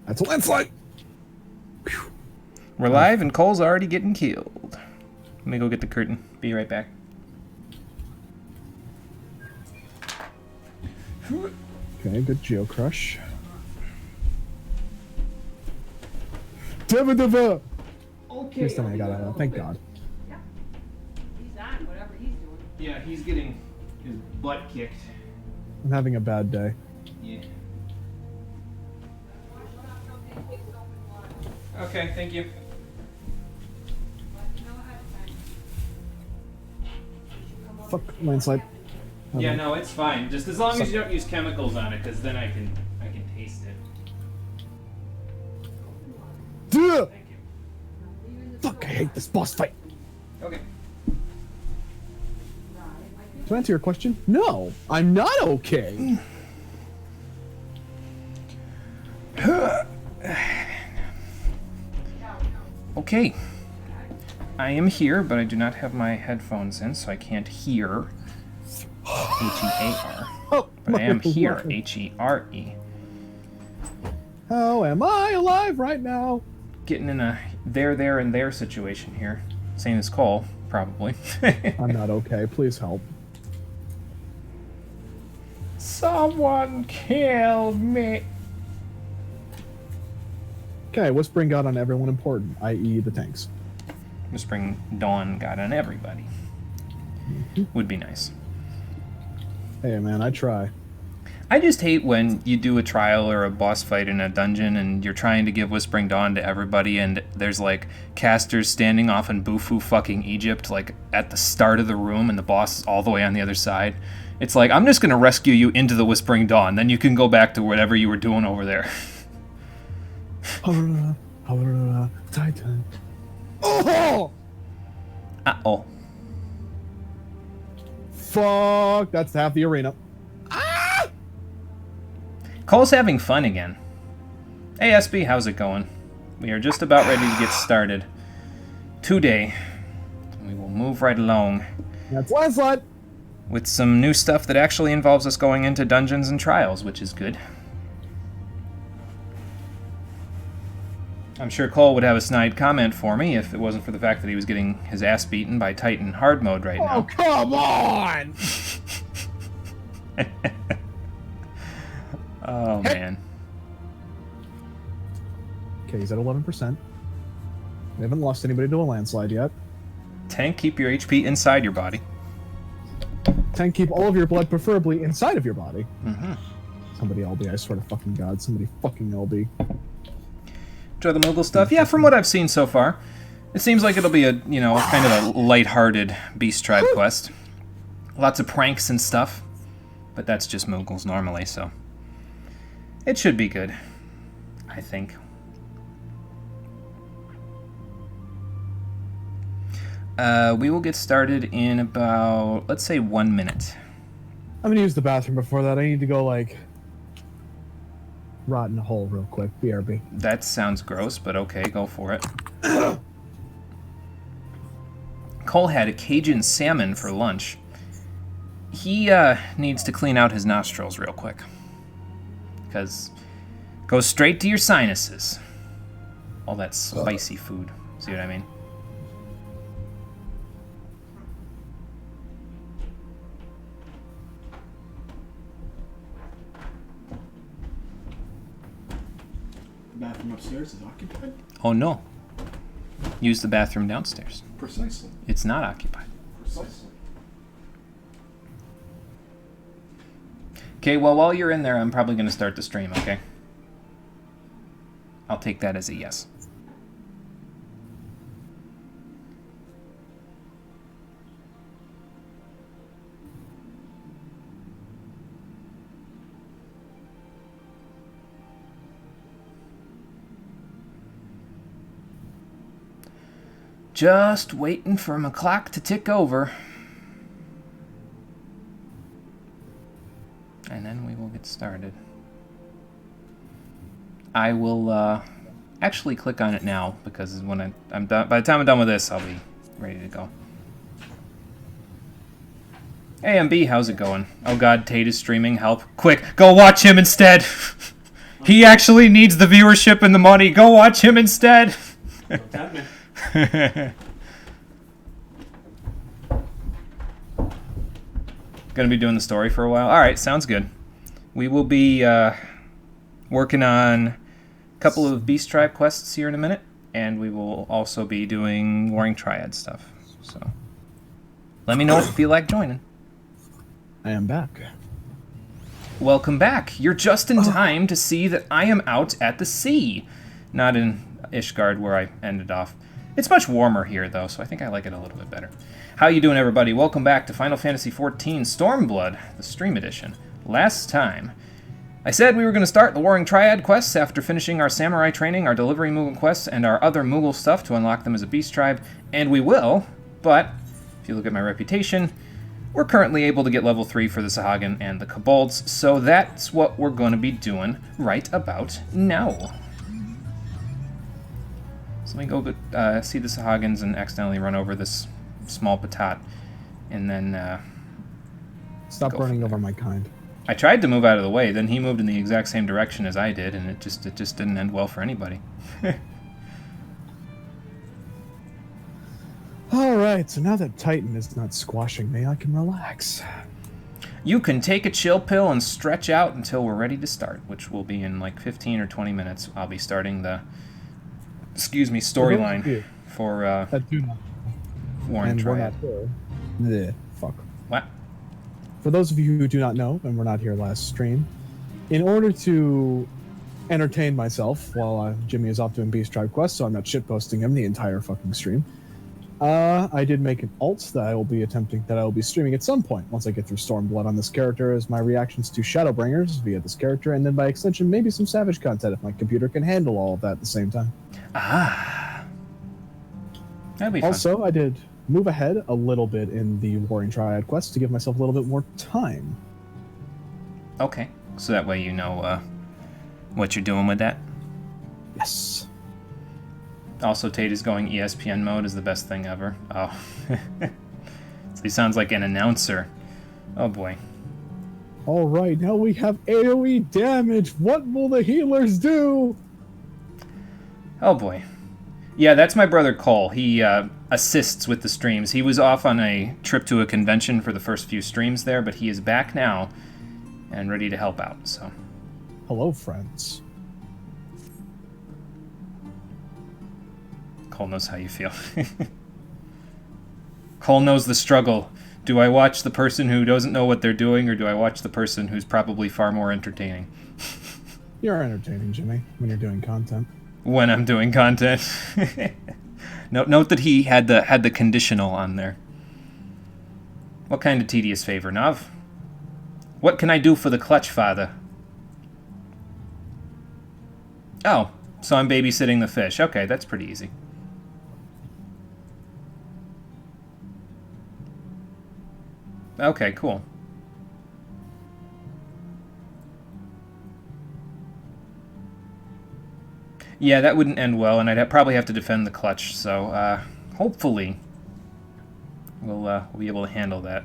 That's a landslide. Whew. We're live and Cole's already getting killed. Let me go get the curtain. Be right back. Okay, good geocrush. Deva. Okay. This time I got out. Thank God. Yeah. He's on whatever he's doing. Yeah, he's getting his butt kicked. I'm having a bad day. Yeah. Okay, thank you. Fuck landslide. Yeah, no, it's fine. Just as long as you don't use chemicals on it, because then I can taste it. Duh! Thank you. Fuck, I hate this boss fight. Okay. To answer your question, no, I'm not okay. Okay. I am here, but I do not have my headphones in, so I can't hear H-E-A-R. Oh, But I am here, Lord. H-E-R-E. How am I alive right now? Getting in a there, and there situation here. Same as Cole, probably. I'm not okay. Please help. Someone killed me. Okay, Whispering God on everyone important, i.e. the tanks. Whispering Dawn got on everybody. Would be nice. Hey, man, I try. I just hate when you do a trial or a boss fight in a dungeon and you're trying to give Whispering Dawn to everybody and there's like casters standing off in Bufu fucking Egypt like at the start of the room and the boss is all the way on the other side. It's like, I'm just going to rescue you into the Whispering Dawn, then you can go back to whatever you were doing over there. Titan. Oh! Uh-oh. Fuck, that's half the arena. Cole's having fun again. Hey SB, how's it going? We are just about ready to get started. Today, we will move right along That's landslide. with some new stuff that actually involves us going into dungeons and trials, which is good. I'm sure Cole would have a snide comment for me if it wasn't for the fact that he was getting his ass beaten by Titan hard mode right now. Oh, come on! Oh, man. Okay, he's at 11%. We haven't lost anybody to a landslide yet. Tank, keep your HP inside your body. Tank, keep all of your blood preferably inside of your body. Mm-hmm. Somebody LB, I swear to fucking God. Somebody fucking LB. Enjoy the Moogle stuff? Yeah, from what I've seen so far. It seems like it'll be a, you know, kind of a lighthearted Beast Tribe quest. Lots of pranks and stuff. But that's just Moogles normally, so... it should be good. I think. We will get started in about, let's say, 1 minute. I'm gonna use the bathroom before that. I need to go, like... rot in a hole real quick. BRB. That sounds gross, but okay, go for it. Cole had a Cajun salmon for lunch. He needs to clean out his nostrils real quick. Because it goes straight to your sinuses. All that spicy food. See what I mean? The bathroom upstairs is occupied? Oh no. Use the bathroom downstairs. Precisely. It's not occupied. Precisely. Okay, well, while you're in there, I'm probably going to start the stream, okay? I'll take that as a yes. Just waiting for my clock to tick over. And then we will get started. I will actually click on it now because when I'm done, by the time I'm done with this, I'll be ready to go. Hey MB, how's it going? Oh god, Tate is streaming. Help! Quick, go watch him instead. He actually needs the viewership and the money. Go watch him instead. Don't tap me. Gonna be doing the story for a while. All right, sounds good. We will be working on a couple of Beast Tribe quests here in a minute, and we will also be doing Warring Triad stuff. So let me know if you feel like joining. I am back. Welcome back. You're just in time to see that I am out at the sea. Not in Ishgard where I ended off. It's much warmer here, though, so I think I like it a little bit better. How you doing, everybody? Welcome back to Final Fantasy XIV Stormblood, the Stream Edition. Last time, I said we were going to start the Warring Triad quests after finishing our Samurai training, our Delivery Moogle quests, and our other Moogle stuff to unlock them as a Beast Tribe, and we will, but if you look at my reputation, we're currently able to get level 3 for the Sahagin and the Kobolds, so that's what we're going to be doing right about now. So let me go see the Sahagins and accidentally run over this small patat, and then Stop running over my kind. I tried to move out of the way, then he moved in the exact same direction as I did, and it just didn't end well for anybody. Alright, so now that Titan is not squashing me, I can relax. You can take a chill pill and stretch out until we're ready to start, which will be in like 15 or 20 minutes. I'll be starting the, storyline for That do not. Warring And we're not Triad. here. Bleh, fuck. What? For those of you who do not know, and were not here last stream, in order to entertain myself while Jimmy is off doing Beast Tribe quests, so I'm not shitposting him the entire fucking stream, I did make an alt that I will be streaming at some point once I get through Stormblood on this character as my reactions to Shadowbringers via this character, and then by extension maybe some Savage content if my computer can handle all of that at the same time. Ah. That'd be fun. Also, I did move ahead a little bit in the Warring Triad quest to give myself a little bit more time. Okay. So that way you know what you're doing with that. Yes. Also, Tate is going ESPN mode is the best thing ever. Oh. So he sounds like an announcer. Oh boy. Alright, now we have AoE damage. What will the healers do? Oh boy. Yeah, that's my brother Cole. He assists with the streams. He was off on a trip to a convention for the first few streams there, but he is back now and ready to help out, so. Hello, friends. Cole knows how you feel. Cole knows the struggle. Do I watch the person who doesn't know what they're doing, or do I watch the person who's probably far more entertaining? You're entertaining, Jimmy, when you're doing content. When I'm doing content. Note that he had the conditional on there. What kind of tedious favor, Nav? What can I do for the clutch, father? Oh, so I'm babysitting the fish. Okay, that's pretty easy. Okay, cool. Yeah, that wouldn't end well, and I'd probably have to defend the clutch, so hopefully we'll be able to handle that.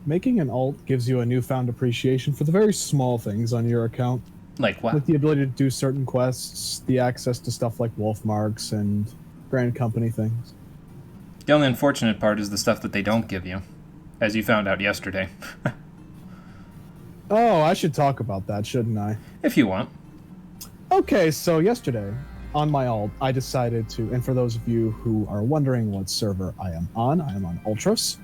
Making an alt gives you a newfound appreciation for the very small things on your account. Like what? Like the ability to do certain quests, the access to stuff like wolf marks and Grand Company things. The only unfortunate part is the stuff that they don't give you, as you found out yesterday. Oh, I should talk about that, shouldn't I? If you want. Okay, so yesterday, on my alt, I decided to, and for those of you who are wondering what server I am on Ultros,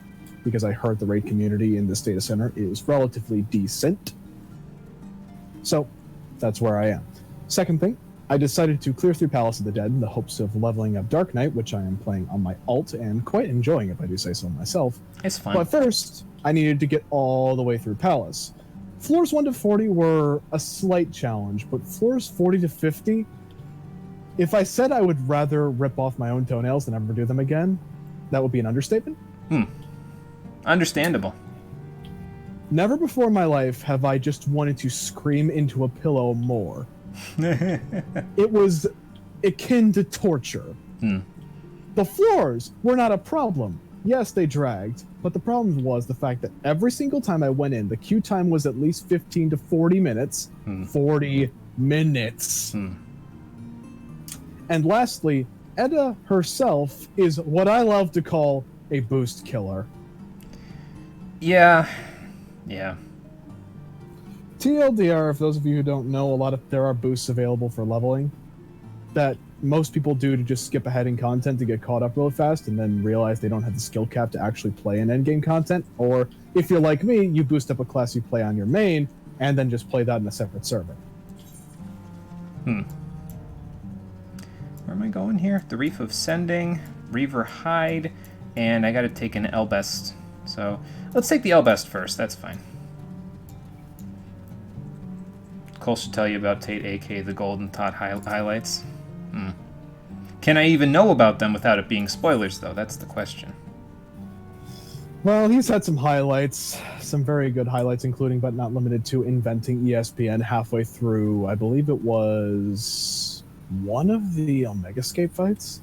because I heard the raid community in this data center is relatively decent. So, that's where I am. Second thing, I decided to clear through Palace of the Dead in the hopes of leveling up Dark Knight, which I am playing on my alt and quite enjoying, if I do say so myself. It's fun. But first, I needed to get all the way through Palace. Floors 1 to 40 were a slight challenge, but floors 40 to 50, if I said I would rather rip off my own toenails than ever do them again, that would be an understatement. Understandable. Never before in my life have I just wanted to scream into a pillow more. It was akin to torture. The floors were not a problem. Yes, they dragged, but the problem was the fact that every single time I went in, the queue time was at least 15 to 40 minutes. 40 minutes. And lastly, Edda herself is what I love to call a boost killer. Yeah. TLDR, for those of you who don't know, there are boosts available for leveling that most people do to just skip ahead in content to get caught up real fast and then realize they don't have the skill cap to actually play in endgame content. Or if you're like me, you boost up a class you play on your main and then just play that in a separate server. Where am I going here? The Reef of Sending, Reaver Hide, and I gotta take an Elbest. So let's take the Elbest first, that's fine. Cole should tell you about Tate, aka the Golden Tot highlights. Can I even know about them without it being spoilers, though? That's the question. Well, he's had some highlights, some very good highlights, including but not limited to inventing ESPN halfway through, I believe it was one of the Omegascape fights.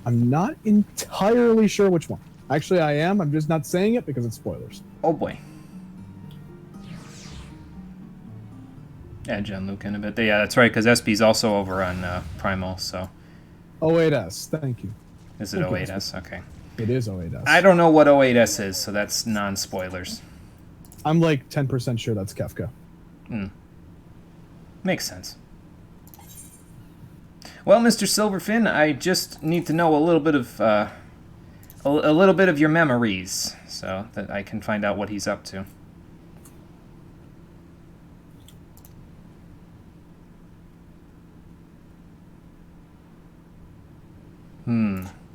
I'm not entirely sure which one. Actually, I am. I'm just not saying it because it's spoilers. Oh boy. Yeah, John Luke in a bit. Yeah, that's right, because SP's also over on Primal, so... 08S, thank you. Is it 08S? Okay. It is 08S. I don't know what 08S is, so that's non-spoilers. I'm like 10% sure that's Kefka. Makes sense. Well, Mr. Silverfin, I just need to know a little bit of a little bit of your memories, so that I can find out what he's up to.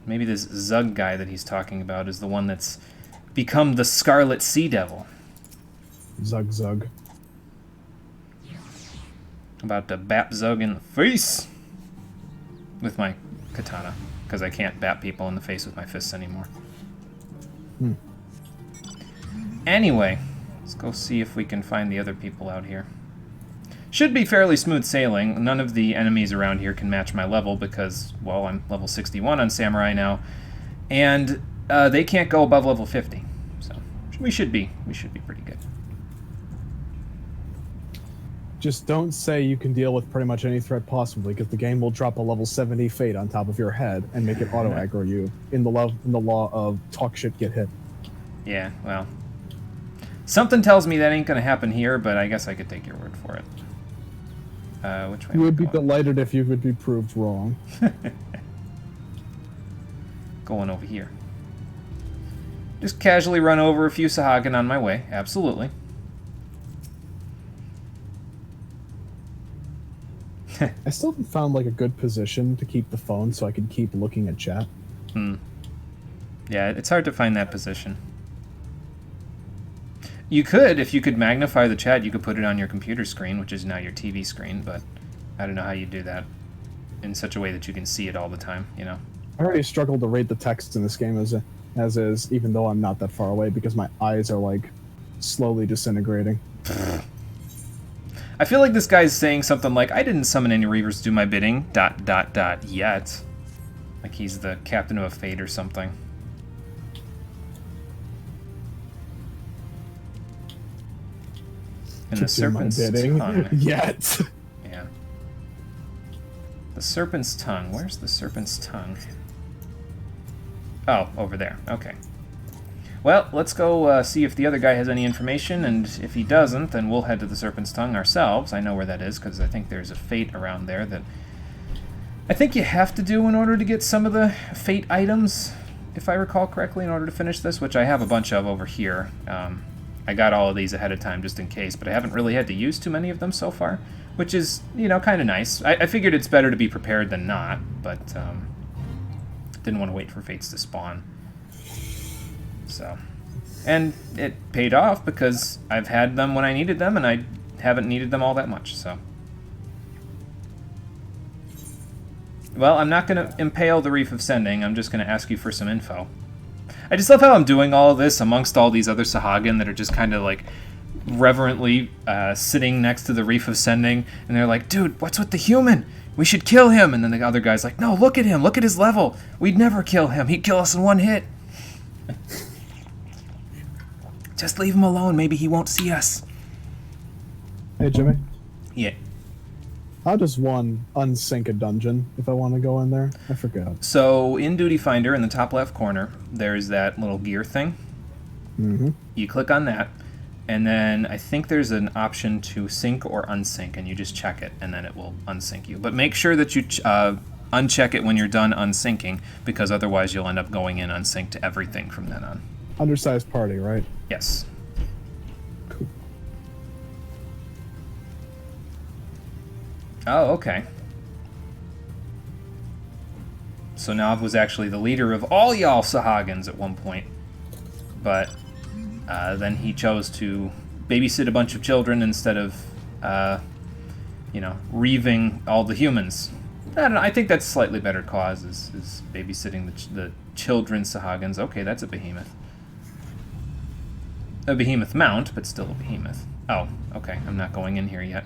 Maybe this Zug guy that he's talking about is the one that's become the Scarlet Sea Devil. Zug. About to bap Zug in the face with my katana, because I can't bap people in the face with my fists anymore. Anyway, let's go see if we can find the other people out here. Should be fairly smooth sailing. None of the enemies around here can match my level because, well, I'm level 61 on Samurai now, and they can't go above level 50. So we should be pretty good. Just don't say you can deal with pretty much any threat possibly, because the game will drop a level 70 Fate on top of your head and make it auto aggro you. In the law of talk shit, get hit. Yeah, well, something tells me that ain't gonna happen here, but I guess I could take your word for it. Which way? You would be delighted if you could be proved wrong. Going over here. Just casually run over a few Sahagin on my way. Absolutely. I still haven't found like a good position to keep the phone so I can keep looking at chat. Yeah, it's hard to find that position. You could, if you could magnify the chat, you could put it on your computer screen, which is now your TV screen, but I don't know how you do that in such a way that you can see it all the time, you know? I already struggled to read the text in this game as is, even though I'm not that far away, because my eyes are like slowly disintegrating. I feel like this guy's saying something like, I didn't summon any Reavers to do my bidding, ... yet. Like he's the captain of a fate or something. And the serpent's tongue. Yet. Yeah. The serpent's tongue. Where's the serpent's tongue? Oh, over there. Okay. Well, let's go see if the other guy has any information, and if he doesn't, then we'll head to the serpent's tongue ourselves. I know where that is, because I think there's a fate around there that I think you have to do in order to get some of the fate items, if I recall correctly, in order to finish this, which I have a bunch of over here. I got all of these ahead of time just in case, but I haven't really had to use too many of them so far, which is, you know, kind of nice. I figured it's better to be prepared than not, but didn't want to wait for fates to spawn. So, and it paid off because I've had them when I needed them, and I haven't needed them all that much, so. Well, I'm not going to impale the Reef of Sending, I'm just going to ask you for some info. I just love how I'm doing all of this amongst all these other Sahagin that are just kind of like reverently sitting next to the Reef of Sending, and they're like, dude, what's with the human? We should kill him. And then the other guy's like, no, look at him, look at his level. We'd never kill him. He'd kill us in one hit. Just leave him alone. Maybe he won't see us. Hey, Jimmy. Yeah. How does one unsync a dungeon if I want to go in there? I forgot. So in Duty Finder, in the top left corner, there's that little gear thing. Mm-hmm. You click on that, and then I think there's an option to sync or unsync, and you just check it, and then it will unsync you. But make sure that you uncheck it when you're done unsyncing, because otherwise you'll end up going in unsynced to everything from then on. Undersized party, right? Yes. Cool. Oh, okay. So Nav was actually the leader of all y'all Sahagins at one point. But then he chose to babysit a bunch of children instead of, reaving all the humans. I don't know, I think that's a slightly better cause, is babysitting the children Sahagins. Okay, that's a behemoth. A behemoth mount, but still a behemoth. Oh, okay, I'm not going in here yet.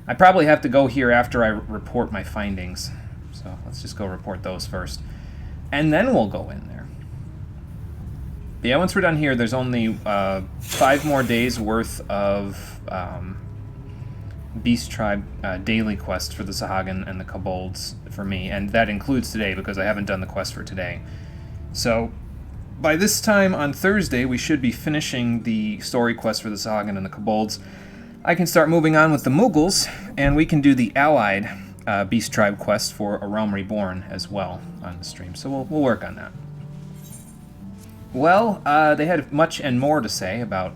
I probably have to go here after I report my findings. So let's just go report those first. And then we'll go in there. But yeah, once we're done here, there's only 5 more days worth of Beast Tribe daily quests for the Sahagin and the Kobolds for me. And that includes today, because I haven't done the quest for today. So by this time on Thursday, we should be finishing the story quest for the Sahagin and the Kobolds. I can start moving on with the Mughals, and we can do the allied Beast Tribe quest for A Realm Reborn as well on the stream. So we'll work on that. Well, they had much and more to say about,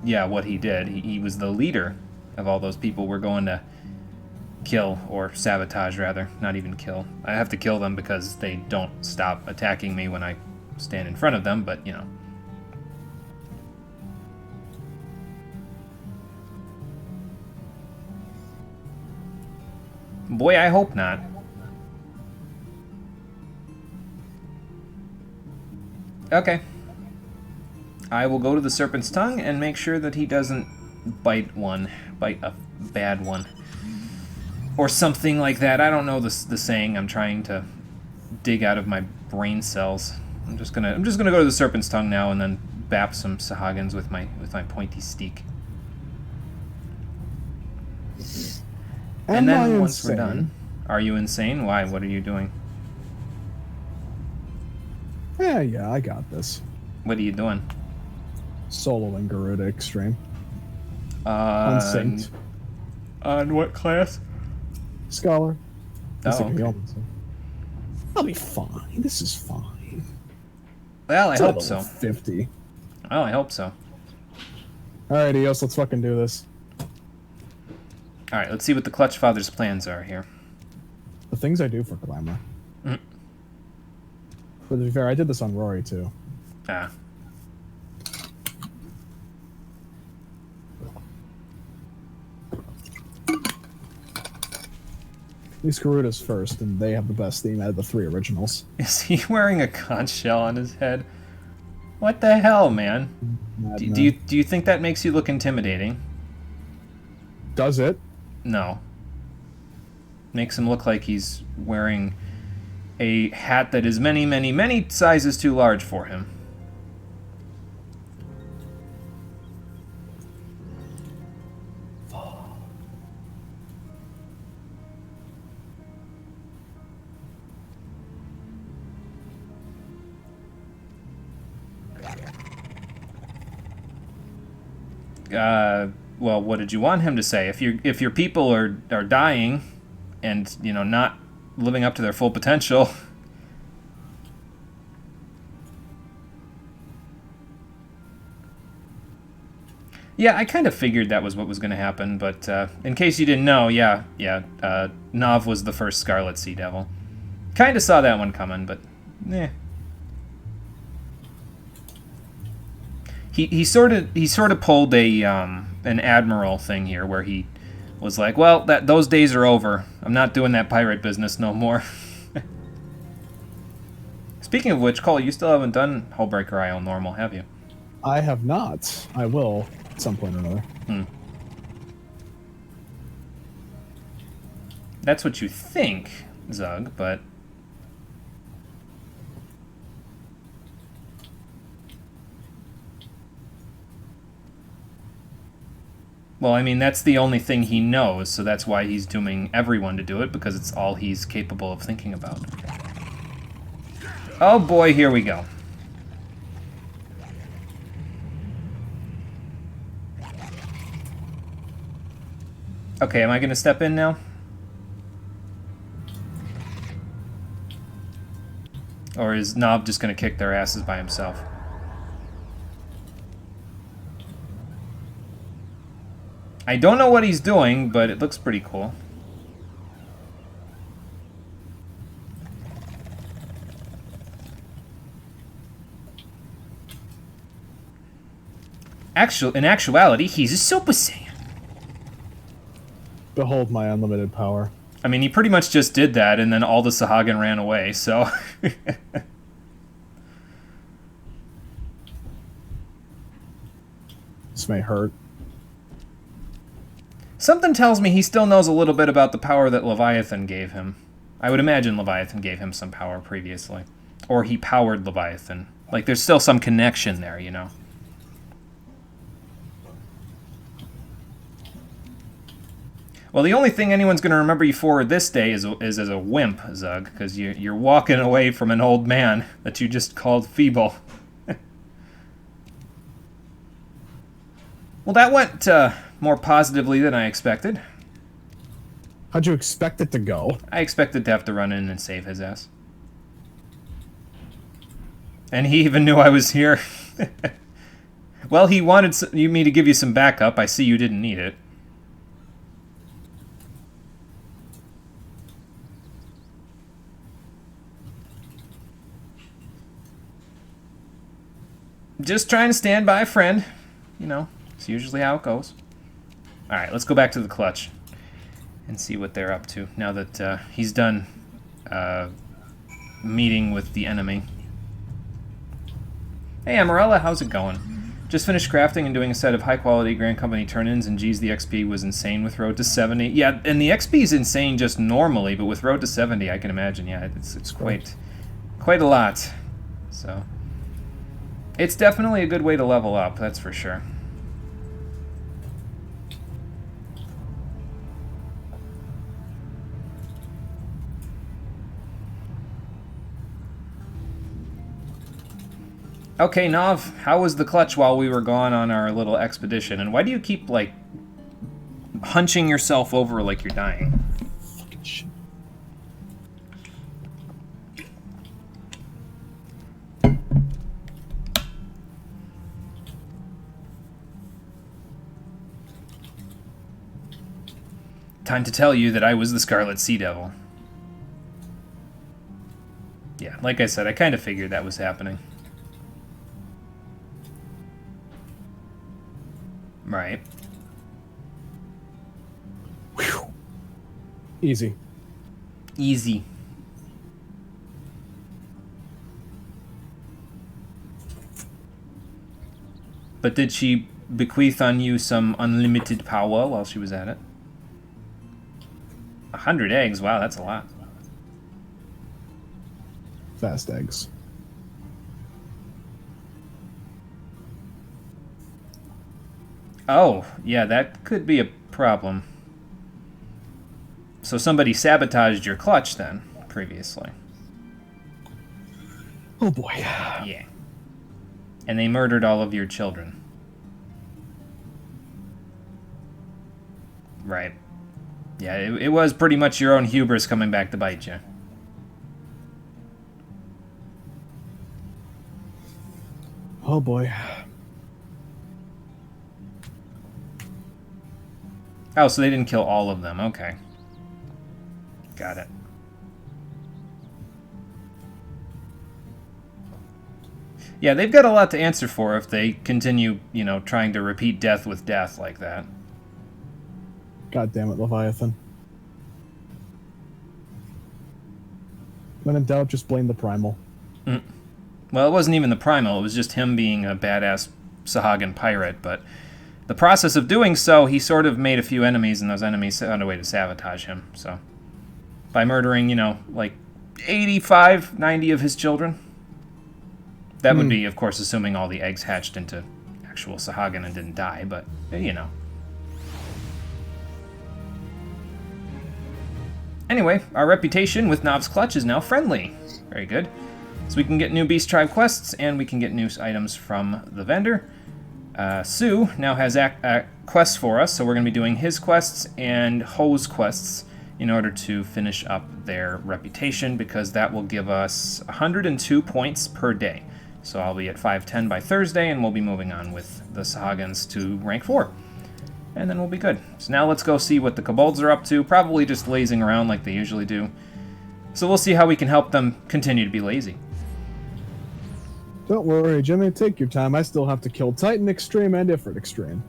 what he did. He was the leader of all those people we're going to kill, or sabotage, rather. Not even kill. I have to kill them because they don't stop attacking me when I stand in front of them, but, Boy, I hope not. Okay. I will go to the Serpent's Tongue and make sure that he doesn't bite a bad one. Or something like that. I don't know the saying. I'm trying to dig out of my brain cells. I'm just gonna go to the Serpent's Tongue now and then bap some Sahagins with my pointy steak. And then once we're done, are you insane? Why? What are you doing? Yeah, I got this. What are you doing? Soloing Garuda Extreme. On Unsynced. On what class? Scholar. Oh, okay. I'll be fine. This is fine. Well, I It's hope level so. 50. Oh, I hope so. Alright, Eos, let's fucking do this. Alright, let's see what the Clutch Father's plans are here. The things I do for glamour. Mm. But to be fair, I did this on Rory, too. Ah. At least Garuda's first, and they have the best theme out of the 3 originals. Is he wearing a conch shell on his head? What the hell, man? Do you think that makes you look intimidating? Does it? No. Makes him look like he's wearing a hat that is many, many, many sizes too large for him. Well, what did you want him to say? If your people are dying, and not living up to their full potential. Yeah, I kind of figured that was what was going to happen, but in case you didn't know, Nav was the first Scarlet Sea Devil. Kind of saw that one coming, but eh. He sort of pulled a an admiral thing here, where he was like, well, those days are over. I'm not doing that pirate business no more. Speaking of which, Cole, you still haven't done Hullbreaker Isle normal, have you? I have not. I will at some point or another. That's what you think, Zug, but Well, I mean, that's the only thing he knows, so that's why he's dooming everyone to do it, because it's all he's capable of thinking about. Oh boy, here we go. Okay, am I going to step in now? Or is Nob just going to kick their asses by himself? I don't know what he's doing, but it looks pretty cool. In actuality, he's a Super Saiyan. Behold my unlimited power. I mean, he pretty much just did that, and then all the Sahagin ran away, so... This may hurt. Something tells me he still knows a little bit about the power that Leviathan gave him. I would imagine Leviathan gave him some power previously. Or he powered Leviathan. Like, there's still some connection there, you know? Well, the only thing anyone's going to remember you for this day is as a wimp, Zug, because you're walking away from an old man that you just called feeble. Well, that went more positively than I expected. How'd you expect it to go? I expected to have to run in and save his ass. And he even knew I was here. Well, he wanted me to give you some backup. I see you didn't need it. Just trying to stand by a friend. You know, it's usually how it goes. Alright, let's go back to the clutch and see what they're up to now that he's done meeting with the enemy. Hey, Amarella, how's it going? Just finished crafting and doing a set of high-quality Grand Company turn-ins, and geez, the XP was insane with Road to 70. Yeah, and the XP is insane just normally, but with Road to 70, I can imagine, yeah, it's quite a lot. So, it's definitely a good way to level up, that's for sure. Okay, Nav, how was the clutch while we were gone on our little expedition? And why do you keep, like, hunching yourself over like you're dying? Fucking shit. Time to tell you that I was the Scarlet Sea Devil. Yeah, like I said, I kind of figured that was happening. Right. Whew. Easy. Easy. But did she bequeath on you some unlimited power while she was at it? 100 eggs? Wow, that's a lot. Fast eggs. Oh, yeah, that could be a problem. So somebody sabotaged your clutch then, previously. Oh boy. Yeah. And they murdered all of your children. Right. Yeah, it was pretty much your own hubris coming back to bite you. Oh boy. Oh, so they didn't kill all of them. Okay. Got it. Yeah, they've got a lot to answer for if they continue, you know, trying to repeat death with death like that. God damn it, Leviathan. When in doubt, just blame the Primal. Mm. Well, it wasn't even the Primal. It was just him being a badass Sahagin pirate, but the process of doing so, he sort of made a few enemies, and those enemies found a way to sabotage him, so. By murdering, you know, like 85, 90 of his children. That would be, of course, assuming all the eggs hatched into actual Sahagin and didn't die, but, you know. Anyway, our reputation with Knob's Clutch is now friendly. Very good. So we can get new Beast Tribe quests, and we can get new items from the vendor. Sue now has quests for us, so we're going to be doing his quests and Ho's quests in order to finish up their reputation, because that will give us 102 points per day. So I'll be at 510 by Thursday, and we'll be moving on with the Sahagins to rank 4. And then we'll be good. So now let's go see what the Kobolds are up to, probably just lazing around like they usually do. So we'll see how we can help them continue to be lazy. Don't worry, Jimmy, take your time. I still have to kill Titan Extreme and Ifrit Extreme.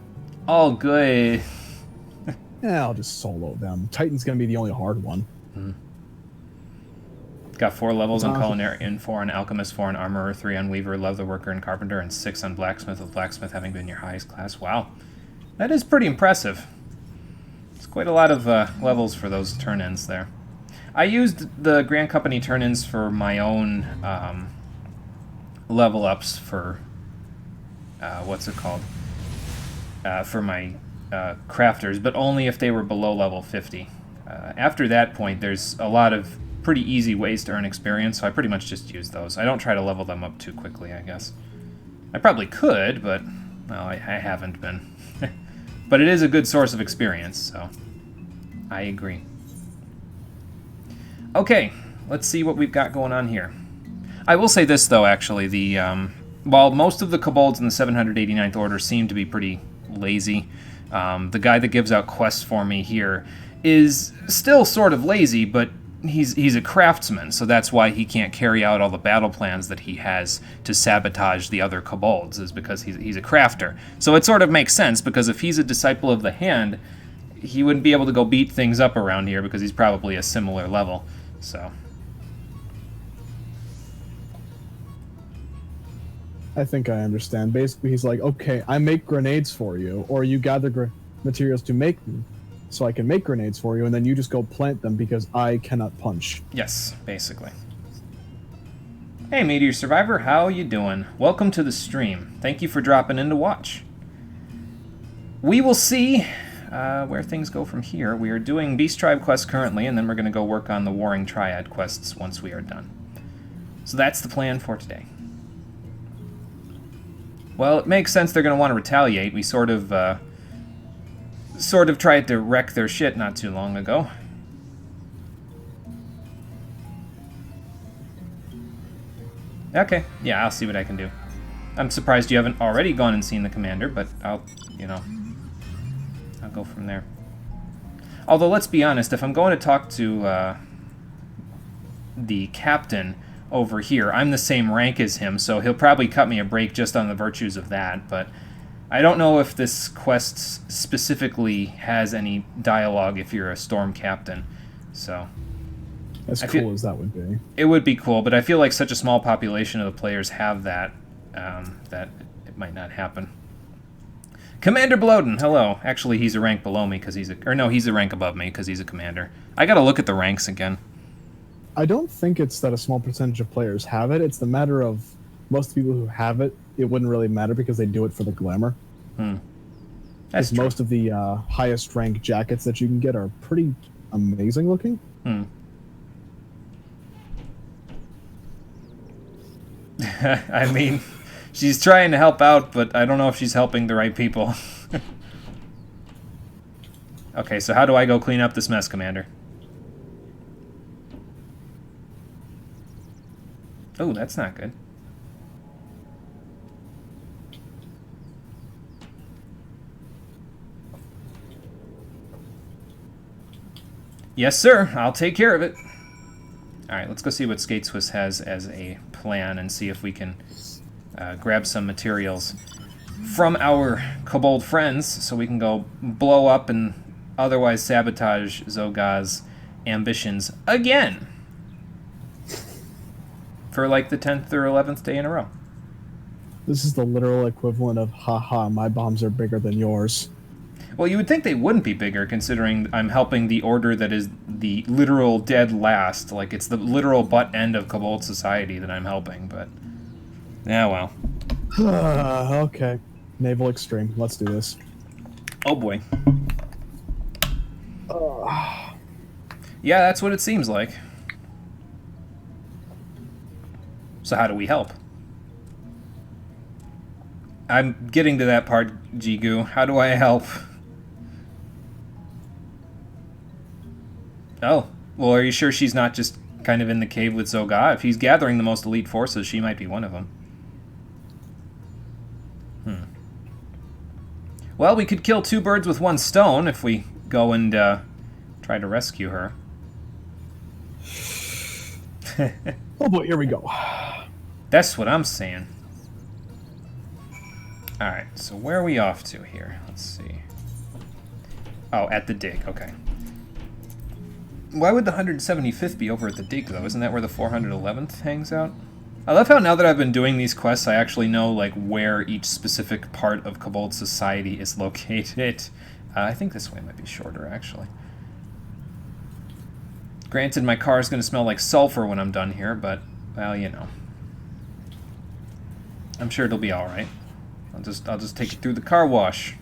Oh, good. Yeah, I'll just solo them. Titan's gonna be the only hard one. Got 4 levels on Culinarian, 4 on Alchemist, 4 on Armorer, 3 on Weaver, Leatherworker, and Carpenter, and 6 on Blacksmith, with Blacksmith having been your highest class. Wow. That is pretty impressive. It's quite a lot of levels for those turn-ins there. I used the Grand Company turn-ins for my own level-ups for... what's it called? For my... crafters, but only if they were below level 50. After that point, there's a lot of pretty easy ways to earn experience, so I pretty much just use those. I don't try to level them up too quickly, I guess. I probably could, but, well, I haven't been. But it is a good source of experience, so I agree. Okay, let's see what we've got going on here. I will say this, though, actually. While most of the Kobolds in the 789th Order seem to be pretty lazy, the guy that gives out quests for me here is still sort of lazy, but he's a craftsman, so that's why he can't carry out all the battle plans that he has to sabotage the other Kobolds, is because he's a crafter. So it sort of makes sense, because if he's a disciple of the Hand, he wouldn't be able to go beat things up around here, because he's probably a similar level. So I think I understand. Basically, he's like, okay, I make grenades for you, or you gather materials to make them, so I can make grenades for you, and then you just go plant them because I cannot punch. yes, basically. Hey, Meteor Survivor, how you doing? Welcome to the stream. Thank you for dropping in to watch. We will see where things go from here. We are doing Beast Tribe quests currently, and then we're going to go work on the Warring Triad quests once we are done. So that's the plan for today. Well, it makes sense they're going to want to retaliate. We sort of tried to wreck their shit not too long ago. Okay, yeah, I'll see what I can do. I'm surprised you haven't already gone and seen the commander, but I'll go from there. Although, let's be honest, if I'm going to talk to the captain over here, I'm the same rank as him, so he'll probably cut me a break just on the virtues of that, but I don't know if this quest specifically has any dialogue if you're a storm captain, so... As cool as that would be. It would be cool, but I feel like such a small population of the players have that, that it might not happen. Commander Bloden, hello. Actually, he's a rank below me because he's he's a rank above me because he's a commander. I gotta look at the ranks again. I don't think it's that a small percentage of players have it. It's the matter of most people who have it, it wouldn't really matter because they do it for the glamour. That's true. Most of the highest rank jackets that you can get are pretty amazing looking. I mean, she's trying to help out, but I don't know if she's helping the right people. Okay, so how do I go clean up this mess, Commander? Oh, that's not good. Yes, sir. I'll take care of it. Alright, let's go see what Skate Swiss has as a plan and see if we can grab some materials from our Kobold friends so we can go blow up and otherwise sabotage Zoga's ambitions again. For like the 10th or 11th day in a row. This is the literal equivalent of, haha, my bombs are bigger than yours. Well, you would think they wouldn't be bigger, considering I'm helping the order that is the literal dead last. Like, it's the literal butt end of Kobold society that I'm helping, but... yeah, well. Okay. Naval Extreme. Let's do this. Oh, boy. Yeah, that's what it seems like. So how do we help? I'm getting to that part, Jigu. How do I help? Oh, well, are you sure she's not just kind of in the cave with Zoga? If he's gathering the most elite forces, she might be one of them. Well, we could kill two birds with one stone if we go and try to rescue her. Oh boy, here we go. That's what I'm saying. Alright, so where are we off to here? Let's see. Oh, at the dig, okay. Why would the 175th be over at the dig, though? Isn't that where the 411th hangs out? I love how now that I've been doing these quests, I actually know, like, where each specific part of Kobold society is located. I think this way might be shorter, actually. Granted, my car is going to smell like sulfur when I'm done here, but, well, you know. I'm sure it'll be alright. I'll just take it through the car wash,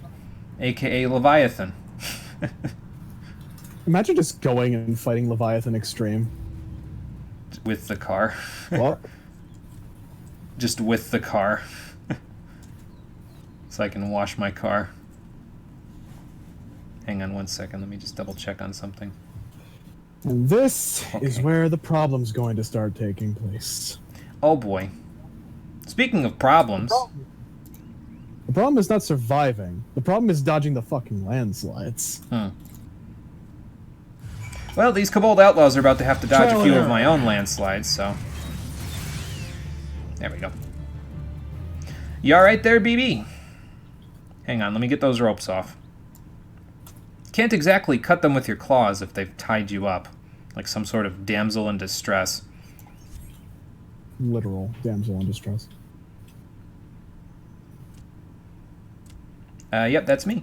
aka Leviathan. Imagine just going and fighting Leviathan Extreme. With the car. What? Just with the car. So I can wash my car. Hang on one second, let me just double check on something. And this is Okay. where the problem's going to start taking place. Oh boy. Speaking of problems, The problem is not surviving. The problem is dodging the fucking landslides. well, these Kobold outlaws are about to have to dodge Trial a few and of error. my own landslides, so... There we go. You alright there, BB? Hang on, let me get those ropes off. Can't exactly cut them with your claws if they've tied you up, like some sort of damsel in distress. Literal damsel in distress. Yep, that's me.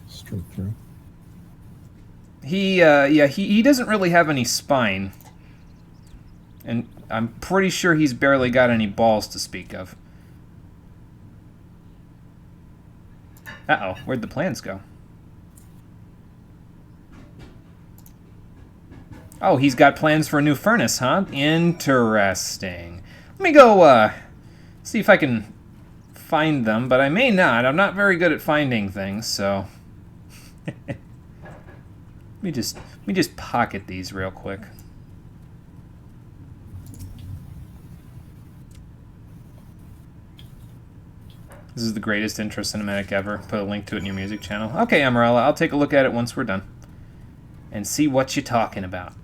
Straight through. He doesn't really have any spine. And I'm pretty sure he's barely got any balls to speak of. Uh-oh, where'd the plans go? Oh, he's got plans for a new furnace, huh? Interesting. Let me go, see if I can find them, but I may not. I'm not very good at finding things, so... let me just pocket these real quick. This is the greatest intro cinematic ever. Put a link to it in your music channel. Okay, Amarella, I'll take a look at it once we're done. And see what you're talking about.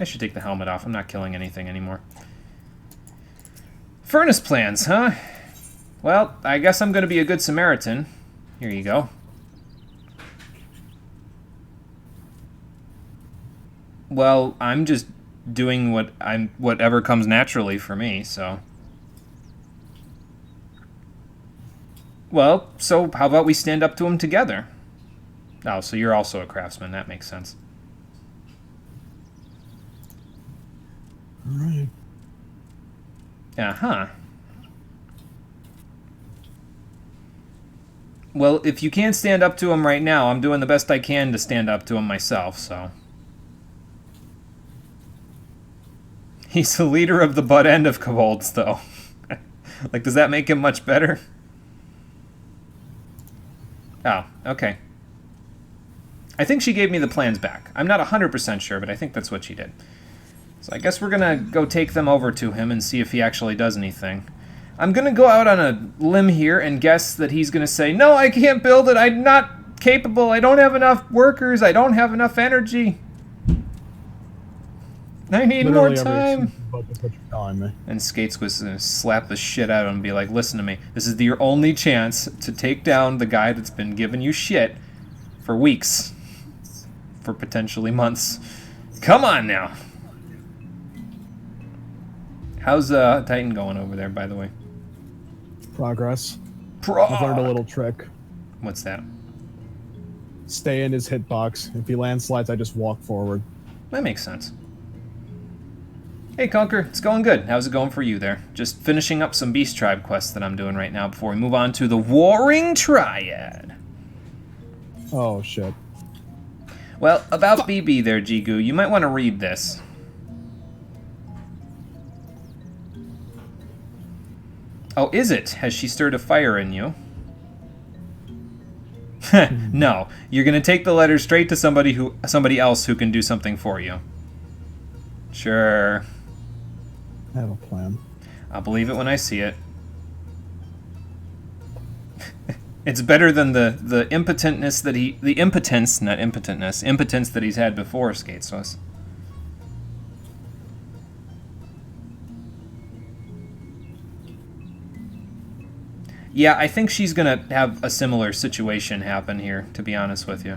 I should take the helmet off. I'm not killing anything anymore. Furnace plans, huh? Well, I guess I'm going to be a good Samaritan. Here you go. Well, I'm just doing whatever comes naturally for me, so. Well, so how about we stand up to him together? Oh, so you're also a craftsman. That makes sense. Alright. Uh-huh. Well, if you can't stand up to him right now, I'm doing the best I can to stand up to him myself, so. He's the leader of the butt end of Kobolds, though. Like, does that make him much better? Oh, okay. I think she gave me the plans back. I'm not 100% sure, but I think that's what she did. So I guess we're gonna go take them over to him and see if he actually does anything. I'm gonna go out on a limb here and guess that he's gonna say, no, I can't build it, I'm not capable, I don't have enough workers, I don't have enough energy. I need more Literally every time. excuse but to put you on me. And Skates was gonna slap the shit out of him and be like, listen to me, this is your only chance to take down the guy that's been giving you shit for weeks. For potentially months. Come on now. How's Titan going over there, by the way? Progress. I've learned a little trick. What's that? Stay in his hitbox. If he landslides, I just walk forward. That makes sense. Hey, Conker, it's going good. How's it going for you there? Just finishing up some Beast Tribe quests that I'm doing right now before we move on to the Warring Triad. Oh, shit. Well, about BB there, Jigu, you might want to read this. Oh, is it? Has she stirred a fire in you? No, you're gonna take the letter straight to somebody else who can do something for you. Sure. I have a plan. I'll believe it when I see it. It's better than the impotentness that the impotence, not impotentness, impotence that he's had before Skates was. Yeah, I think she's gonna have a similar situation happen here, to be honest with you.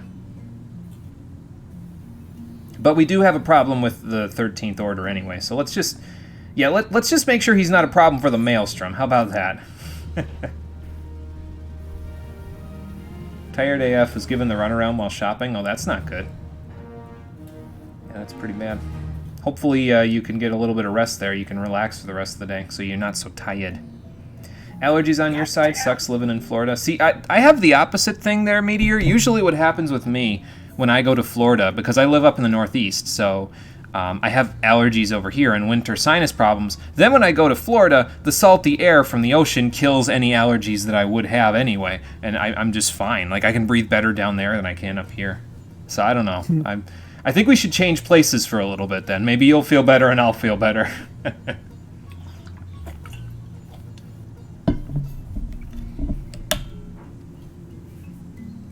But we do have a problem with the 13th Order anyway, so let's just... Yeah, let's just make sure he's not a problem for the Maelstrom. How about that? Tired AF was given the runaround while shopping. Oh, that's not good. Yeah, that's pretty bad. Hopefully you can get a little bit of rest there. You can relax for the rest of the day, so you're not so tired. Allergies on your side? Sucks living in Florida. See, I have the opposite thing there, Meteor. Usually what happens with me when I go to Florida, because I live up in the Northeast, so I have allergies over here and winter sinus problems. Then when I go to Florida, the salty air from the ocean kills any allergies that I would have anyway, and I'm just fine. Like, I can breathe better down there than I can up here. So I don't know. I think we should change places for a little bit then. Maybe you'll feel better and I'll feel better.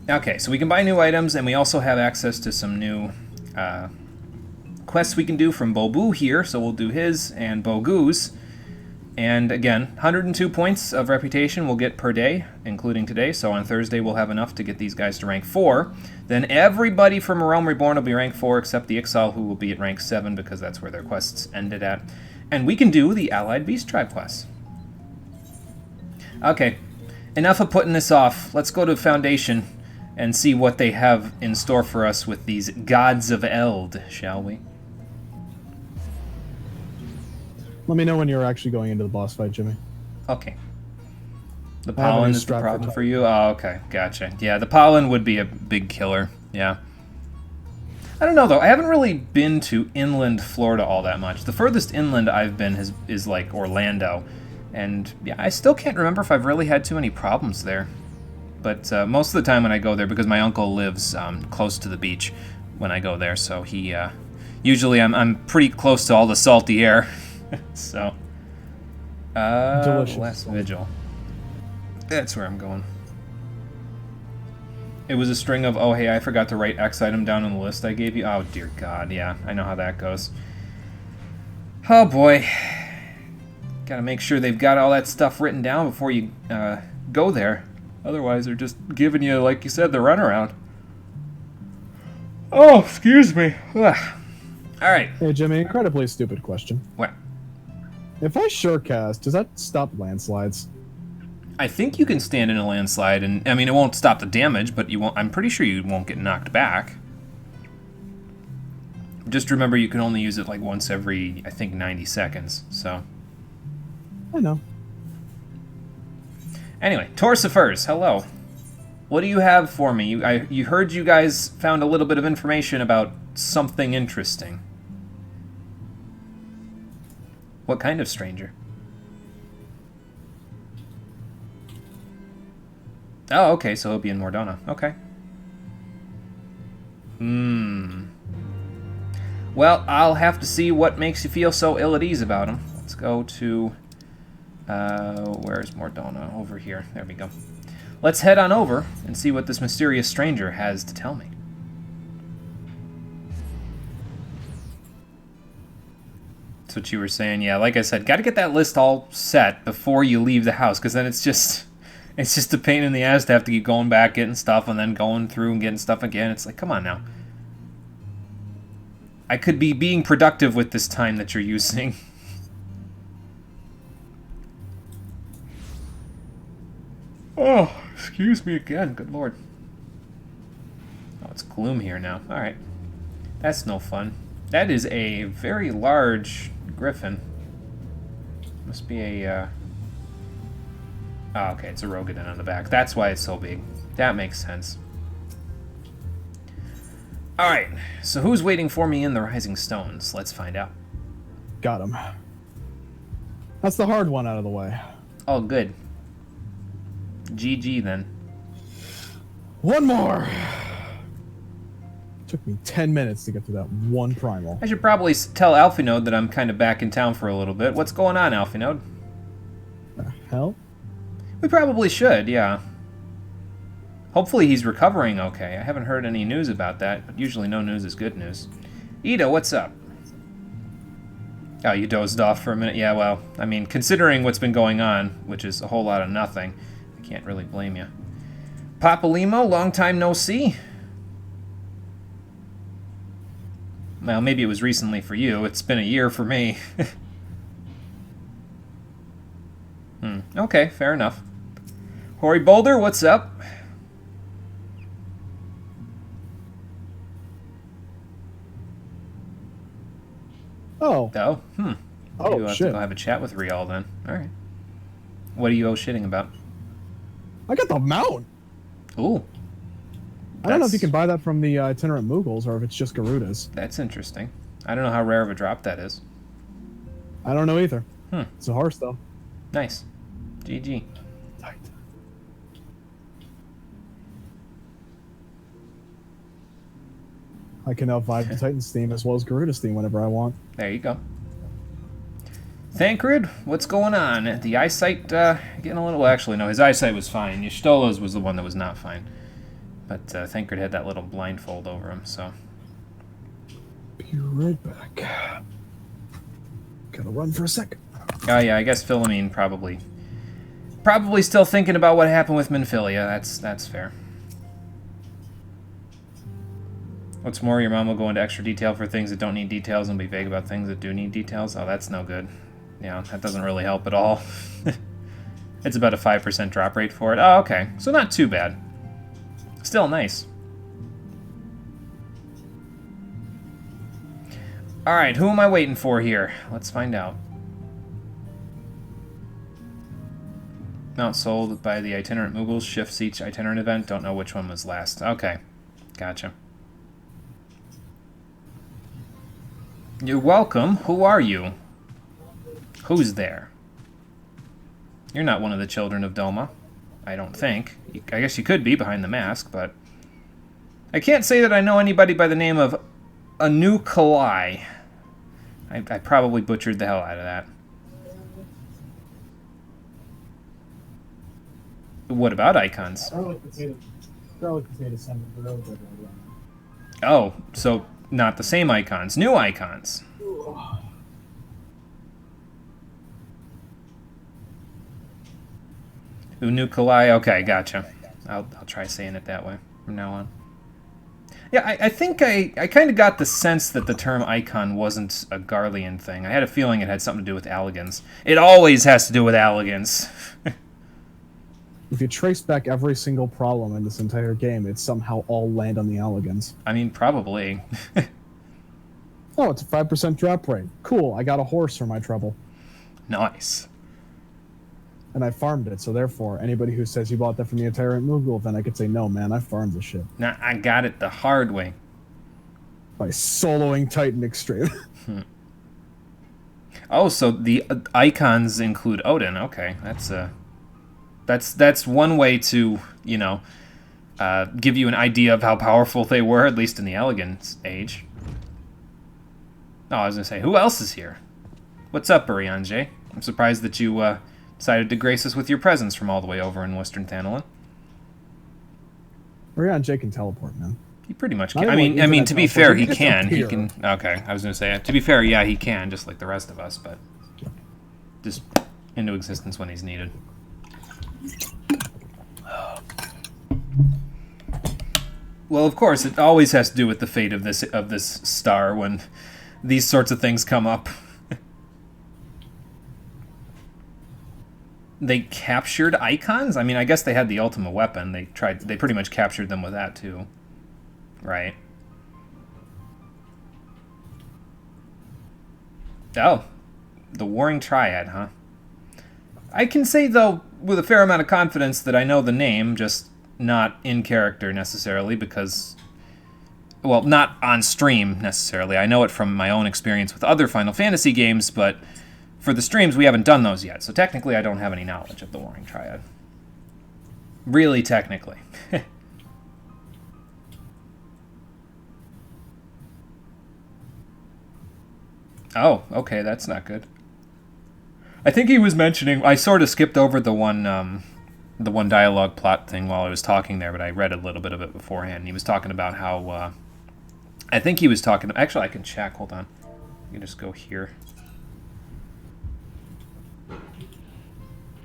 Okay, so we can buy new items, and we also have access to some new quests we can do from Bobu here, so we'll do his and Bogu's. And again, 102 points of reputation we'll get per day, including today, so on Thursday we'll have enough to get these guys to rank 4. Then everybody from Realm Reborn will be rank 4, except the Ixal, who will be at rank 7, because that's where their quests ended at. And we can do the Allied Beast Tribe quests. Okay, enough of putting this off. Let's go to Foundation and see what they have in store for us with these Gods of Eld, shall we? Let me know when you're actually going into the boss fight, Jimmy. Okay. The I have a pollen new is the strap for problem time. for you? Oh, okay, gotcha. Yeah, the pollen would be a big killer, yeah. I don't know, though. I haven't really been to inland Florida all that much. The furthest inland I've been is like Orlando, and yeah, I still can't remember if I've really had too many problems there. But most of the time when I go there, because my uncle lives close to the beach when I go there, so he usually I'm pretty close to all the salty air. So Delicious. Last Vigil. That's where I'm going. It was a string of, oh hey, I forgot to write X item down on the list I gave you. Oh dear God, yeah, I know how that goes. Oh boy, gotta make sure they've got all that stuff written down before you go there. Otherwise, they're just giving you, like you said, the runaround. Oh, excuse me. Ugh. All right. Hey, Jimmy, incredibly stupid question. What? If I surecast, does that stop landslides? I think you can stand in a landslide, and I mean, it won't stop the damage, but you won't. I'm pretty sure you won't get knocked back. Just remember, you can only use it like once every, I think, 90 seconds. So. I know. Anyway, Torsifers, hello. What do you have for me? You heard you guys found a little bit of information about something interesting. What kind of stranger? Oh, okay, so he'll be in Mordona. Okay. Well, I'll have to see what makes you feel so ill at ease about him. Let's go to... where's Mordona? Over here. There we go. Let's head on over and see what this mysterious stranger has to tell me. That's what you were saying. Yeah, like I said, got to get that list all set before you leave the house, because then it's just a pain in the ass to have to keep going back, getting stuff, and then going through and getting stuff again. It's like, come on now. I could be being productive with this time that you're using. Oh, excuse me again. Good lord. Oh, it's gloom here now. Alright. That's no fun. That is a very large griffin. Must be a, Oh, okay, it's a Rogadin on the back. That's why it's so big. That makes sense. Alright, so who's waiting for me in the Rising Stones? Let's find out. Got him. That's the hard one out of the way. Oh, good. GG, then. One more! Took me 10 minutes to get through that one primal. I should probably tell Alphinode that I'm kind of back in town for a little bit. What's going on, Alphinode? The hell? We probably should, yeah. Hopefully he's recovering okay. I haven't heard any news about that, but usually no news is good news. Ida, what's up? Oh, you dozed off for a minute? Yeah, well, I mean, considering what's been going on, which is a whole lot of nothing, I can't really blame you. Papa Limo, long time no see. Well, maybe it was recently for you. It's been a year for me. Okay, fair enough. Hoary Boulder, what's up? Oh. Oh, Maybe we'll have to shit. go have a chat with Rial then. Alright. What are you shitting about? I got the mount! Ooh. I don't know if you can buy that from the itinerant Moogles or if it's just Garudas. That's interesting. I don't know how rare of a drop that is. I don't know either. Hmm. It's a horse, though. Nice. GG. Tight. I can now vibe the Titan's theme as well as Garuda's theme whenever I want. There you go. Thancred, what's going on? The eyesight getting a little... Well, actually, no, his eyesight was fine. Yshtola's was the one that was not fine. But Thancred had that little blindfold over him, so... Be right back. Gotta run for a sec. Oh, yeah, I guess Philomene probably still thinking about what happened with Minfilia. That's fair. What's more, your mom will go into extra detail for things that don't need details and be vague about things that do need details. Oh, that's no good. Yeah, that doesn't really help at all. It's about a 5% drop rate for it. Oh, okay. So not too bad. Still nice. Alright, who am I waiting for here? Let's find out. Mount sold by the itinerant Moogles shifts each itinerant event. Don't know which one was last. Okay. Gotcha. You're welcome. Who are you? Who's there? You're not one of the children of Doma. I don't think. I guess you could be behind the mask, but... I can't say that I know anybody by the name of Anu Kalai. I probably butchered the hell out of that. What about icons? Oh, so not the same icons. New icons. Unu Kalai. Okay, gotcha. I'll try saying it that way from now on. Yeah, I think I kind of got the sense that the term icon wasn't a Garlean thing. I had a feeling it had something to do with Alligans. It always has to do with Alligans. If you trace back every single problem in this entire game, it's somehow all land on the Alligans. I mean, probably. Oh, it's a 5% drop rate. Cool, I got a horse for my trouble. Nice. And I farmed it, so therefore, anybody who says you bought that from the itinerant Moogle, then I could say, no, man, I farmed this shit. Nah, I got it the hard way. By soloing Titan Extreme. Oh, so the icons include Odin. Okay, that's one way to, you know, give you an idea of how powerful they were, at least in the Elegance age. Oh, I was gonna say, who else is here? What's up, Urianger? I'm surprised that you decided to grace us with your presence from all the way over in Western Thanalan. Urianger can teleport, man. He pretty much Not can. even I mean, internet to be teleport, fair, he he can just can. He appear. can. Okay, I was gonna say, to be fair, yeah, he can, just like the rest of us, but just into existence when he's needed. Well, of course, it always has to do with the fate of this star when these sorts of things come up. They captured icons? I mean, I guess they had the ultimate weapon. They pretty much captured them with that too. Right. Oh, The Warring Triad, huh? I can say, though, with a fair amount of confidence that I know the name, just not in character necessarily, because... Well, not on stream necessarily. I know it from my own experience with other Final Fantasy games, but for the streams, we haven't done those yet. So technically, I don't have any knowledge of the Warring Triad. Really, technically. Oh, okay, that's not good. I think he was mentioning... I sort of skipped over the one dialogue plot thing while I was talking there, but I read a little bit of it beforehand. He was talking about how... I think he was talking... Actually, I can check. Hold on. You can just go here.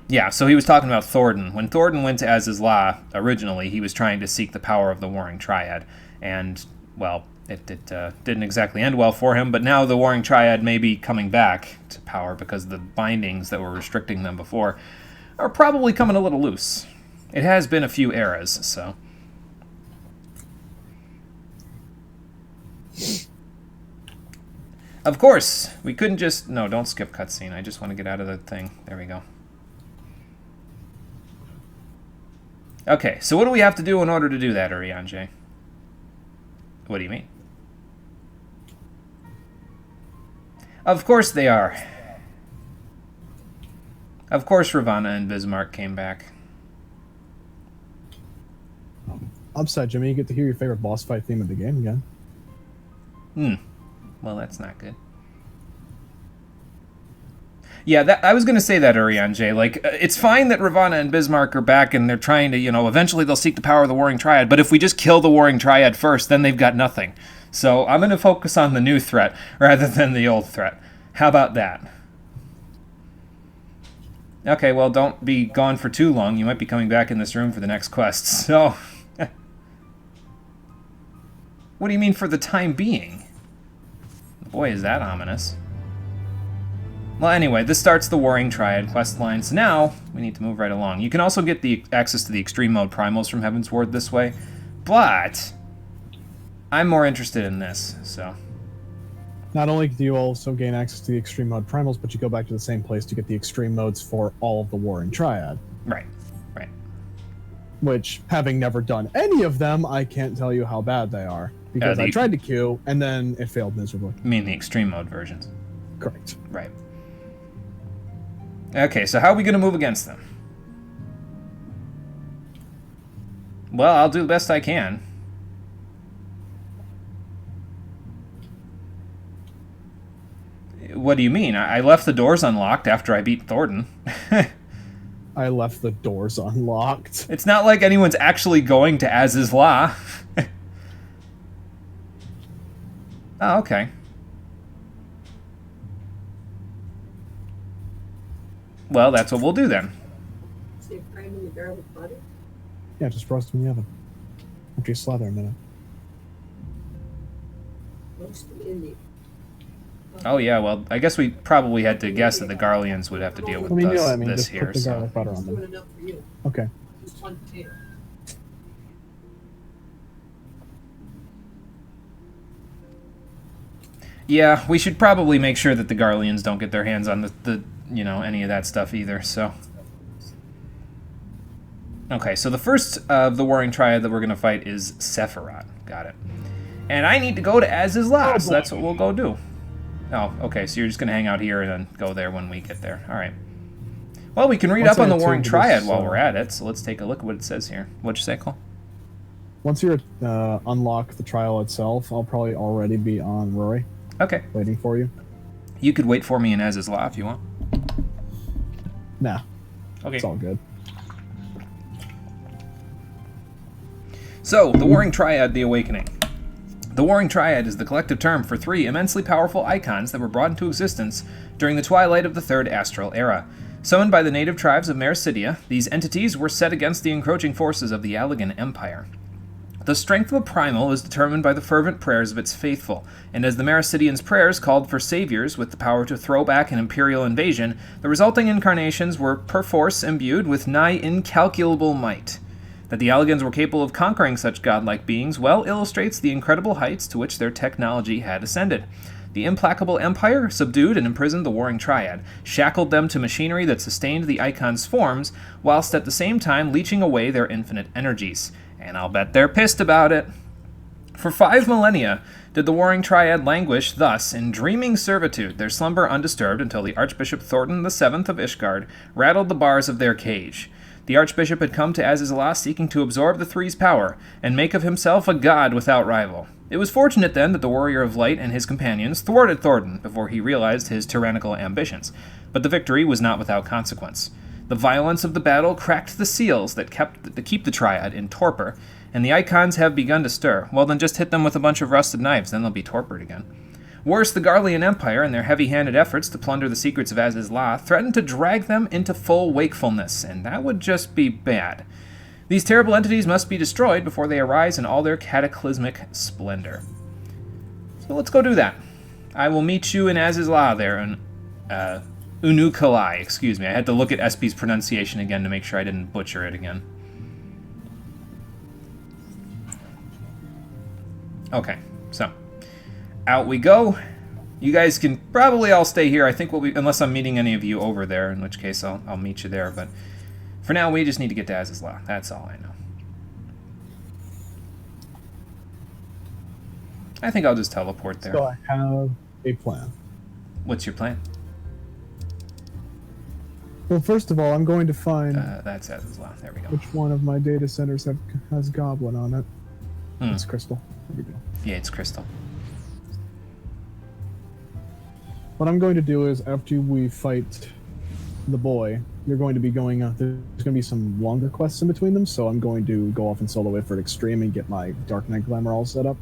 Yeah, so he was talking about Thornton. When Thornton went to Azizla, originally, he was trying to seek the power of the Warring Triad. And, well, it didn't exactly end well for him, but now the Warring Triad may be coming back to power because the bindings that were restricting them before are probably coming a little loose. It has been a few eras, so... Of course, we couldn't just... No, don't skip cutscene. I just want to get out of the thing. There we go. Okay, so what do we have to do in order to do that, Urianger? What do you mean? Of course they are. Of course Ravana and Bismarck came back. Upside, Jimmy, you get to hear your favorite boss fight theme of the game again. Well, that's not good. Yeah, I was going to say that, Urianger. Like, it's fine that Ravana and Bismarck are back and they're trying to, eventually they'll seek the power of the Warring Triad, but if we just kill the Warring Triad first, then they've got nothing. So I'm going to focus on the new threat rather than the old threat. How about that? Okay, well, don't be gone for too long. You might be coming back in this room for the next quest, so... What do you mean for the time being? Boy, is that ominous. Well, anyway, this starts the Warring Triad quest line, so now we need to move right along. You can also get the access to the Extreme Mode Primals from Heaven's Ward this way, but I'm more interested in this, so... Not only do you also gain access to the Extreme Mode Primals, but you go back to the same place to get the Extreme Modes for all of the Warring Triad. Right. Which, having never done any of them, I can't tell you how bad they are. Because I tried to queue, and then it failed miserably. You mean the Extreme Mode versions? Correct. Right. Okay, so how are we going to move against them? Well, I'll do the best I can. What do you mean? I left the doors unlocked after I beat Thornton. I left the doors unlocked. It's not like anyone's actually going to Azizla. Oh, okay. Well, that's what we'll do then. Say frame in the garlic butter. Yeah, just roast them in the oven. After you slather a minute. Roast them in the... Oh yeah, well, I guess we probably had to guess that the Garleans would have to deal with this just here. put the So. garlic butter on Just doing them. enough for you. Okay. Just one potato. Yeah, we should probably make sure that the Garleans don't get their hands on the any of that stuff either, so... Okay, so the first of the Warring Triad that we're going to fight is Sephiroth. Got it. And I need to go to Azizla, so that's what we'll go do. Oh, okay, so you're just going to hang out here and then go there when we get there. All right. Well, we can read up on the Warring Triad while we're at it, so let's take a look at what it says here. What'd you say, Cole? Once you unlock the trial itself, I'll probably already be on Rory. Okay. Waiting for you. You could wait for me in Azizla if you want. Nah. Okay. It's all good. So, the Warring Triad, the Awakening. The Warring Triad is the collective term for three immensely powerful icons that were brought into existence during the twilight of the Third Astral Era. Summoned by the native tribes of Mericidia, these entities were set against the encroaching forces of the Allegan Empire. The strength of a primal is determined by the fervent prayers of its faithful, and as the Mericidians' prayers called for saviors with the power to throw back an imperial invasion, the resulting incarnations were perforce imbued with nigh incalculable might. That the Allegans were capable of conquering such godlike beings well illustrates the incredible heights to which their technology had ascended. The implacable Empire subdued and imprisoned the warring Triad, shackled them to machinery that sustained the Icons' forms, whilst at the same time leeching away their infinite energies. And I'll bet they're pissed about it. For 5 millennia did the warring Triad languish thus in dreaming servitude, their slumber undisturbed until the Archbishop Thornton VII of Ishgard rattled the bars of their cage. The Archbishop had come to Azizlah seeking to absorb the Three's power and make of himself a god without rival. It was fortunate then that the Warrior of Light and his companions thwarted Thornton before he realized his tyrannical ambitions, but the victory was not without consequence. The violence of the battle cracked the seals that keep the Triad in torpor, and the Icons have begun to stir. Well, then just hit them with a bunch of rusted knives, then they'll be torpored again. Worse, the Garlean Empire and their heavy-handed efforts to plunder the secrets of Azizlah threatened to drag them into full wakefulness, and that would just be bad. These terrible entities must be destroyed before they arise in all their cataclysmic splendor. So let's go do that. I will meet you in Azizlah there, in Unukalai, excuse me. I had to look at SP's pronunciation again to make sure I didn't butcher it again. Okay, so out we go. You guys can probably all stay here. I think we'll be, unless I'm meeting any of you over there, in which case I'll meet you there. But for now, we just need to get to Azizlah. That's all I know. I think I'll just teleport there. So I have a plan. What's your plan? Well, first of all, I'm going to find That's Azizlah. There we go. which one of my data centers has Goblin on it. It's Crystal. There we go. Yeah, it's Crystal. What I'm going to do is, after we fight the boy, you're going to be going out. There's going to be some longer quests in between them, so I'm going to go off and solo Ifrit Extreme and get my Dark Knight Glamour all set up,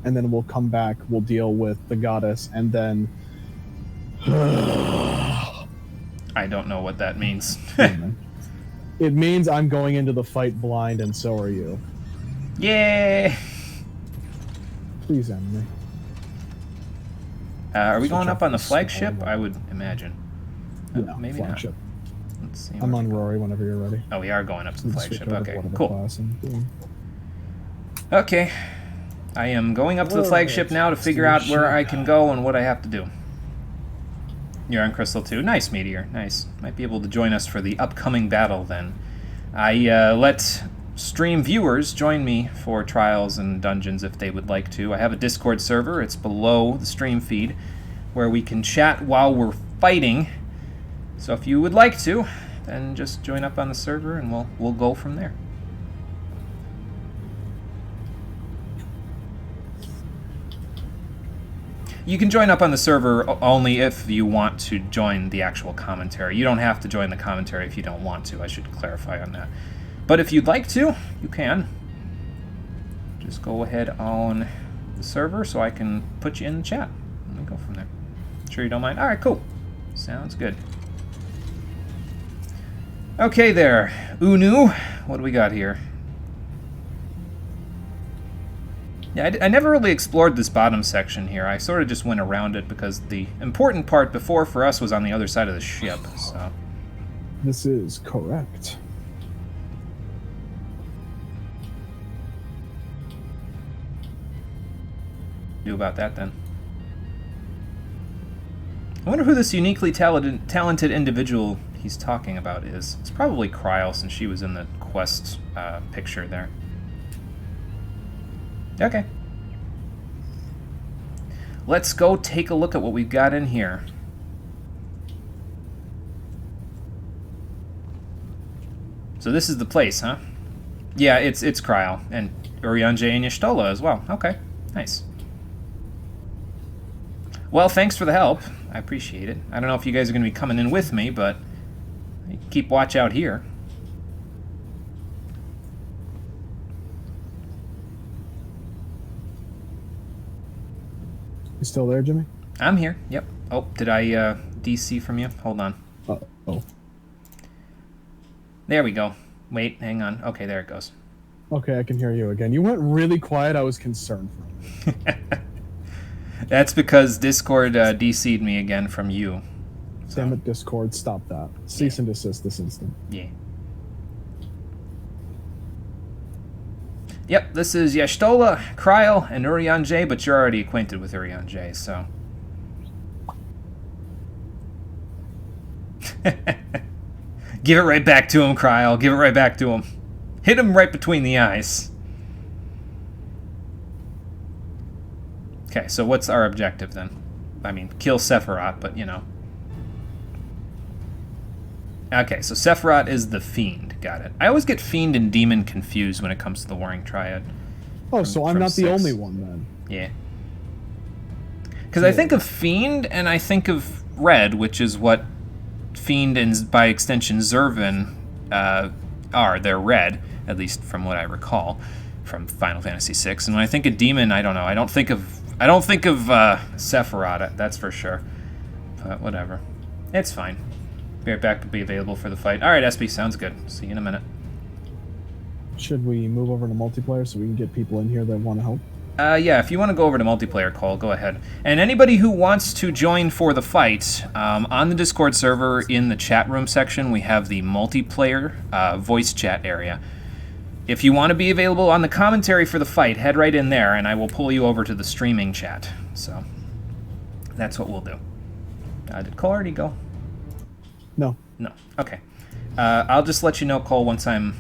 and then we'll come back, we'll deal with the goddess, and then... I don't know what that means. It means I'm going into the fight blind, and so are you. Yay! Please end me. Are we Switch going off up on the the flagship? small I would imagine. Yeah, Maybe flagship. not. Let's see. I'm where on we go. Rory whenever you're ready. Oh, we are going up to the Switch flagship. over to Okay, whatever cool. class I'm doing. Okay. I am going up to the Whoa, flagship now to figure out where I can ship. go and what I have to do. You're on Crystal 2. Nice, Meteor. Nice. Might be able to join us for the upcoming battle then. I let stream viewers join me for trials and dungeons if they would like to. I have a Discord server. It's below the stream feed where we can chat while we're fighting. So if you would like to, then just join up on the server and we'll go from there. You can join up on the server only if you want to join the actual commentary. You don't have to join the commentary if you don't want to. I should clarify on that. But if you'd like to, you can. Just go ahead on the server so I can put you in the chat. Let me go from there. Sure you don't mind? Alright, cool. Sounds good. Okay there. Unu, what do we got here? Yeah, I never really explored this bottom section here. I sort of just went around it because the important part before for us was on the other side of the ship, so... This is correct. Do about that, then. I wonder who this uniquely talented individual he's talking about is. It's probably Kryl, since she was in the quest picture there. Okay. Let's go take a look at what we've got in here. So this is the place, huh? Yeah, it's Kryl, and Urianger and Y'shtola as well. Okay, nice. Well, thanks for the help. I appreciate it. I don't know if you guys are going to be coming in with me, but keep watch out here. You still there, Jimmy? I'm here. Yep. Oh, did I DC from you? Hold on. Oh. There we go. Wait, hang on. Okay, there it goes. Okay, I can hear you again. You went really quiet. I was concerned for you. That's because Discord DC'd me again from you. So, Damn it, Discord. Stop that. Cease and desist this instant. yeah. Yep, this is Y'shtola, Kryl, and Urianger, but you're already acquainted with Urianger, so... Give it right back to him, Kryl. Give it right back to him. Hit him right between the eyes. Okay, so what's our objective then? I mean, kill Sephiroth, but you know. Okay, so Sephiroth is the Fiend. Got it. I always get Fiend and Demon confused when it comes to the Warring Triad. Oh, so I'm not the only one then. Yeah. Because I think of Fiend and I think of Red, which is what Fiend and by extension Zervan are. They're red, at least from what I recall from Final Fantasy VI. And when I think of Demon, I don't know. I don't think of Sephiroth. That's for sure. But whatever, it's fine. Be right back to be available for the fight. All right, SB, sounds good. See you in a minute. Should we move over to multiplayer so we can get people in here that want to help? Yeah, if you want to go over to multiplayer, Cole, go ahead. And anybody who wants to join for the fight, on the Discord server in the chat room section, we have the multiplayer voice chat area. If you want to be available on the commentary for the fight, head right in there, and I will pull you over to the streaming chat. So that's what we'll do. Did Cole already go? No. No. Okay. I'll just let you know, Cole, once I'm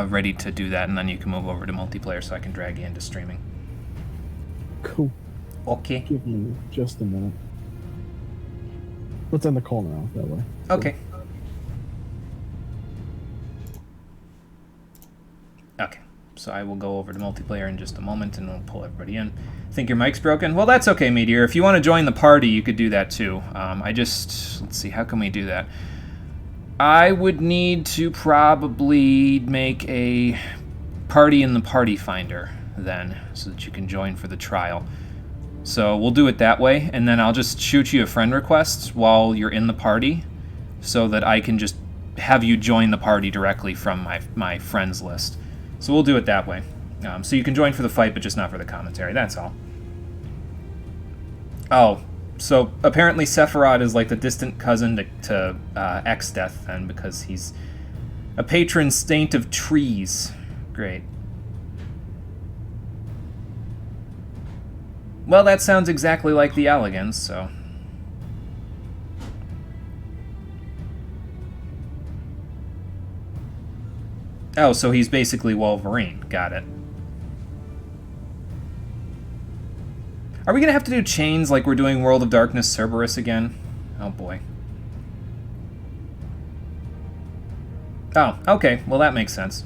ready to do that, and then you can move over to multiplayer so I can drag you into streaming. Cool. Okay. Give me just a minute. Let's end the call now, that way. Okay. Okay. So I will go over to multiplayer in just a moment, and we'll pull everybody in. Think your mic's broken? Well, that's okay, Meteor. If you want to join the party, you could do that too. Let's see, how can we do that? I would need to probably make a party in the party finder then, so that you can join for the trial. So we'll do it that way, and then I'll just shoot you a friend request while you're in the party, so that I can just have you join the party directly from my friends list. So we'll do it that way. So you can join for the fight, but just not for the commentary, that's all. Oh, so apparently Sephiroth is like the distant cousin to X-Death then, because he's a patron saint of trees. Great. Well, that sounds exactly like the Alligans, so... Oh, so he's basically Wolverine. Got it. Are we gonna have to do chains like we're doing World of Darkness Cerberus again? Oh boy. Oh, okay. Well, that makes sense.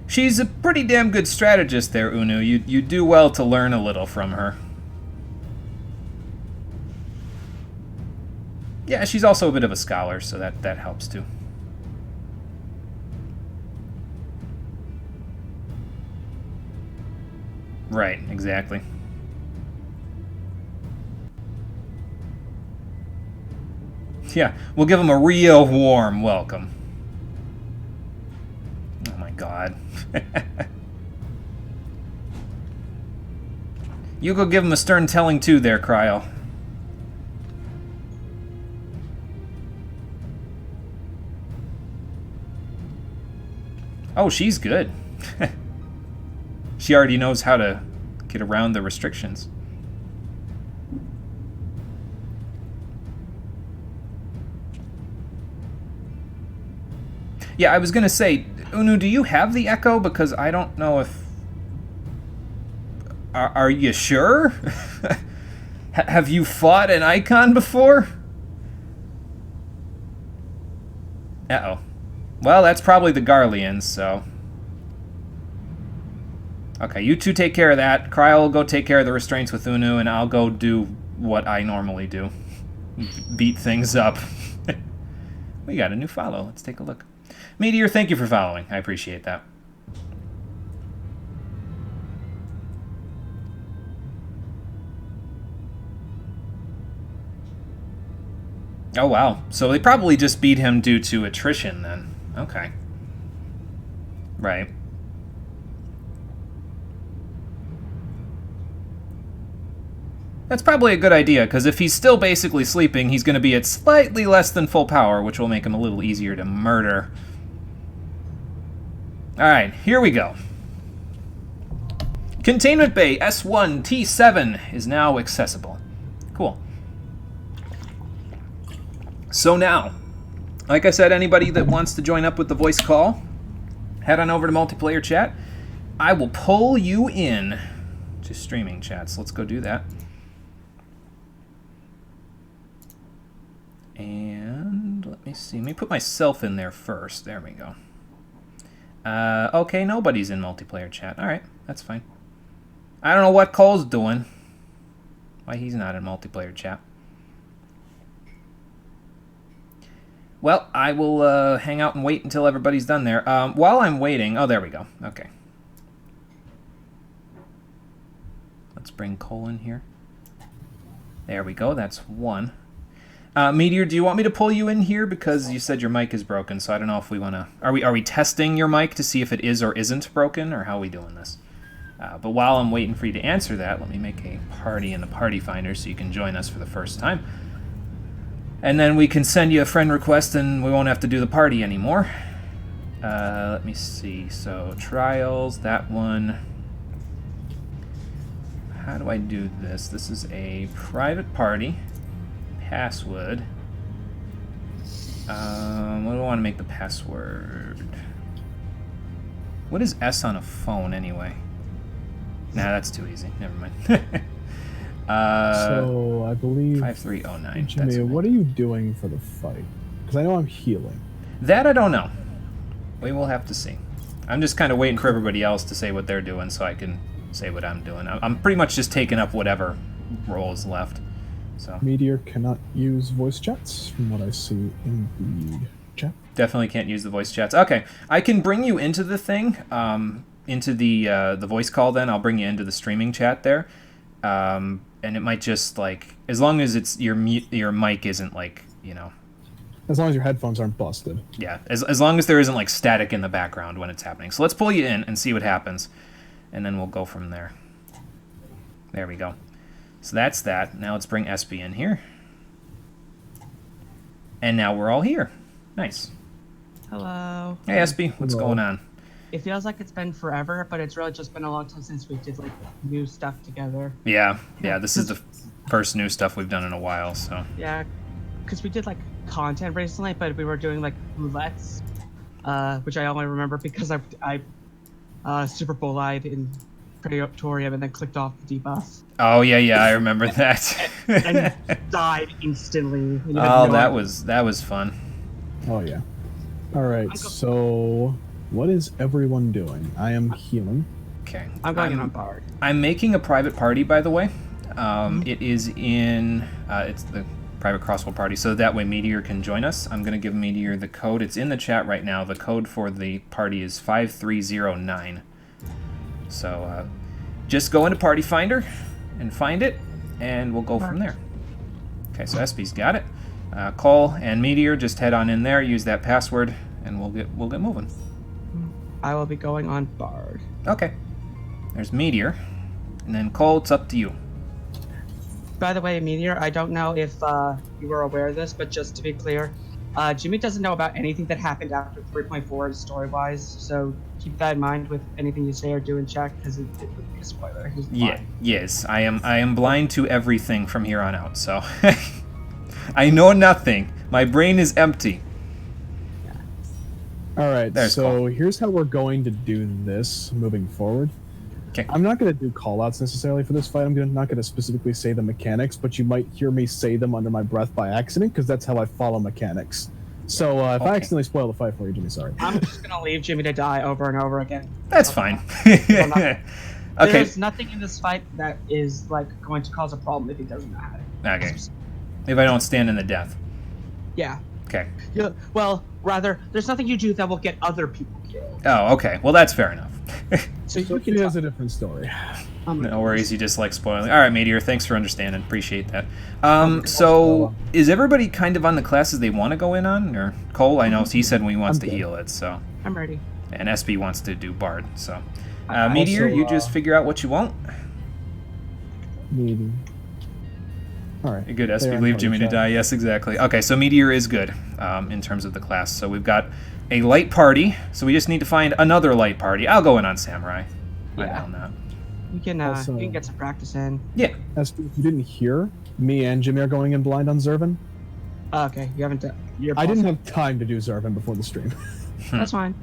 She's a pretty damn good strategist there, Unu. You do well to learn a little from her. Yeah, she's also a bit of a scholar, so that helps too. Right, exactly. Yeah, we'll give him a real warm welcome. Oh my god. You go give him a stern telling too there, Kryl. Oh, she's good. She already knows how to get around the restrictions. Yeah, I was gonna say, Unu, do you have the Echo? Because I don't know if... Are you sure? Have you fought an Icon before? Uh-oh. Well, that's probably the Garleans, so... Okay, you two take care of that. Kryl will go take care of the restraints with Unu, and I'll go do what I normally do. Beat things up. We got a new follow. Let's take a look. Meteor, thank you for following. I appreciate that. Oh, wow. So they probably just beat him due to attrition, then. Okay. Right. That's probably a good idea, because if he's still basically sleeping, he's going to be at slightly less than full power, which will make him a little easier to murder. Alright, here we go. Containment Bay S1-T7 is now accessible. Cool. So now, like I said, anybody that wants to join up with the voice call, head on over to multiplayer chat. I will pull you in to streaming chat. So let's go do that. And let me see. Let me put myself in there first. There we go. Okay, nobody's in multiplayer chat. All right, that's fine. I don't know what Cole's doing. Why he's not in multiplayer chat. Well, I will hang out and wait until everybody's done there. While I'm waiting... Oh, there we go. Okay. Let's bring Cole in here. There we go. That's one. Meteor, do you want me to pull you in here? Because you said your mic is broken, so I don't know if we want to... Are we testing your mic to see if it is or isn't broken, or how are we doing this? But while I'm waiting for you to answer that, let me make a party in the Party Finder so you can join us for the first time. And then we can send you a friend request and we won't have to do the party anymore. Let me see. So, trials, that one. How do I do this? This is a private party. Password. What do I want to make the password? What is S on a phone anyway? Nah, that's too easy. Never mind. So I believe 5309. Jimmy, what are you doing for the fight? Because I know I'm healing. That I don't know. We will have to see. I'm just kind of waiting for everybody else to say what they're doing so I can say what I'm doing. I'm pretty much just taking up whatever role is left. So Meteor cannot use voice chats from what I see in the chat. definitely can't use the voice chats. Okay, I can bring you into the thing, into the voice call. Then I'll bring you into the streaming chat there, and it might just like as long as it's your mic isn't like As long as your headphones aren't busted. Yeah, as long as there isn't like static in the background when it's happening. So let's pull you in and see what happens, and then we'll go from there. There we go. So that's that. Now let's bring SB in here. And now we're all here. Nice. Hello. Hey SB, what's Hello. going on? It feels like it's been forever, but it's really just been a long time since we did like new stuff together. Yeah, this is the first new stuff we've done in a while, so. Yeah, because we did like content recently, but we were doing like roulettes, which I only remember because I Super Bowl-eyed in Praetorium and then clicked off the debuff. Oh yeah, I remember that. and died instantly. And you had Oh, no that idea. was fun. Oh yeah. All right. So what is everyone doing? I am healing. Okay. I'm going in on Bard. I'm making a private party, by the way. It is in it's the private crossbow party, so that way Meteor can join us. I'm going to give Meteor the code. It's in the chat right now. The code for the party is 5309. So just go into Party Finder and find it, and we'll go from there. Okay, so SB's got it. Cole and Meteor, just head on in there, use that password, and we'll get moving. I will be going on Bard. Okay. There's Meteor, and then Cole, it's up to you. By the way, Meteor, I don't know if you were aware of this, but just to be clear, Jimmy doesn't know about anything that happened after 3.4 story-wise, so keep that in mind with anything you say or do in chat, because it would be a spoiler. He's Yeah, blind. yes, I am blind to everything from here on out, so I know nothing. My brain is empty. All right. There's so Cole. here's how we're going to do this moving forward. Okay. I'm not going to do call-outs necessarily for this fight. I'm not going to specifically say the mechanics, but you might hear me say them under my breath by accident, because that's how I follow mechanics. So if I Okay. accidentally spoil the fight for you, Jimmy, sorry. I'm just gonna leave Jimmy to die over and over again. That's fine. Okay. Okay. There's nothing in this fight that is like going to cause a problem if he doesn't know how to. Okay. If I don't stand in the death. Yeah. Okay. Yeah. Well, rather, there's nothing you do that will get other people killed. Oh, okay. Well, that's fair enough. So you Sophie can. has a different story. No worries. You just like spoiling. All right, Meteor. Thanks for understanding. Appreciate that. So is everybody kind of on the classes they want to go in on, or Cole? I know he said he wants I'm to good. heal it, so I'm ready. and SB wants to do Bard. So I- Meteor, also, you just figure out what you want. Maybe. All right. Good, They are SB. in Leave party Jimmy to chat. die. Yes, exactly. Okay, so Meteor is good in terms of the class. So we've got a light party. So we just need to find another light party. I'll go in on Samurai. I Yeah. found that. You can get some practice in. Yeah. As if you didn't hear, me and Jimmy are going in blind on Zervin. Okay, you haven't done. I didn't have time to do Zervin before the stream. That's fine.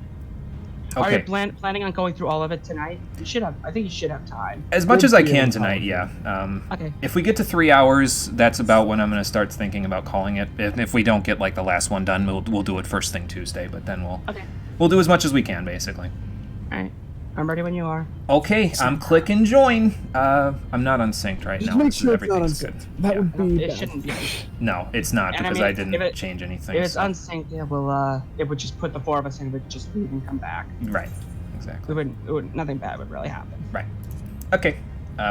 Are you Okay. planning on going through all of it tonight? You should have. I think you should have time. As much We'll as I be can able to tonight, follow yeah. Okay. If we get to 3 hours, that's about when I'm going to start thinking about calling it. If we don't get like the last one done, we'll do it first thing Tuesday. But then Okay. we'll do as much as we can, basically. All right. I'm ready when you are. Okay, I'm clicking join. I'm not unsynced right Just now. make sure it's not Everything's good. unsynced. That Yeah. would No, be it bad. shouldn't be. No, it's not And I because mean, I didn't if it- change anything. If it's so- unsynced, it would just put the four of us in. We'd just leave and come back. Right, exactly. Nothing bad would really happen. Right. Okay.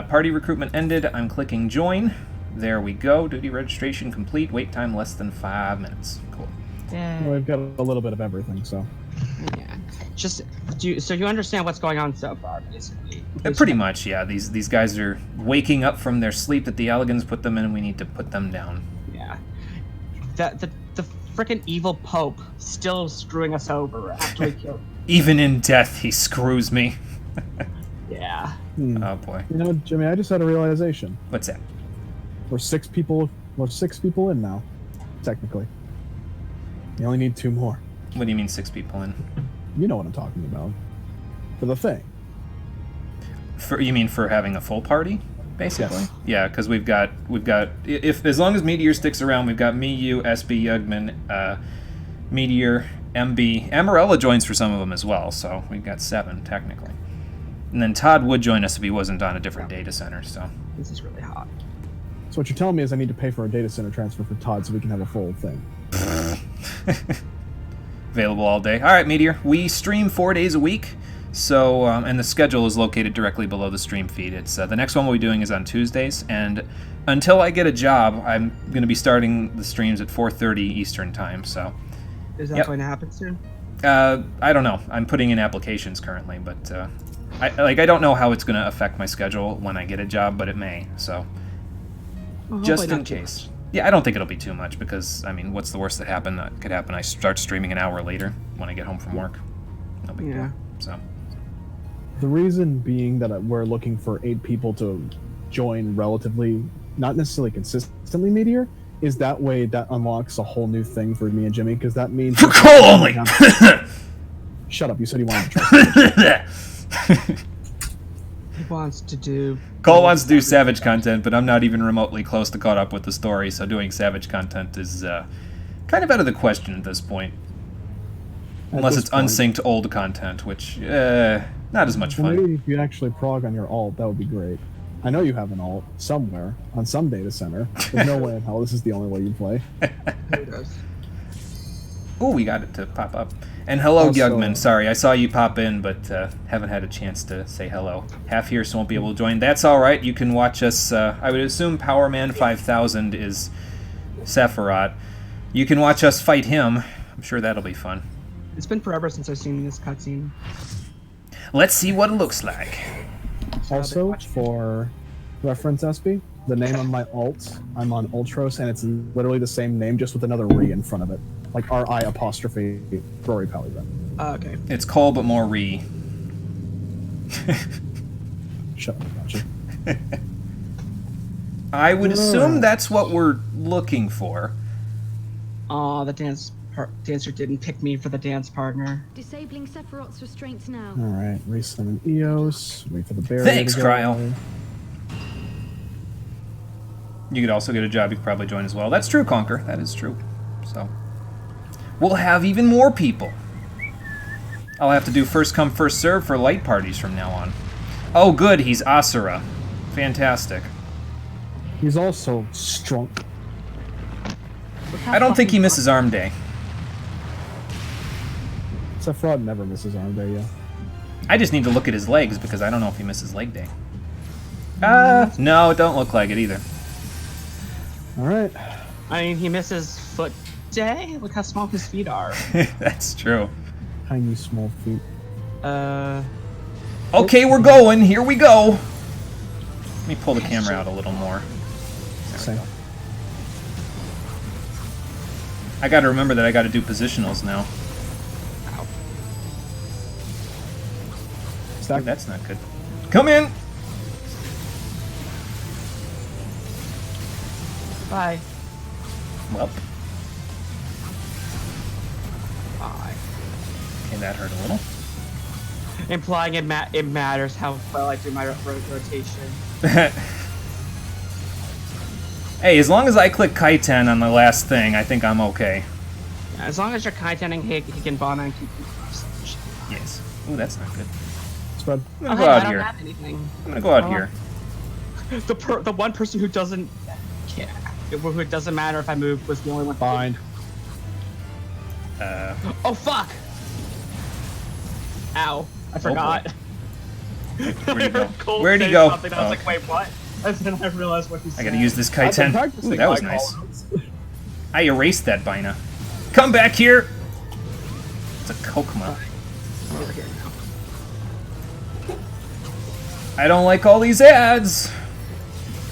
Party recruitment ended. I'm clicking join. There we go. Duty registration complete. Wait time less than 5 minutes. Cool. Yeah. Well, we've got a little bit of everything, so. Yeah. So you understand what's going on so far, basically. Pretty much, yeah. These guys are waking up from their sleep that the Elegans put them in, and we need to put them down. Yeah. The frickin' evil Pope still screwing us over after we killed. Even in death, he screws me. Yeah. Oh boy. You know, Jimmy, I just had a realization. What's that? We're 6 people in now, technically. You only need 2 more. What do you mean 6 people in? You know what I'm talking about. For the thing. You mean for having a full party, basically? Yes. Yeah, because we've got if as long as Meteor sticks around, we've got me, you, SB, Yugman, Meteor, MB, Amarella joins for some of them as well, so we've got 7 technically. And then Todd would join us if he wasn't on a different data center. So This is really hot. So what you're telling me is I need to pay for a data center transfer for Todd so we can have a full thing. available all day. All right, Meteor. We stream 4 days a week. So, and the schedule is located directly below the stream feed. It's the next one we'll be doing is on Tuesdays, and until I get a job, I'm going to be starting the streams at 4:30 Eastern time. So, Is that Yep. going to happen soon? I don't know. I'm putting in applications currently, but I don't know how it's going to affect my schedule when I get a job, but it may. So, Well, just hopefully in not too case. Yeah, I don't think it'll be too much because I mean, what's the worst that could happen? I start streaming an hour later when I get home from work. No big Yeah. deal. So. The reason being that we're looking for 8 people to join relatively, not necessarily consistently, Meteor, is that way that unlocks a whole new thing for me and Jimmy, because that means... For Cole only! Shut up, you said you wanted to try. He wants to do. Cole wants to do Savage content, but I'm not even remotely close to caught up with the story, so doing Savage content is kind of out of the question at this point. Unless this it's point. unsynced old content, which, not as much Well, fun. maybe if you actually prog on your alt, that would be great. I know you have an alt somewhere on some data center. There's no way in hell this is the only way you play. Who does? Ooh, we got it to pop up. And hello, Also- Yugman. Sorry, I saw you pop in, but haven't had a chance to say hello. Half here, so won't be able to join. That's all right. You can watch us. I would assume Powerman 5000 is Sephiroth. You can watch us fight him. I'm sure that'll be fun. It's been forever since I've seen this cutscene. Let's see what it looks like. Also, for reference, SB, the name on my alt, I'm on Ultros, and it's literally the same name, just with another re in front of it. Like R-I apostrophe Rory Pallyben. Okay. It's Cole, but more re. Shut up, gotcha. I would assume that's what we're looking for. Aw, the dancer didn't pick me for the dance partner. Disabling Sephiroth's restraints now. Alright, resummon Eos, wait for the barrier Thanks, to go Cryo. away. You could also get a job. You could probably join as well. That's true, Conquer. That is true. So, we'll have even more people. I'll have to do first come, first serve for light parties from now on. Oh, good. He's Asura. Fantastic. He's also strong. I don't think he misses arm day. Sephiroth never misses arm day, yeah. I just need to look at his legs because I don't know if he misses leg day. No, it don't look like it either. Alright. I mean, he misses foot day? Look how small his feet are. That's true. Tiny small feet. Okay, we're going. Here we go. Let me pull the camera out a little more. Same. I gotta remember that I gotta do positionals now. Stack. That's not good. Come in! Bye. Well, Aye. Okay, that hurt a little. Implying it matters how well I do my rotation. Hey, as long as I click Kaiten on the last thing, I think I'm okay. Yeah, as long as you're Kaitening, he can bomb and keep you cross. Yes. Ooh, that's not good. Spread. I'm gonna Okay, go I out don't here. have anything. I'm gonna go out here. The one person who doesn't care, who it doesn't matter if I move, was the only one. Fine. Oh fuck! Ow! I forgot. Where'd he go? Cole Where'd he say go? something, I was Oh. like, wait, what? And then I realized what he said. I gotta use this I've been Kaiten. practicing Ooh, that was my nice. call-outs. I erased that Bina. Come back here! It's a Kokuma. Over here now. I don't like all these ads!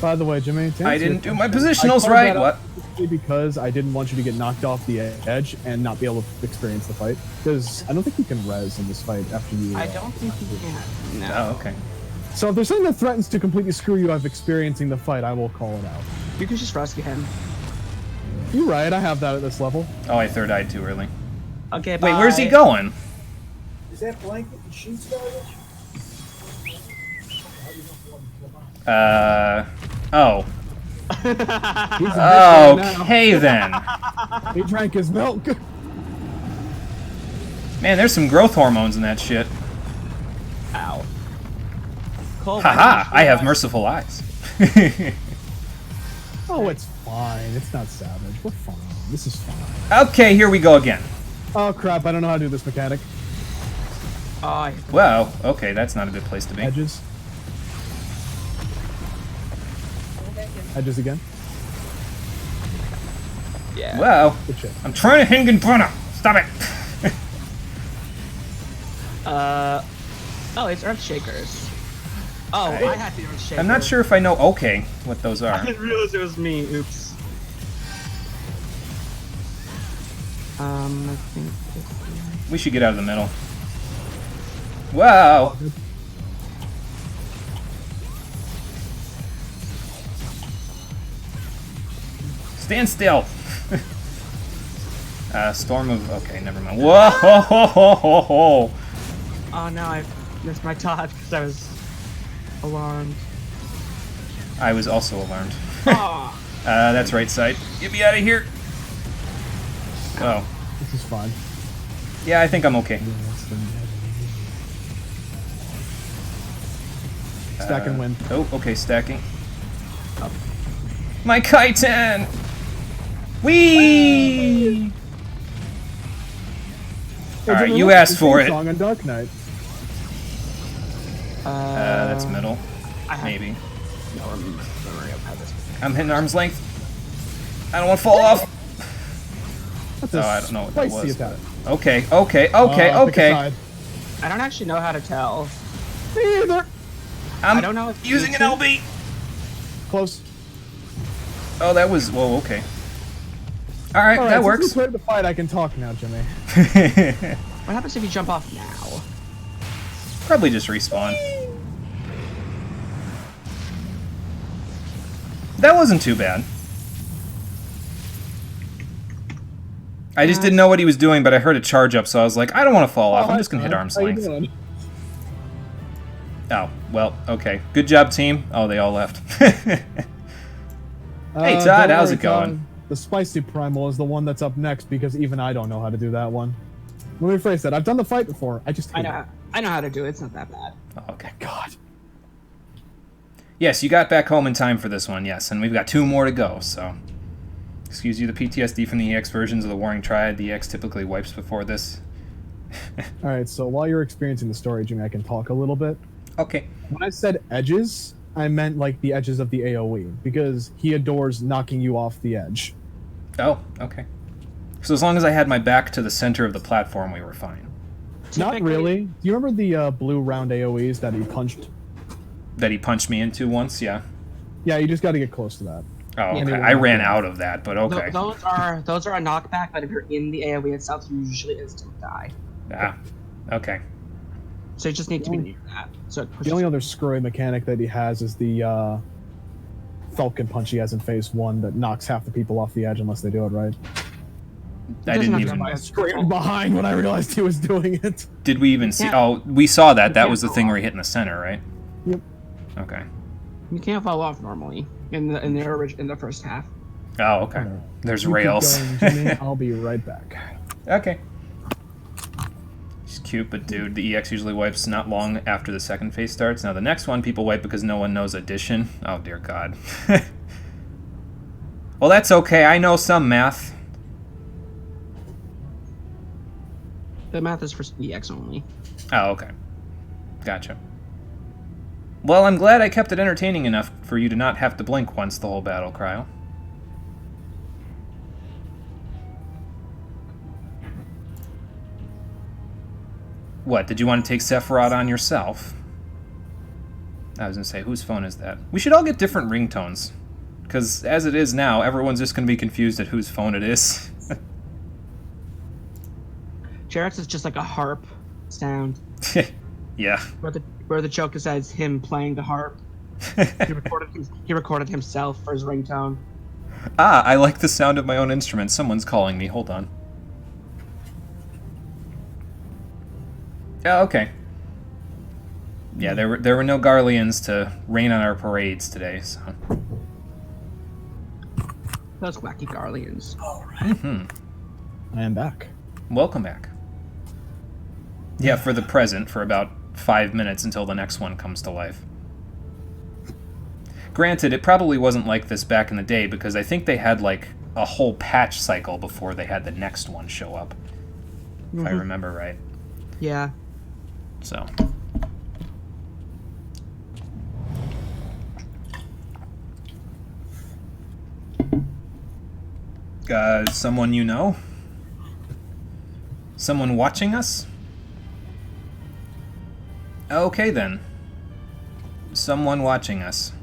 By the way, Jimmy, to I answer didn't your do my question, I positionals called right. that What? out specifically because I didn't want you to get knocked off the edge and not be able to experience the fight. Because I don't think you can res in this fight after you. I don't think you can. No. Oh, okay. So if there's something that threatens to completely screw you out of experiencing the fight, I will call it out. You can just rescue him. You're right. I have that at this level. Oh, I third-eyed too early. Okay, Wait, where's he bye. going? Is that blanket and sheets garbage? Oh. He's a bitch right now. Okay then. He drank his milk. Man, there's some growth hormones in that shit. Ow. Cole, Haha, I have merciful eyes. Oh, it's fine. It's not savage. We're fine. This is fine. Okay, here we go again. Oh crap! I don't know how to do this mechanic. Oh, I Well, okay, that's not a good place to be. Edges. Edges again. yeah. Well, Good shit. I'm trying to Hingenbrunner. Stop it. Oh, it's Earth Shakers. Oh, I had the Earth Shaker. I'm not sure if I know okay what those I are. didn't realize it was me. Oops. I think. We should get out of the middle. Wow. Stand still. Storm of... Okay, never mind. Whoa! Ho, ho, ho, ho, ho. Oh no, I missed my dodge because I was alarmed. I was also alarmed. Oh. That's right side. Get me out of here. Oh. This is fine. Yeah, I think I'm okay. Stack and win. Oh, okay, stacking. My Kaiten! Whee! Alright, you asked for it. Song on Dark Knight. That's middle. I have Maybe. no memory of how this. I'm hitting arm's length. I don't want to fall off. That's Oh, a I don't know what that spicy was. attack. Okay, okay, okay, Pick a okay. side. I don't actually know how to tell. Me either. I'm I don't know if using an you LB. Close. Oh, that was... Whoa, okay. Alright, All right, that since works. we played the fight, I can talk now, Jimmy. What happens if you jump off now? Probably just respawn. That wasn't too bad. I just didn't know what he was doing, but I heard a charge up, so I was like, I don't want to fall off. I'm just gonna hit arm's How you length. doing? Oh, well, okay. Good job, team. Oh, they all left. Hey, Todd, don't how's worry, it going? Todd. The spicy primal is the one that's up next because even I don't know how to do that one. Let me rephrase that. I've done the fight before. I just hate I know how to do it. It's not that bad. Oh, okay. it. God. Yes, you got back home in time for this one, yes, and we've got 2 more to go, so... Excuse you, the PTSD from the EX versions of the Warring Triad. The EX typically wipes before this. All right, so while you're experiencing the story, Jimmy, I can talk a little bit. Okay. When I said edges, I meant like the edges of the AoE because he adores knocking you off the edge. Oh, okay. So as long as I had my back to the center of the platform, we were fine. Not Typically- really. Do you remember the blue round AoEs that he punched? That he punched me into once, yeah. Yeah, you just got to get close to that. Oh, okay. Anyway. I ran out of that, but okay. Those are a knockback, but if you're in the AoE itself, you usually instant die. Ah, okay. So you just need to be near that. So it pushes The only other screwy mechanic that he has is the Falcon punch he has in phase 1 that knocks half the people off the edge unless they do it right. I doesn't didn't have to even. be I screamed behind when I realized he was doing it. Did we even see? can't- Oh, we saw that. That can't was the go thing off. where he hit in the center, right? Yep. Okay. You can't fall off normally in the first half. Oh, okay. Alright. There's You keep rails. going, Jimmy. I'll be right back. Okay. She's cute, but dude, the EX usually wipes not long after the second phase starts. Now the next one, people wipe because no one knows addition. Oh dear God. Well, that's okay. I know some math. The math is for EX only. Oh, okay. Gotcha. Well, I'm glad I kept it entertaining enough for you to not have to blink once the whole battle, Cryo. What, did you want to take Sephiroth on yourself? I was going to say, whose phone is that? We should all get different ringtones. Because as it is now, everyone's just going to be confused at whose phone it is. Jared's is just like a harp sound. Yeah. Where the joke is that it's him playing the harp. He recorded himself for his ringtone. Ah, I like the sound of my own instrument. Someone's calling me. Hold on. Oh, okay. Yeah, there were no Garleans to rain on our parades today, so. Those wacky Garleans. I am back. Welcome back. Yeah, for the present, for about 5 minutes until the next one comes to life. Granted, it probably wasn't like this back in the day because I think they had like a whole patch cycle before they had the next one show up. If I remember right. Yeah. So. Someone you know? Someone watching us? Okay then. Someone watching us.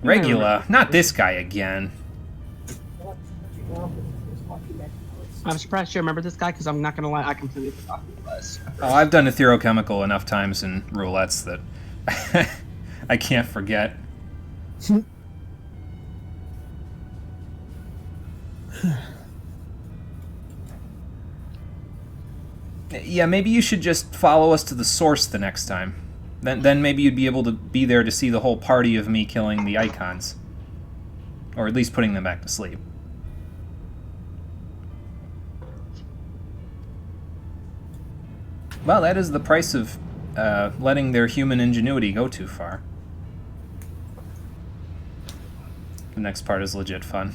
Regula, not this guy again. I'm surprised you remember this guy because I'm not gonna lie, I completely forgot who he was. Oh, I've done etherochemical enough times in roulettes that I can't forget. Yeah, maybe you should just follow us to the source the next time. Then maybe you'd be able to be there to see the whole party of me killing the icons. Or at least putting them back to sleep. Well, that is the price of letting their human ingenuity go too far. The next part is legit fun.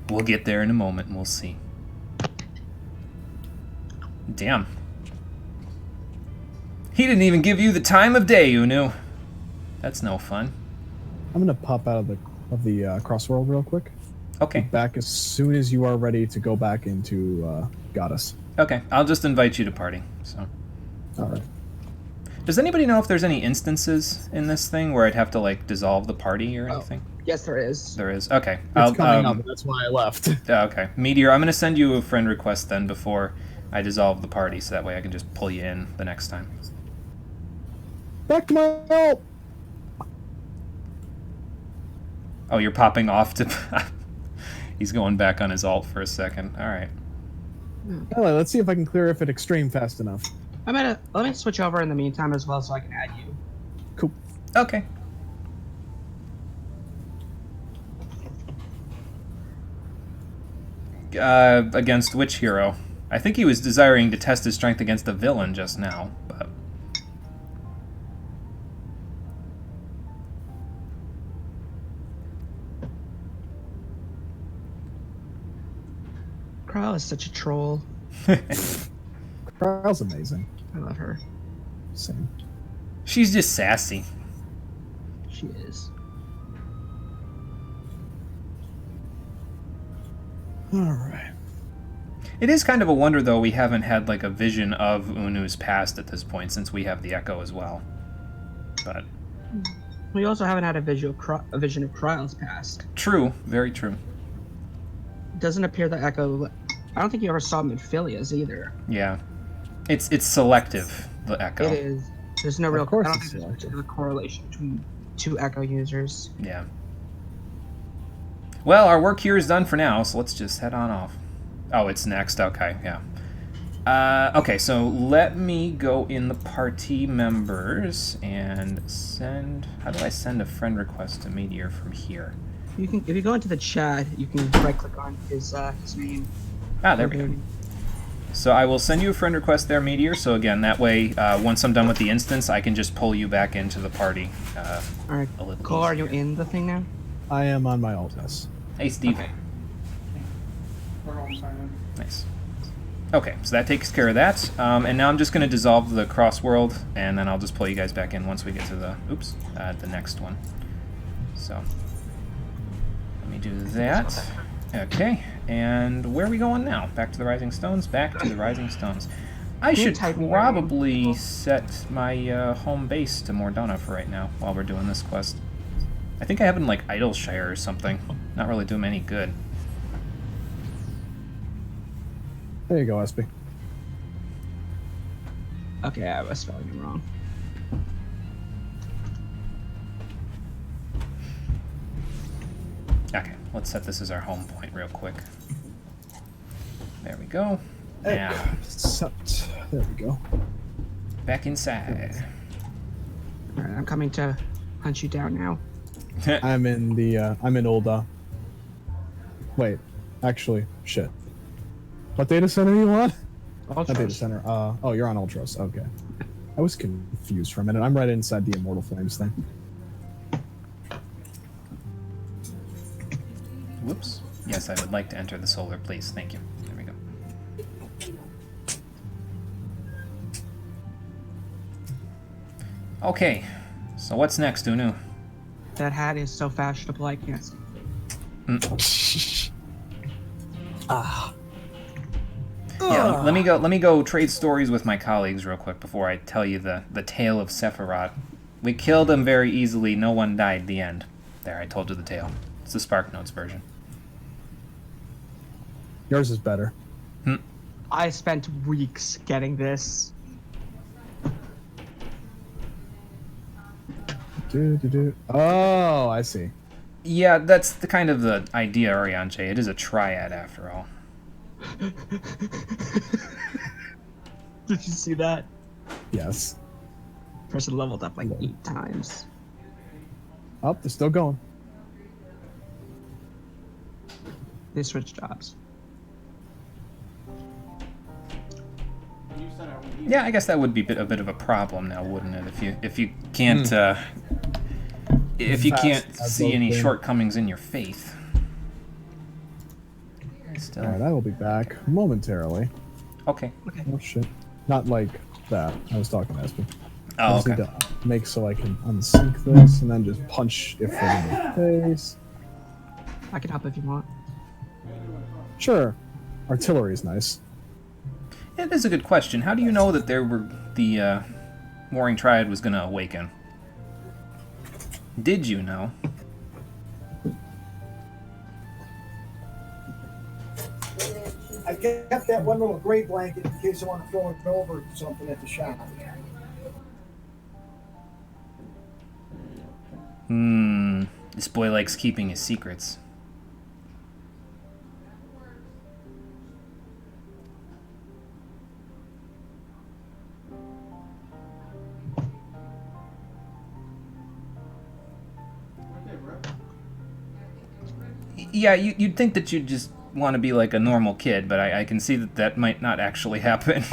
We'll get there in a moment and we'll see. Damn. He didn't even give you the time of day, Unu. That's no fun. I'm gonna pop out of the crossworld real quick. Okay. Back as soon as you are ready to go back into Goddess. Okay, I'll just invite you to party. So, All right. does anybody know if there's any instances in this thing where I'd have to like dissolve the party or anything? Yes, there is. There is. Okay. It's coming up. That's why I left. Okay, Meteor, I'm gonna send you a friend request then before I dissolve the party, so that way I can just pull you in the next time. Back to my help. Oh, you're popping off to. He's going back on his alt for a second. All right. Anyway, let's see if I can clear if it extreme fast enough. Let me switch over in the meantime as well so I can add you. Cool. Okay. Against which hero? I think he was desiring to test his strength against the villain just now, but... Crow is such a troll. Carl's amazing. I love her. Same. She's just sassy. She is. All right. It is kind of a wonder, though, we haven't had, like, a vision of Unu's past at this point, since we have the Echo as well. But... We also haven't had a vision of Kryle's past. True. Very true. It doesn't appear that Echo... I don't think you ever saw Midphilia's either. Yeah. It's selective, the Echo. It is. There's no real... course I don't it's think selective. there's a correlation between two Echo users. Yeah. Well, our work here is done for now, so let's just head on off. Oh, it's next. Okay, yeah. Okay, so let me go in the party members and send... How do I send a friend request to Meteor from here? You can, if you go into the chat, you can right-click on his name. Ah, there we go. So I will send you a friend request there, Meteor. So again, that way, once I'm done with the instance, I can just pull you back into the party. All right, a little Cole, are you easier. in the thing now? I am on my alt, yes. Hey, Steve. Okay. We're all silent. Nice. Okay, so that takes care of that. And now I'm just going to dissolve the cross world, and then I'll just pull you guys back in once we get to the the next one. So let me do that. Okay, and where are we going now? Back to the Rising Stones? Back to the Rising Stones. I should probably set my home base to Mordana for right now while we're doing this quest. I think I have it in like Idleshire or something. Not really doing me any good. There you go, SB. Okay, I was spelling it wrong. Okay, let's set this as our home point real quick. There we go. Now, Except, there we go. back inside. All right, I'm coming to hunt you down now. I'm in the, I'm in old, wait, actually, shit. What data center are you on? Not data center, oh, you're on Ultros, okay. I was confused for a minute. I'm right inside the Immortal Flames thing. Whoops. Yes, I would like to enter the solar, please. Thank you. There we go. Okay, so what's next, Unu? That hat is so fashionable, I can't see. Yeah, let me go trade stories with my colleagues real quick before I tell you the tale of Sephiroth. We killed him very easily. No one died. The end. There, I told you the tale. It's the Spark Notes version. Yours is better. I spent weeks getting this. Oh, I see. Yeah, that's the kind of the idea, Orianche. It is a triad after all. Did you see that? Yes. Person leveled up like 8 times. Oh, they're still going. They switched jobs. Yeah, I guess that would be a bit of a problem now, wouldn't it? If you can't if you can't see any shortcomings in your faith. Still. Alright, I will be back momentarily. Okay. Oh shit. Not like that. I was talking to SB. I Oh, just okay. need to make so I can unsync this and then just punch if they're in the face. I can help if you want. Sure. Artillery is nice. It is a good question. How do you know that the Warring Triad was going to awaken? Did you know? I kept that one little gray blanket in case I want to throw it over something at the shop. This boy likes keeping his secrets. Yeah, you'd think that you'd just want to be like a normal kid, but I can see that that might not actually happen.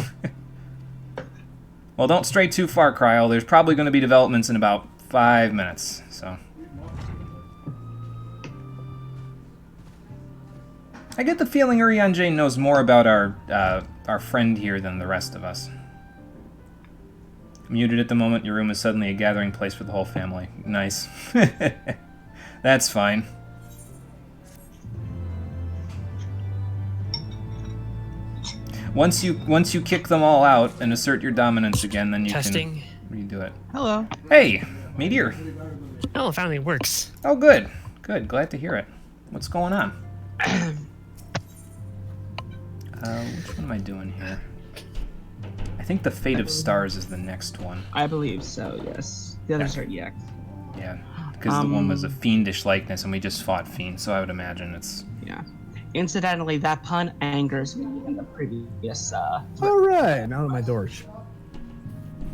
Well, don't stray too far, Cryo. There's probably going to be developments in about 5 minutes, so... I get the feeling Urian Jane knows more about our friend here than the rest of us. Muted at the moment, your room is suddenly a gathering place for the whole family. Nice. That's fine. Once you kick them all out and assert your dominance again, then you can redo it. Hello. Hey, Meteor. Oh, it finally works. Oh, good. Good. Glad to hear it. What's going on? Which one am I doing here? I think the Fate of Stars is the next one. I believe so, yes. The others are EX. Yeah. Because the one was a fiendish likeness, and we just fought fiends, so I would imagine it's... Yeah. Incidentally, that pun angers me in the previous. All right, now that my door's shut.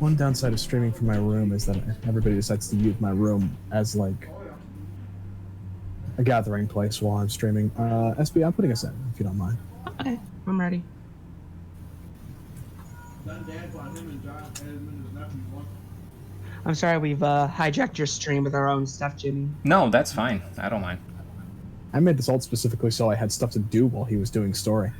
One downside of streaming from my room is that everybody decides to use my room as like a gathering place while I'm streaming. SB, I'm putting us in, if you don't mind. Okay, I'm ready. I'm sorry we've hijacked your stream with our own stuff, Jimmy. No, that's fine. I don't mind. I made this ult specifically so I had stuff to do while he was doing story.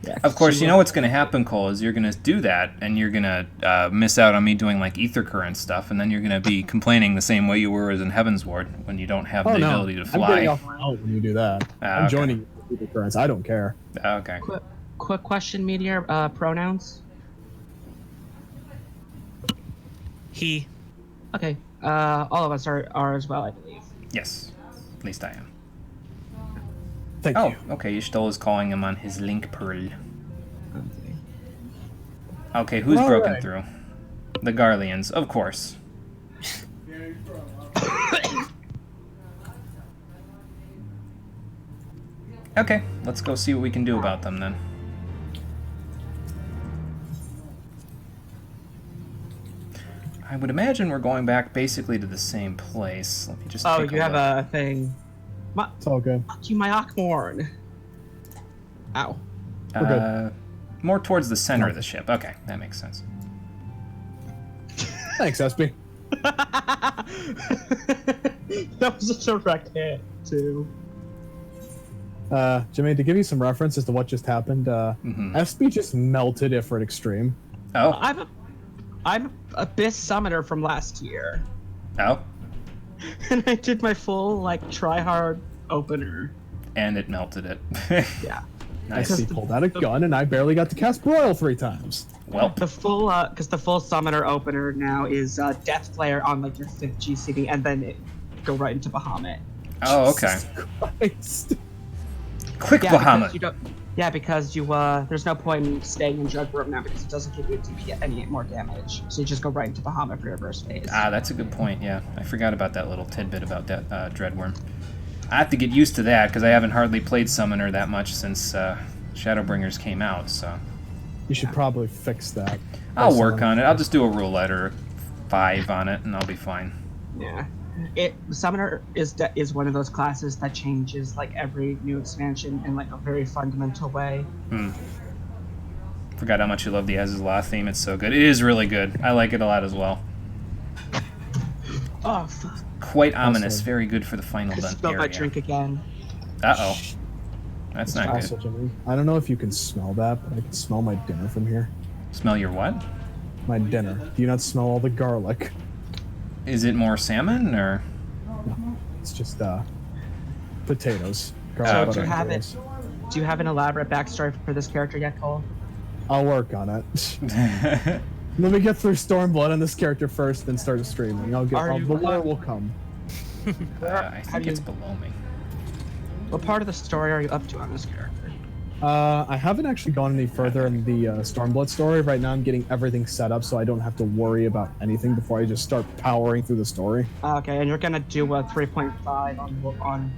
Yeah, Of course, you know what's going to happen, Cole, is you're going to do that, and you're going to miss out on me doing, like, ether current stuff, and then you're going to be complaining the same way you were as in Heavensward when you don't have the ability to I'm fly. getting off my ult when you do that. I'm okay. joining you with ether currents. I don't care. Okay. Quick question, Meteor. Pronouns? He. Okay. All of us are as well, I believe. Yes. At least I am. Thank Oh, you. okay. Yshtel is calling him on his link pearl. Okay. Okay, who's All broken right. through? The Garleans, of course. Okay, let's go see what we can do about them then. I would imagine we're going back basically to the same place. Let me just Oh, take you have look. a thing. It's all good. Fuck you, my Ockmorn. Ow. We're good. More towards the center of the ship. Okay, that makes sense. Thanks, SB. That was a direct hit, too. Jimmy, to give you some reference as to what just happened, SB just melted Ifrit Extreme. Oh, I'm Abyss Summoner from last year. oh, And I did my full, like, try-hard opener. and it melted it. Yeah. Nice. SB pulled out a gun, and I barely got to cast Broil 3 times. Well, The full, because the full Summoner opener now is Death Flare on, like, your 5th GCD, and then go right into Bahamut. oh, okay. Christ. Quick Yeah, Bahamut. because you there's no point in staying in Dread Room now because it doesn't give you any more damage. So you just go right into Bahamut for your first phase. Ah, that's a good point, yeah. I forgot about that little tidbit about that Dreadworm. I have to get used to that, because I haven't hardly played Summoner that much since Shadowbringers came out, so... You should probably fix that. I'll work on it. I'll just do a roulette or 5 on it, and I'll be fine. Yeah. Summoner is one of those classes that changes like every new expansion in like a very fundamental way. Forgot how much you love the Aziz-La theme. It's so good. It is really good. I like it a lot as well. Oh, fuck. Quite ominous. Very good for the final I dun spilled my area. drink again. Uh-oh. That's not Also, good. Jimmy, I don't know if you can smell that, but I can smell my dinner from here. Smell your what? My dinner. Do you not smell all the garlic? Is it more salmon, or...? It's just potatoes. So Garlic do you butter have potatoes. it? Do you have an elaborate backstory for this character yet, Cole? I'll work on it. Let me get through Stormblood on this character first, then start streaming. The lore will come. I think it's below me. What part of the story are you up to on this character? I haven't actually gone any further in the Stormblood story. Right now I'm getting everything set up so I don't have to worry about anything before I just start powering through the story. Okay, and you're gonna do a 3.5 on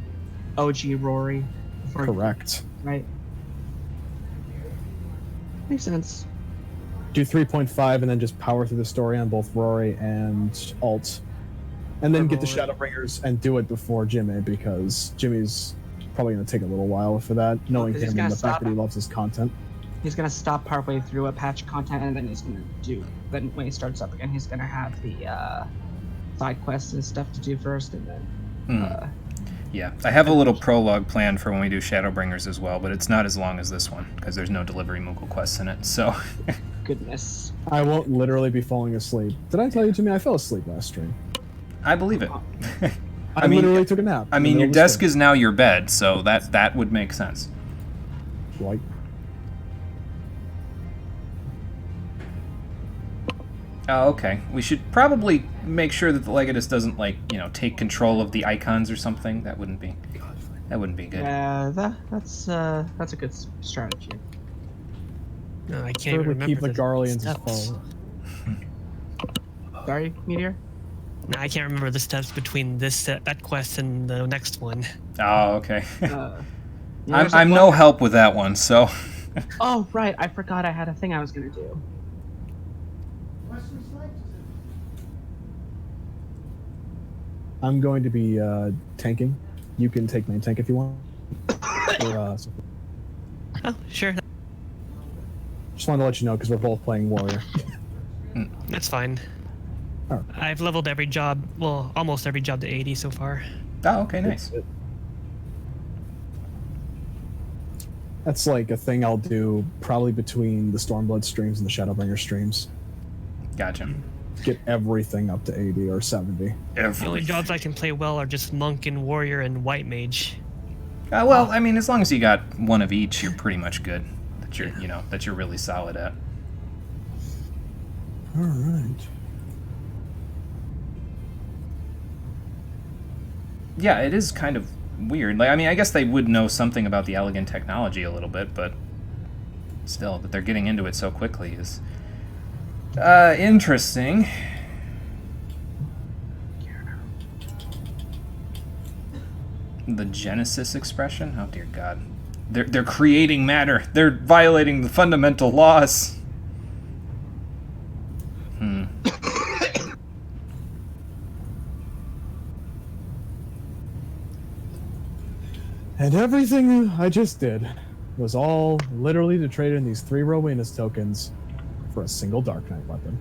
OG Rory. Correct. Right. Makes sense. Do 3.5 and then just power through the story on both Rory and Alt. And then get the Shadowbringers and do it before Jimmy, because Jimmy's probably going to take a little while for that, knowing He's him gonna and the fact stop. that he loves his content. He's gonna stop partway through a patch of content, and then he's gonna do. Then when he starts up again, he's gonna have the side quests and stuff to do first, and then. Yeah, I have a little prologue planned for when we do Shadowbringers as well, but it's not as long as this one, because there's no delivery Moogle quests in it, so... Goodness. I won't literally be falling asleep. Did I tell you, Jimmy, I fell asleep last stream? I believe it. I literally took a nap. I mean, your desk is now your bed, so that would make sense. Right. Oh, okay. We should probably make sure that the Legatus doesn't, like, take control of the icons or something. That wouldn't be good. Yeah, that's a good strategy. No, I can't Sure even to remember keep the Garleans as steps. followers. Sorry, Meteor. No, I can't remember the steps between that quest and the next one. Oh, okay. There's a I'm no book- help with that one, so. Oh, right. I forgot I had a thing I was going to do. Wesley Snipes is in. I'm going to be tanking. You can take main tank if you want. Or, Oh, sure. just wanted to let you know because we're both playing warrior. That's fine. Oh. I've leveled every job, well, almost every job to 80 so far. Oh, okay, nice. That's like a thing I'll do probably between the Stormblood streams and the Shadowbringer streams. Gotcha. Get everything up to 80 or 70. The only jobs I can play well are just monk and warrior and white mage. Well, I mean, as long as you got one of each, you're pretty much good. That you're really solid at. All right. Yeah, it is kind of weird. Like, I mean, I guess they would know something about the elegant technology a little bit, but still, that they're getting into it so quickly is interesting. The Genesis expression? Oh dear God. They're creating matter. They're violating the fundamental laws. And everything I just did was all literally to trade in these 3 Rowanus tokens for a single Dark Knight weapon.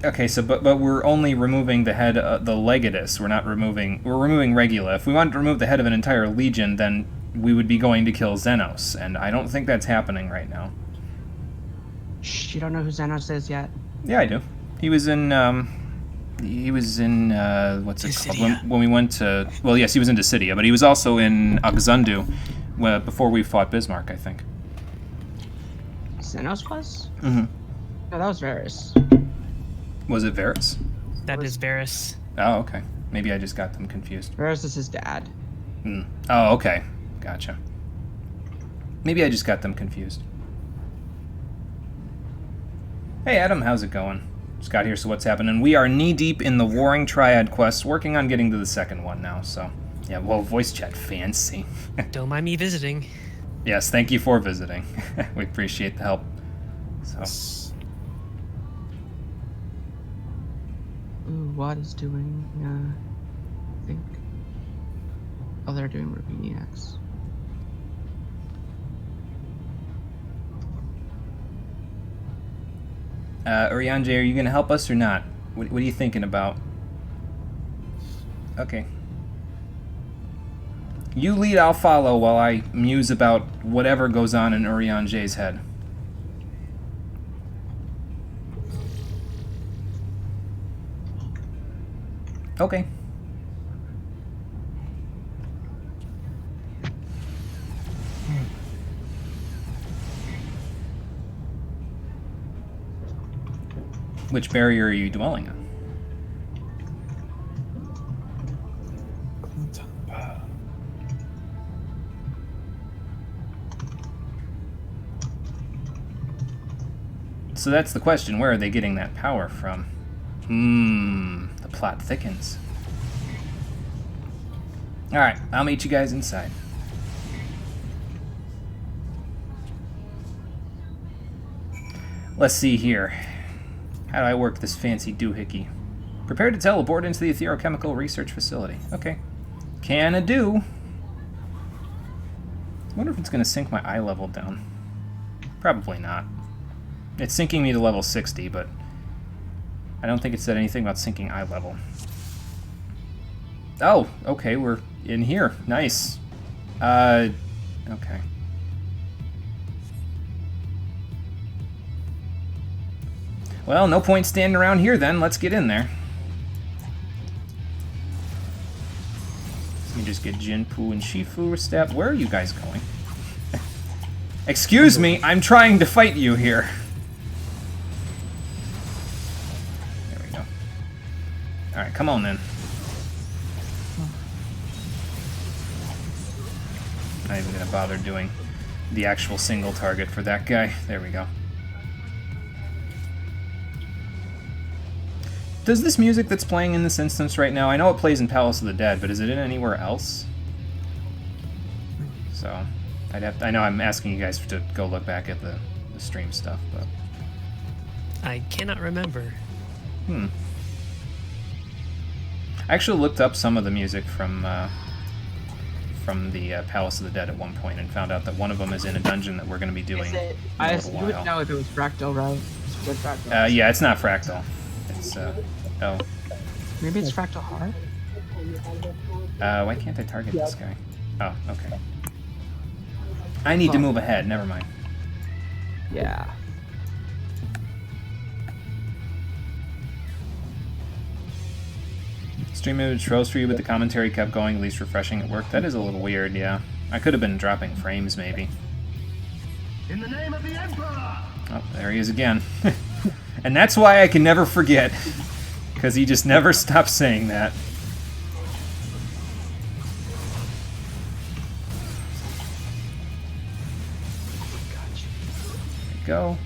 Okay, so but we're only removing the head, the Legatus. We're removing Regula. If we wanted to remove the head of an entire legion, then we would be going to kill Xenos, and I don't think that's happening right now. Shh, you don't know who Xenos is yet. Yeah, I do. He was in what's it called? When we went to, well, yes, he was in Dissidia, but he was also in Oxundu before we fought Bismarck, I think. Xenos was? Mm-hmm. No, that was Varys. Was it Varys? That is Varys. Oh, okay. Maybe I just got them confused. Varys is his dad. Oh, okay. Gotcha. Maybe I just got them confused. Hey, Adam, how's it going? Just got here, so what's happening? We are knee-deep in the Warring Triad quest, working on getting to the second one now, so... Yeah, well, voice chat, fancy. Don't mind me visiting. Yes, thank you for visiting. We appreciate the help. So... Ooh, what is doing, I think. Oh, they're doing Rubini X. Urianje, are you going to help us or not? What are you thinking about? Okay. You lead, I'll follow while I muse about whatever goes on in Urianje's head. Okay. Which barrier are you dwelling on? So that's the question. Where are they getting that power from? The plot thickens. Alright, I'll meet you guys inside. Let's see here. How do I work this fancy doohickey? Prepare to teleport into the Etherochemical Research Facility. Okay. Can-a do. I wonder if it's going to sink my eye level down. Probably not. It's sinking me to level 60, but I don't think it said anything about sinking eye level. Oh, okay, we're in here. Nice. Okay. Well, no point standing around here then. Let's get in there. Let me just get Jinpu and Shifu stabbed. Where are you guys going? Excuse me, I'm trying to fight you here. There we go. Alright, come on then. Not even gonna bother doing the actual single target for that guy. There we go. Does this music that's playing in this instance right now, I know it plays in Palace of the Dead, but is it in anywhere else? So, I know I'm asking you guys to go look back at the stream stuff, but... I cannot remember. I actually looked up some of the music from the Palace of the Dead at one point and found out that one of them is in a dungeon that we're going to be doing in a little You would while. know if it was Fractal, right? It's good Fractal. Yeah, it's not Fractal. It's, oh. Maybe it's Fractal Heart? Why can't I target this guy? Oh, okay. I need to move ahead, never mind. Yeah. Stream image froze for you, but the commentary kept going, at least refreshing at work. That is a little weird, yeah. I could have been dropping frames, maybe. In the name of the Emperor! Oh, there he is again. And that's why I can never forget. Because he just never stops saying that. There we go.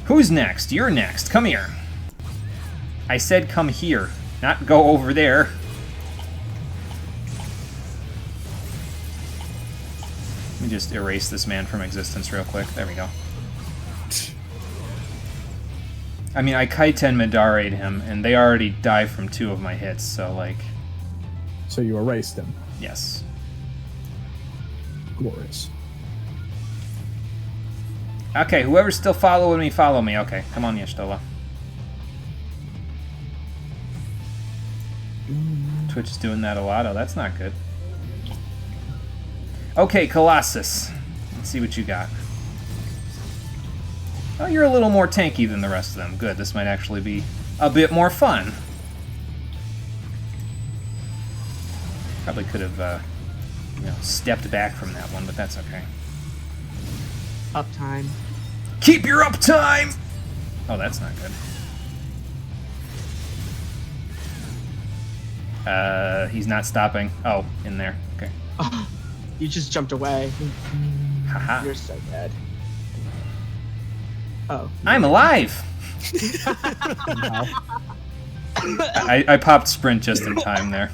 Who's next? You're next. Come here. I said come here, not go over there. Let me just erase this man from existence real quick. There we go. I mean, I Kaiten Midara'd him, and they already died from 2 of my hits, so, like... So you erased him. Yes. Glorious. Okay, whoever's still following me, follow me. Okay, come on, Y'shtola. Twitch is doing that a lot. Oh, that's not good. Okay, Colossus. Let's see what you got. Oh, you're a little more tanky than the rest of them. Good, this might actually be a bit more fun. Probably could have, stepped back from that one, but that's okay. Uptime. Keep your uptime! Oh, that's not good. He's not stopping. Oh, in there. Okay. Oh, you just jumped away. Haha. You're so dead. Oh. I'm alive! I popped sprint just in time there.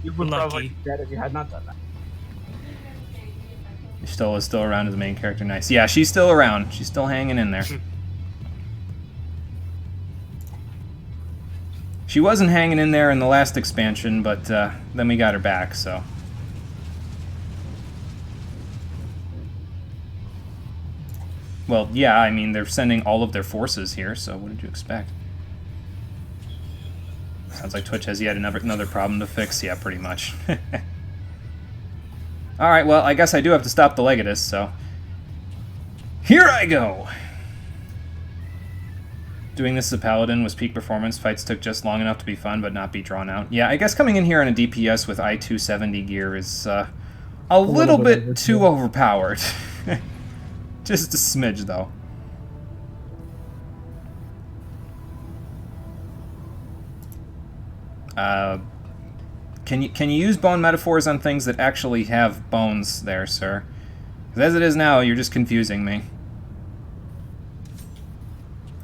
You were Lucky. probably dead if you had not done that. Y'shtola is still around as the main character. Nice. Yeah, she's still around. She's still hanging in there. She wasn't hanging in there in the last expansion, but then we got her back, so... Well, yeah, I mean, they're sending all of their forces here, so what did you expect? Sounds like Twitch has yet another problem to fix. Yeah, pretty much. Alright, well, I guess I do have to stop the Legatus, so... Here I go! Doing this as a Paladin was peak performance. Fights took just long enough to be fun, but not be drawn out. Yeah, I guess coming in here on a DPS with I-270 gear is a little bit too overpowered. Just a smidge, though. Can you use bone metaphors on things that actually have bones there, sir? Because as it is now, you're just confusing me.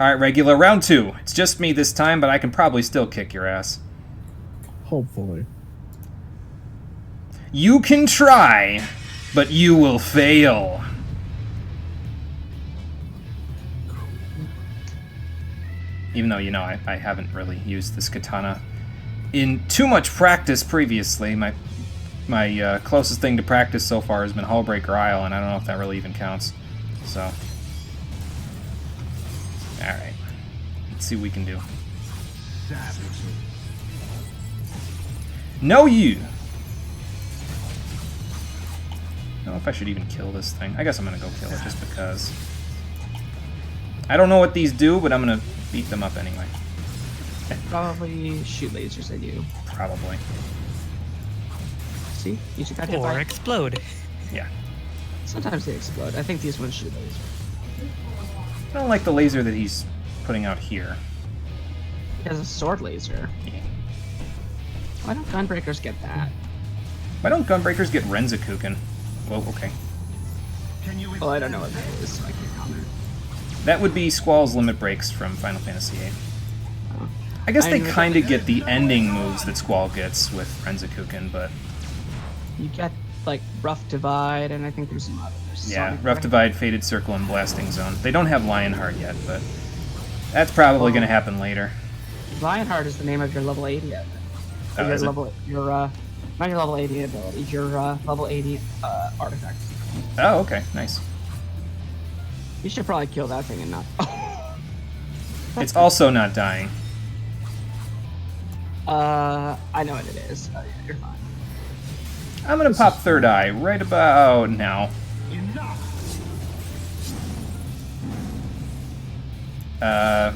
Alright, regular, round 2. It's just me this time, but I can probably still kick your ass. Hopefully. You can try, but you will fail. Even though, I haven't really used this katana in too much practice previously. My closest thing to practice so far has been Hullbreaker Isle, and I don't know if that really even counts. So, alright. Let's see what we can do. No, you! I don't know if I should even kill this thing. I guess I'm gonna go kill it just because. I don't know what these do, but I'm gonna beat them up anyway. Probably shoot lasers at you. Probably. See? You just got hit Or by... explode. Yeah. Sometimes they explode. I think these ones shoot lasers. I don't like the laser that he's putting out here. He has a sword laser. Yeah. Why don't gunbreakers get that? Why don't Gunbreakers get Renzakuken? Well, okay. Well, I don't know what that is, so I can't comment. That would be Squall's limit breaks from Final Fantasy VIII. I guess they kind of get the ending moves that Squall gets with Renzakuken, but... You get, like, Rough Divide, and I think there's some others. Yeah, Rough Divide, Fated Circle, and Blasting Zone. They don't have Lionheart yet, but that's probably going to happen later. Lionheart is the name of your level 80. Oh, Your is it? level, not your level 80 ability, your level 80 artifact. Oh, okay, nice. You should probably kill that thing and not. It's also not dying. I know what it is. Oh, yeah, you're fine. I'm going to pop Third Eye right about now. Oh,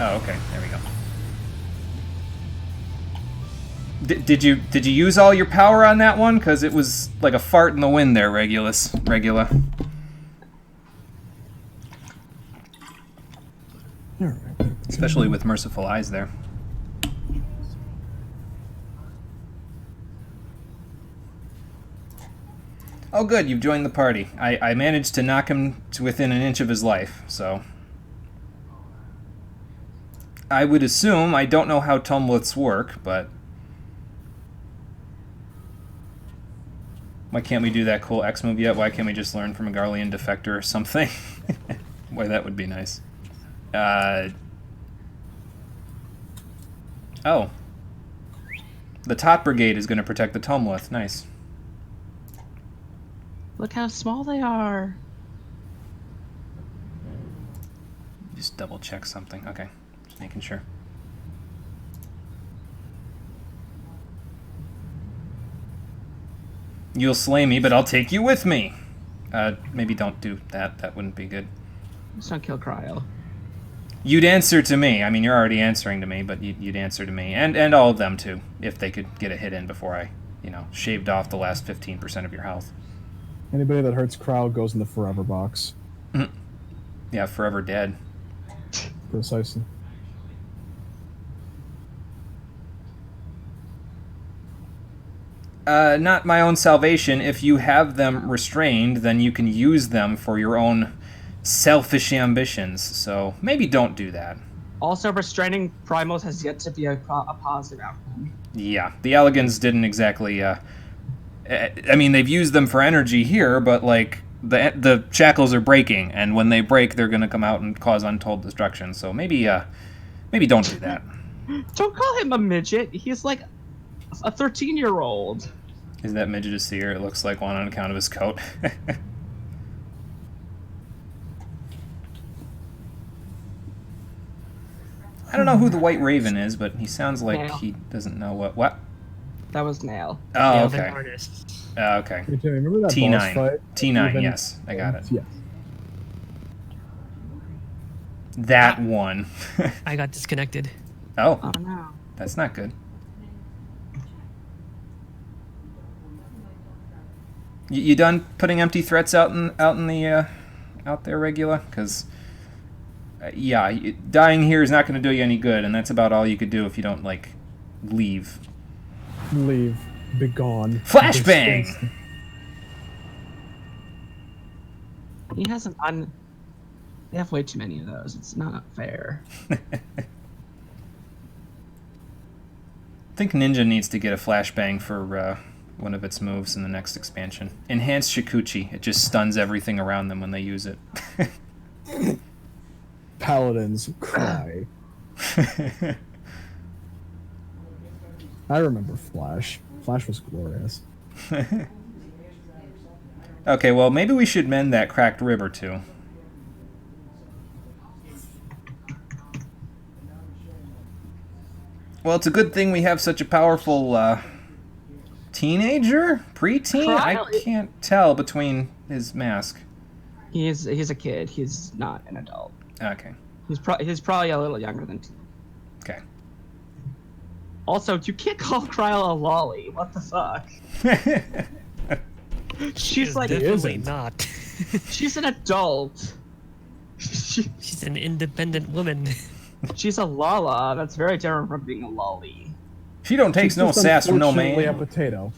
okay, there we go. Did you use all your power on that one? Because it was like a fart in the wind there, Regula. Especially with Merciful Eyes there. Oh good, you've joined the party. I managed to knock him to within an inch of his life, so... I would assume, I don't know how tumblets work, but... Why can't we do that cool X move yet? Why can't we just learn from a Garlean Defector or something? Boy, that would be nice. Oh. The Tot Brigade is going to protect the Tumbleth. Nice. Look how small they are. Just double check something. Okay. Just making sure. You'll slay me, but I'll take you with me. Maybe don't do that. That wouldn't be good. Let's not kill Cryo. You'd answer to me. I mean, you're already answering to me, but you'd answer to me. And all of them, too, if they could get a hit in before I, shaved off the last 15% of your health. Anybody that hurts Crowd goes in the forever box. Yeah, forever dead. Precisely. Not my own salvation. If you have them restrained, then you can use them for your own selfish ambitions. So maybe don't do that. Also, restraining Primals has yet to be a positive outcome. Yeah, the Elegans didn't exactly... I mean, they've used them for energy here, but, like, the shackles are breaking, and when they break, they're going to come out and cause untold destruction. So maybe don't do that. Don't call him a midget. He's like a 13-year-old. Is that midget a seer? It looks like one on account of his coat. I don't know who the White Raven is, but he sounds like Nail. he doesn't know what. That was Nail. Oh, Yeah, okay. the artist. Okay. Hey, Timmy, remember that boss T9. fight? T9, Even- yes. I got it. Yes. That one. I got disconnected. Oh, Oh no. that's not good. You done putting empty threats out there, Regula? Because yeah, dying here is not going to do you any good, and that's about all you could do if you don't like leave. Leave. Be gone. Flashbang. He has an They have way too many of those. It's not fair. I think Ninja needs to get a flashbang for one of its moves in the next expansion. Enhanced Shikuchi. It just stuns everything around them when they use it. Paladins cry. I remember Flash. Flash was glorious. Okay, well, maybe we should mend that cracked rib or two. Well, it's a good thing we have such a powerful teenager? Preteen? I can't tell between his mask. He's a kid. He's not an adult. Okay. He's probably a little younger than 2. Okay. Also, you can't call Cryo a lolly. What the fuck? She She's is like definitely isn't. not. she's an adult. She's an independent woman. She's a lala. That's very different from being a lolly. She don't take She's no just sass from no unfortunately man. a potato.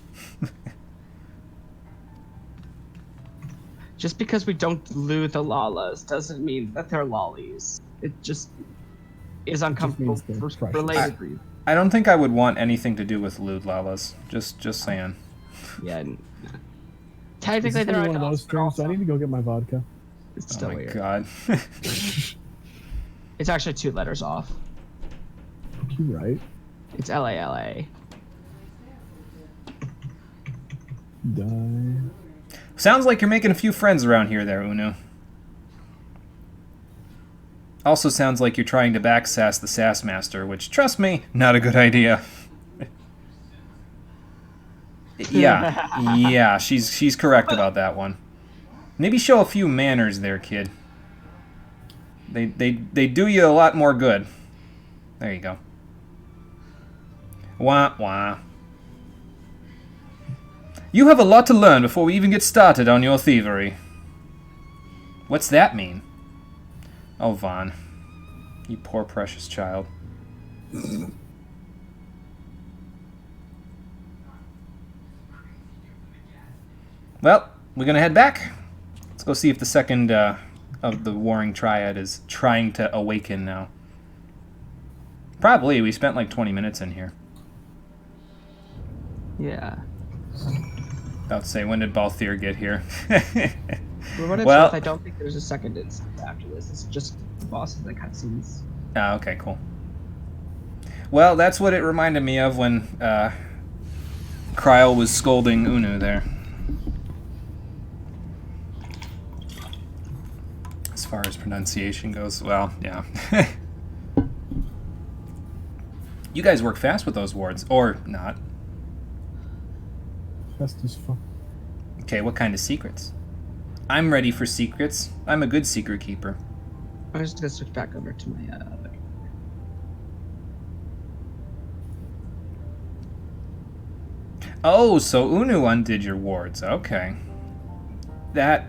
Just because we don't loo the lalas doesn't mean that they're lollies. It just is uncomfortable means they're for precious. related reasons. I don't think I would want anything to do with lewd lalas. Just saying. Yeah. Is Technically, this they're one of adults, those but streams? Do I also need to go get my vodka? it's Oh still my weird. god. It's actually 2 letters off. You're right. It's LALA. Die. Sounds like you're making a few friends around here there, Unu. Also sounds like you're trying to backsass the Sass Master, which, trust me, not a good idea. Yeah, she's correct about that one. Maybe show a few manners there, kid. They do you a lot more good. There you go. Wah wah. You have a lot to learn before we even get started on your thievery. What's that mean? Oh, Vaughn. You poor precious child. Well, we're gonna head back. Let's go see if the second of the Warring Triad is trying to awaken now. Probably. We spent like 20 minutes in here. Yeah. About to say, when did Balthier get here? For what it's Well- worth, I don't think there's a second instance after this. It's just the bosses and the cutscenes. Ah, okay, cool. Well, that's what it reminded me of when Kryl was scolding Unu there. As far as pronunciation goes, well, yeah. You guys work fast with those wards, or not. Fast as fuck. Okay, what kind of secrets? I'm ready for secrets. I'm a good secret keeper. I'm just gonna switch back over to my Oh, so Unu undid your wards. Okay. That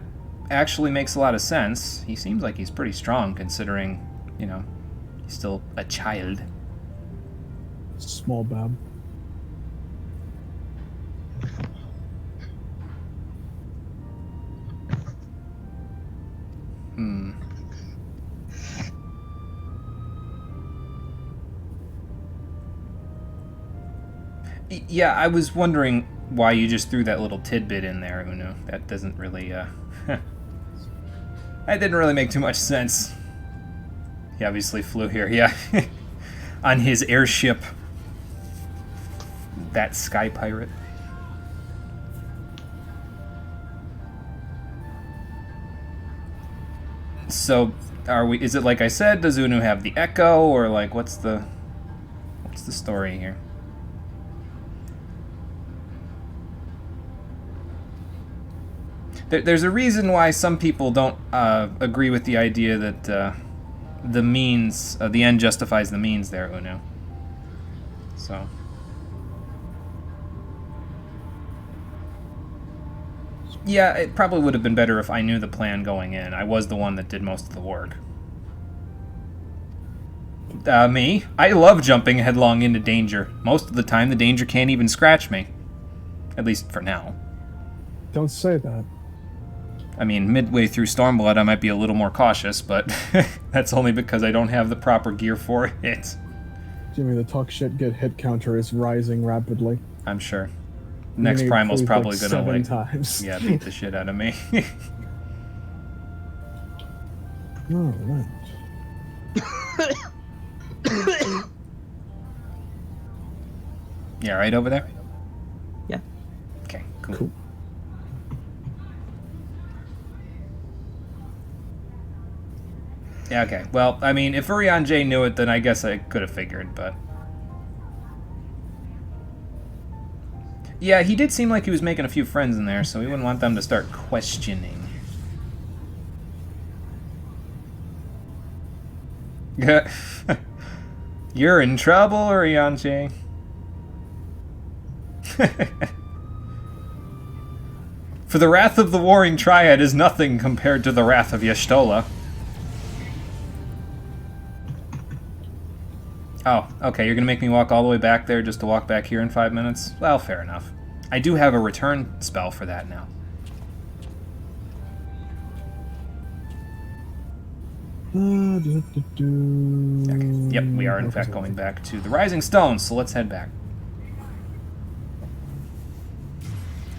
actually makes a lot of sense. He seems like he's pretty strong considering, you know, he's still a child. Small bab. Hmm. Yeah, I was wondering why you just threw that little tidbit in there, Unu. That doesn't really, that didn't really make too much sense. He obviously flew here, yeah. On his airship. That sky pirate. So, is it like I said, does Unu have the echo, or like, what's the story here? There's a reason why some people don't agree with the idea that the means, the end justifies the means there, Unu. So. Yeah, it probably would have been better if I knew the plan going in. I was the one that did most of the work. Me? I love jumping headlong into danger. Most of the time, the danger can't even scratch me. At least for now. Don't say that. I mean, midway through Stormblood, I might be a little more cautious, but that's only because I don't have the proper gear for it. Jimmy, the talk shit get hit counter is rising rapidly. I'm sure. You Next need Primal's food probably like gonna, 7 like, times. yeah, beat the shit out of me. Alright. Yeah, right over there? Yeah. Okay, cool. Cool. Yeah, okay. Well, I mean, if Urian J knew it, then I guess I could have figured, but... Yeah, he did seem like he was making a few friends in there, so we wouldn't want them to start questioning. You're in trouble, Urian J. For the wrath of the Warring Triad is nothing compared to the wrath of Y'shtola. Oh, okay, you're gonna make me walk all the way back there just to walk back here in 5 minutes? Well, fair enough. I do have a return spell for that now. Yep, we are in fact going back to the Rising Stones, so let's head back.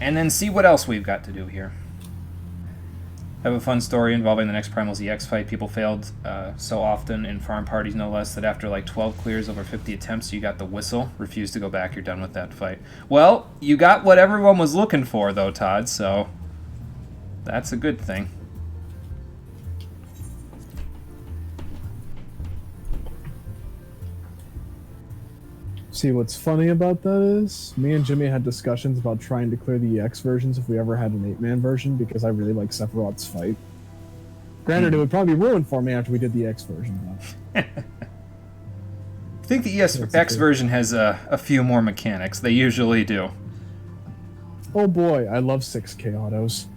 And then see what else we've got to do here. Have a fun story involving the next Primal's EX fight. People failed so often in farm parties, no less, that after like 12 clears over 50 attempts, you got the whistle. Refuse to go back, you're done with that fight. Well, you got what everyone was looking for, though, Todd, so that's a good thing. See, what's funny about that is, me and Jimmy had discussions about trying to clear the EX versions if we ever had an 8-man version, because I really like Sephiroth's fight. Granted, it would probably be ruined for me after we did the X version, though. I think the X version has a few more mechanics. They usually do. Oh boy, I love 6K autos.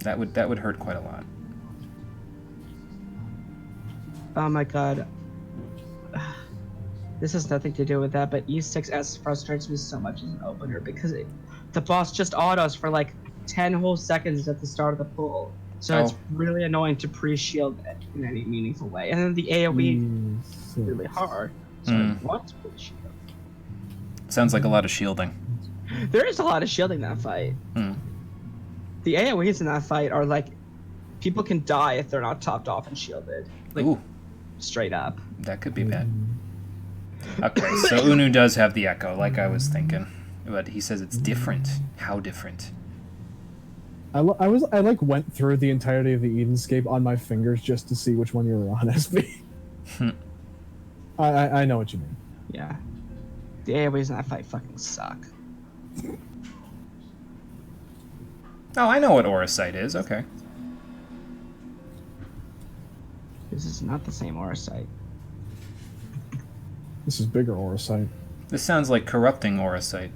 That would hurt quite a lot. Oh my god. This has nothing to do with that, but E6S frustrates me so much as an opener because the boss just autos for like 10 whole seconds at the start of the pull. So it's really annoying to pre-shield it in any meaningful way. And then the AoE is really hard. So I want to pre-shield. Sounds like a lot of shielding. There is a lot of shielding in that fight. The AoEs in that fight are like, people can die if they're not topped off and shielded. Like, straight up. That could be bad. Okay, so Unu does have the echo, like I was thinking. But he says it's different. How different? I like went through the entirety of the Edenscape on my fingers just to see which one you were on, SB. I know what you mean. Yeah. The AoEs in that fight fucking suck. Oh, I know what Auracite is, okay. This is not the same Auracite. This is bigger Auracite. This sounds like corrupting Auracite.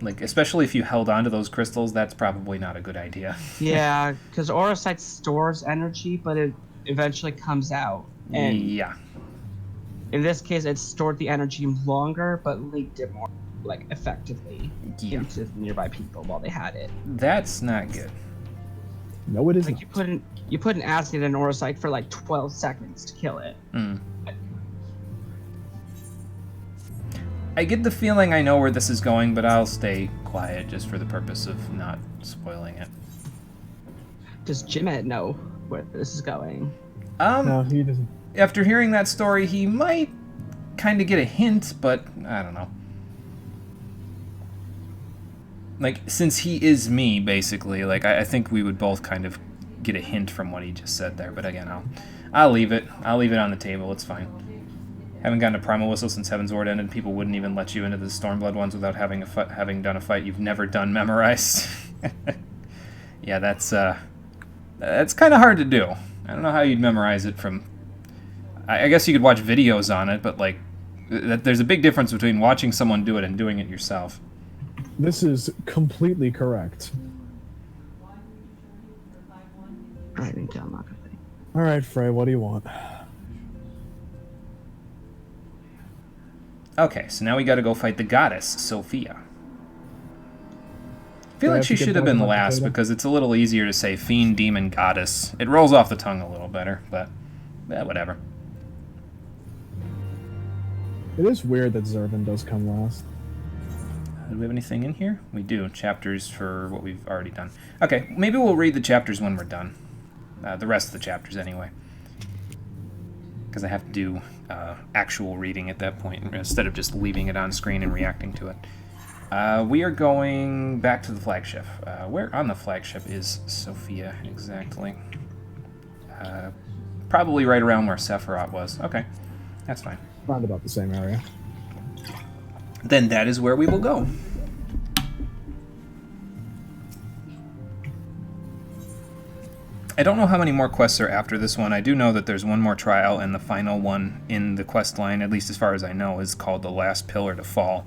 Like, especially if you held onto those crystals, that's probably not a good idea. Yeah, because Auracite stores energy, but it eventually comes out. And yeah. In this case, it stored the energy longer, but leaked it more, like, effectively into nearby people while they had it. That's not good. No, it isn't. Like, you put an acid in Auracite for, like, 12 seconds to kill it. I get the feeling I know where this is going, but I'll stay quiet just for the purpose of not spoiling it. Does Jimette know where this is going? No, he doesn't. After hearing that story, he might kind of get a hint, but I don't know. Like, since he is me, basically, like, I think we would both kind of get a hint from what he just said there, but again, I'll leave it. I'll leave it on the table, it's fine. Haven't gotten a Primal Whistle since Heaven's Ward ended. People wouldn't even let you into the Stormblood ones without having done a fight you've never done memorized. Yeah, that's kind of hard to do. I don't know how you'd memorize it from... I guess you could watch videos on it, but, like, there's a big difference between watching someone do it and doing it yourself. This is completely correct. I think I'm not gonna think. All right, Frey, what do you want? Okay, so now we gotta go fight the goddess, Sophia. I feel like she should have been last because it's a little easier to say Fiend, Demon, Goddess. It rolls off the tongue a little better, but whatever. It is weird that Zervin does come last. Do we have anything in here? We do. Chapters for what we've already done. Okay, maybe we'll read the chapters when we're done. The rest of the chapters, anyway. Because I have to do actual reading at that point, instead of just leaving it on screen and reacting to it. We are going back to the flagship. Where on the flagship is Sophia, exactly? Probably right around where Sephiroth was. Okay, that's fine. Around about the same area. Then that is where we will go. I don't know how many more quests are after this one. I do know that there's one more trial, and the final one in the quest line, at least as far as I know, is called The Last Pillar to Fall.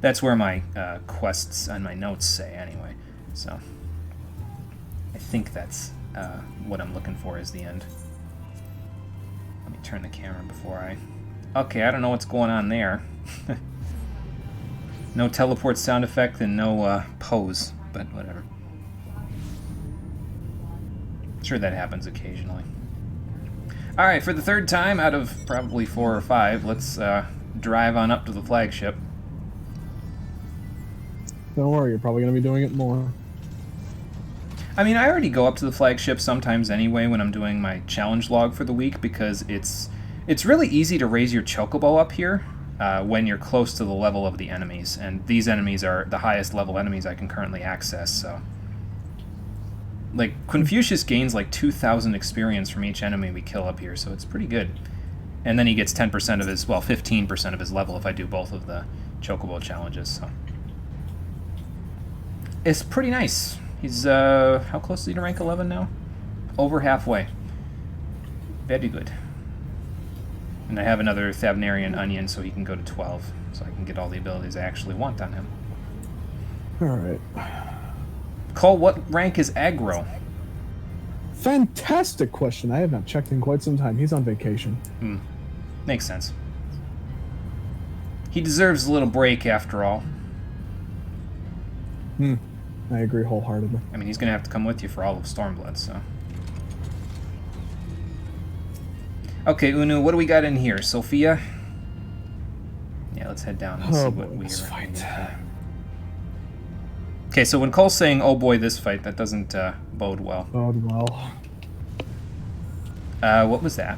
That's where my quests and my notes say, anyway. So, I think that's what I'm looking for is the end. Let me turn the camera before I... Okay, I don't know what's going on there. No teleport sound effect and no pose, but whatever. Sure, that happens occasionally. All right, for the third time out of probably 4 or 5, let's drive on up to the flagship. Don't worry, you're probably going to be doing it more. I mean, I already go up to the flagship sometimes anyway when I'm doing my challenge log for the week, because it's really easy to raise your chocobo up here when you're close to the level of the enemies, and these enemies are the highest level enemies I can currently access, so... Like, Confucius gains like 2,000 experience from each enemy we kill up here, so it's pretty good. And then he gets 10% of his, well, 15% of his level if I do both of the chocobo challenges, so... It's pretty nice. He's, how close is he to rank 11 now? Over halfway. Very good. And I have another Thavnarian onion so he can go to 12, so I can get all the abilities I actually want on him. Alright. Cole, what rank is aggro? Fantastic question. I have not checked in quite some time. He's on vacation. Makes sense. He deserves a little break after all. I agree wholeheartedly. I mean, he's going to have to come with you for all of Stormblood, so... Okay, Unu, what do we got in here? Sophia? Yeah, let's head down and see what we this are fight. Okay, so when Cole's saying, oh boy, this fight, that doesn't bode well. Bode well. What was that?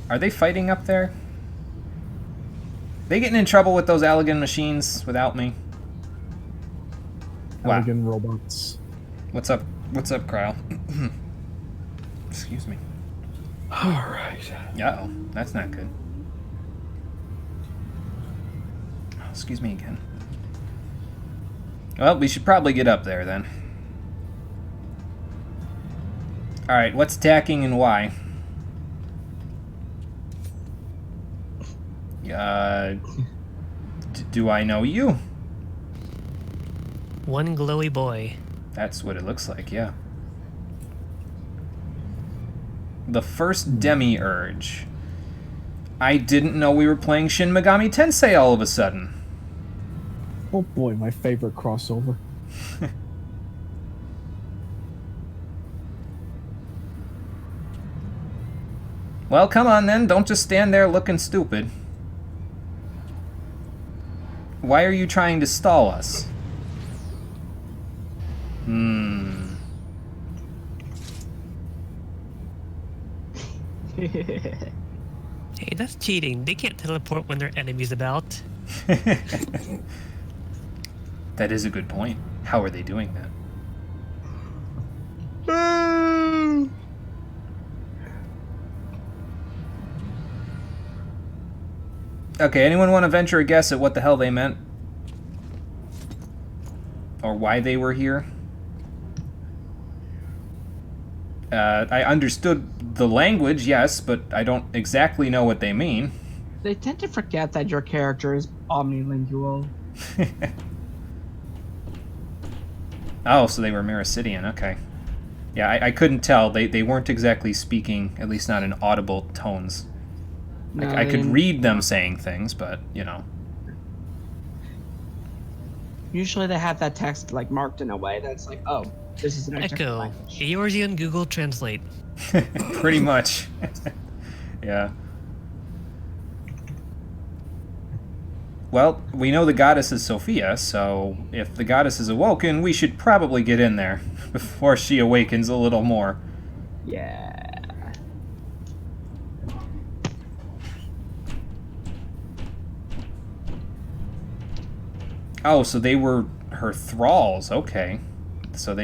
Are they fighting up there? They getting in trouble with those Allegan machines without me? Wow. Elegant robots. What's up? What's up, Kryle? Excuse me. Alright. Uh-oh, that's not good. Oh, excuse me again. Well, we should probably get up there, then. Alright, what's attacking and why? Do I know you? One glowy boy. That's what it looks like, yeah. The first Demiurge. I didn't know we were playing Shin Megami Tensei all of a sudden. Oh boy, my favorite crossover. Well, come on then, don't just stand there looking stupid. Why are you trying to stall us? Hey, that's cheating. They can't teleport when their enemy's about. That is a good point. How are they doing that? Okay, anyone want to venture a guess at what the hell they meant? Or why they were here? I understood the language, yes, but I don't exactly know what they mean. They tend to forget that your character is omnilingual. Oh, so they were Meracidian, okay. Yeah, I couldn't tell. They weren't exactly speaking, at least not in audible tones. No, I they could didn't. read them saying things, but, you know. Usually they have that text like marked in a way that's like, oh, this is an different Echo. language. Eorzean Google Translate. Pretty much. Yeah. Well, we know the goddess is Sophia, so if the goddess is awoken, we should probably get in there before she awakens a little more. Yeah. Oh, so they were her thralls. Okay. So